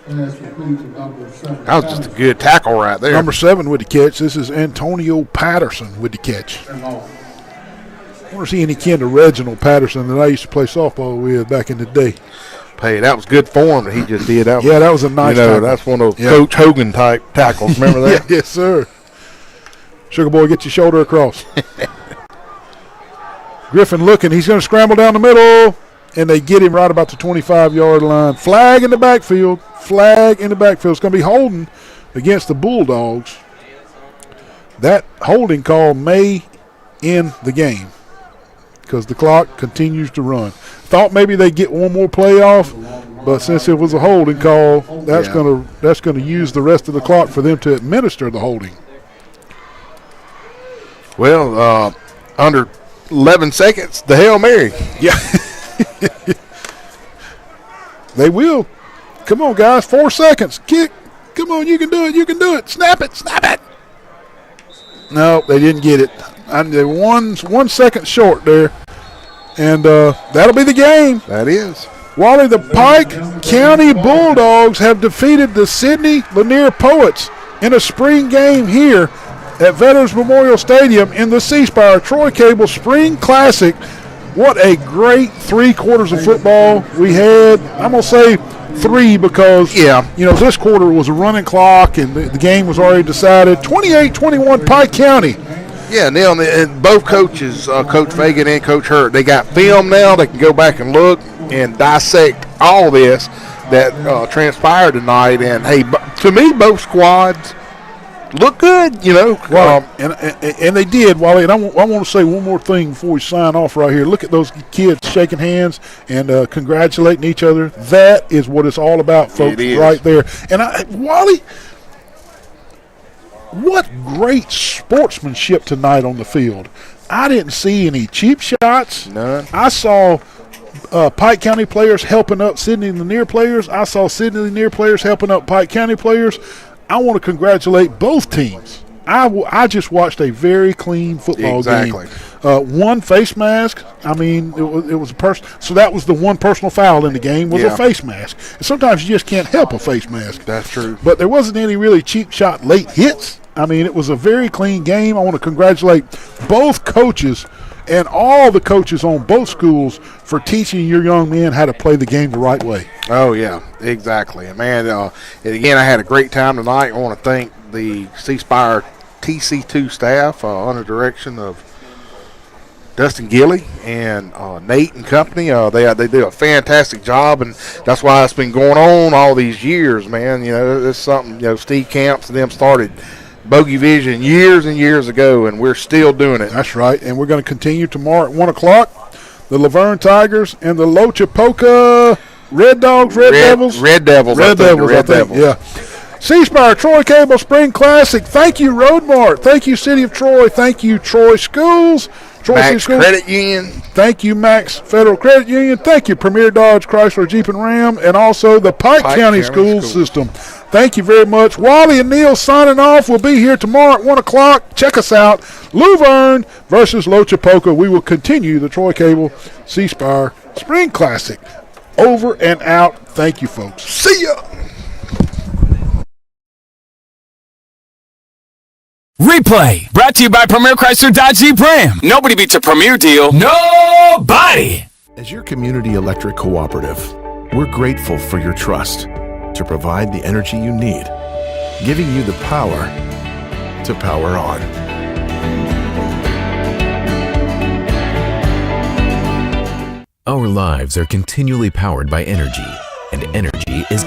That was just a good tackle right there. Number 7 with the catch. This is Antonio Patterson with the catch. I want to see any kin to Reginald Patterson that I used to play softball with back in the day. Hey, that was good form that he just did. That was a nice tackle. tackle. That's one of those Coach Hogan type tackles. Remember that? Yes, sir. Sugar Boy, get your shoulder across. Griffin looking. He's going to scramble down the middle, and they get him right about the 25-yard line. Flag in the backfield. Flag in the backfield. It's going to be holding against the Bulldogs. That holding call may end the game because the clock continues to run. Thought maybe they'd get one more play off, but since it was a holding call, that's going to use the rest of the clock for them to administer the holding. Well, under 11 seconds, the Hail Mary. Yeah. They will. Come on, guys. 4 seconds. Kick. Come on, you can do it. You can do it. Snap it. Snap it. No, they didn't get it. They're 1 second short there. And that'll be the game. That is. Wally, the Pike County Bulldogs have defeated the Sidney Lanier Poets in a spring game here at Veterans Memorial Stadium in the C-Spire Troy Cable Spring Classic. What a great 3 quarters of football we had. I'm going to say 3 because, this quarter was a running clock and the game was already decided. 28-21 Pike County. Yeah, and both coaches, Coach Fagan and Coach Hurt, they got film now. They can go back and look, and dissect all this that transpired tonight. And hey, to me, both squads look good, Well, and they did, Wally. And I want to say one more thing before we sign off right here. Look at those kids shaking hands and congratulating each other. That is what it's all about, folks, right there. And Wally, what great sportsmanship tonight on the field. I didn't see any cheap shots. None. I saw Pike County players helping up Sidney Lanier players. I saw Sidney Lanier players helping up Pike County players. I want to congratulate both teams. I just watched a very clean football game. One face mask. I mean, it was a person. So that was the one personal foul in the game was a face mask. And sometimes you just can't help a face mask. That's true. But there wasn't any really cheap shot late hits. I mean, it was a very clean game. I want to congratulate both coaches and all the coaches on both schools for teaching your young men how to play the game the right way. Oh, yeah, exactly. And, man, and again, I had a great time tonight. I want to thank the C-Spire TC2 staff under the direction of Dustin Gilley and Nate and company. They do a fantastic job, and that's why it's been going on all these years, man. It's something, Steve Camps and them started Bogey Vision years and years ago, and we're still doing it. That's right, and we're going to continue tomorrow at 1 o'clock. The Laverne Tigers and the Lochapoka Red Devils. Red Devils, I think. Yeah. C-Spire Troy Cable Spring Classic. Thank you, Roadmart. Thank you, City of Troy. Thank you, Troy Schools. Max Credit Union. Thank you, Max Federal Credit Union. Thank you, Premier Dodge Chrysler Jeep and Ram, and also the Pike County School System. Thank you very much. Wally and Neil signing off. We'll be here tomorrow at 1 o'clock. Check us out. Luverne versus Lochapoka. We will continue the Troy Cable C-Spire Spring Classic. Over and out. Thank you, folks. See ya. Replay brought to you by Premier Chrysler Dodge Jeep Ram. Nobody beats a Premier deal. Nobody. As your community electric cooperative, we're grateful for your trust to provide the energy you need, giving you the power to power on. Our lives are continually powered by energy, and energy is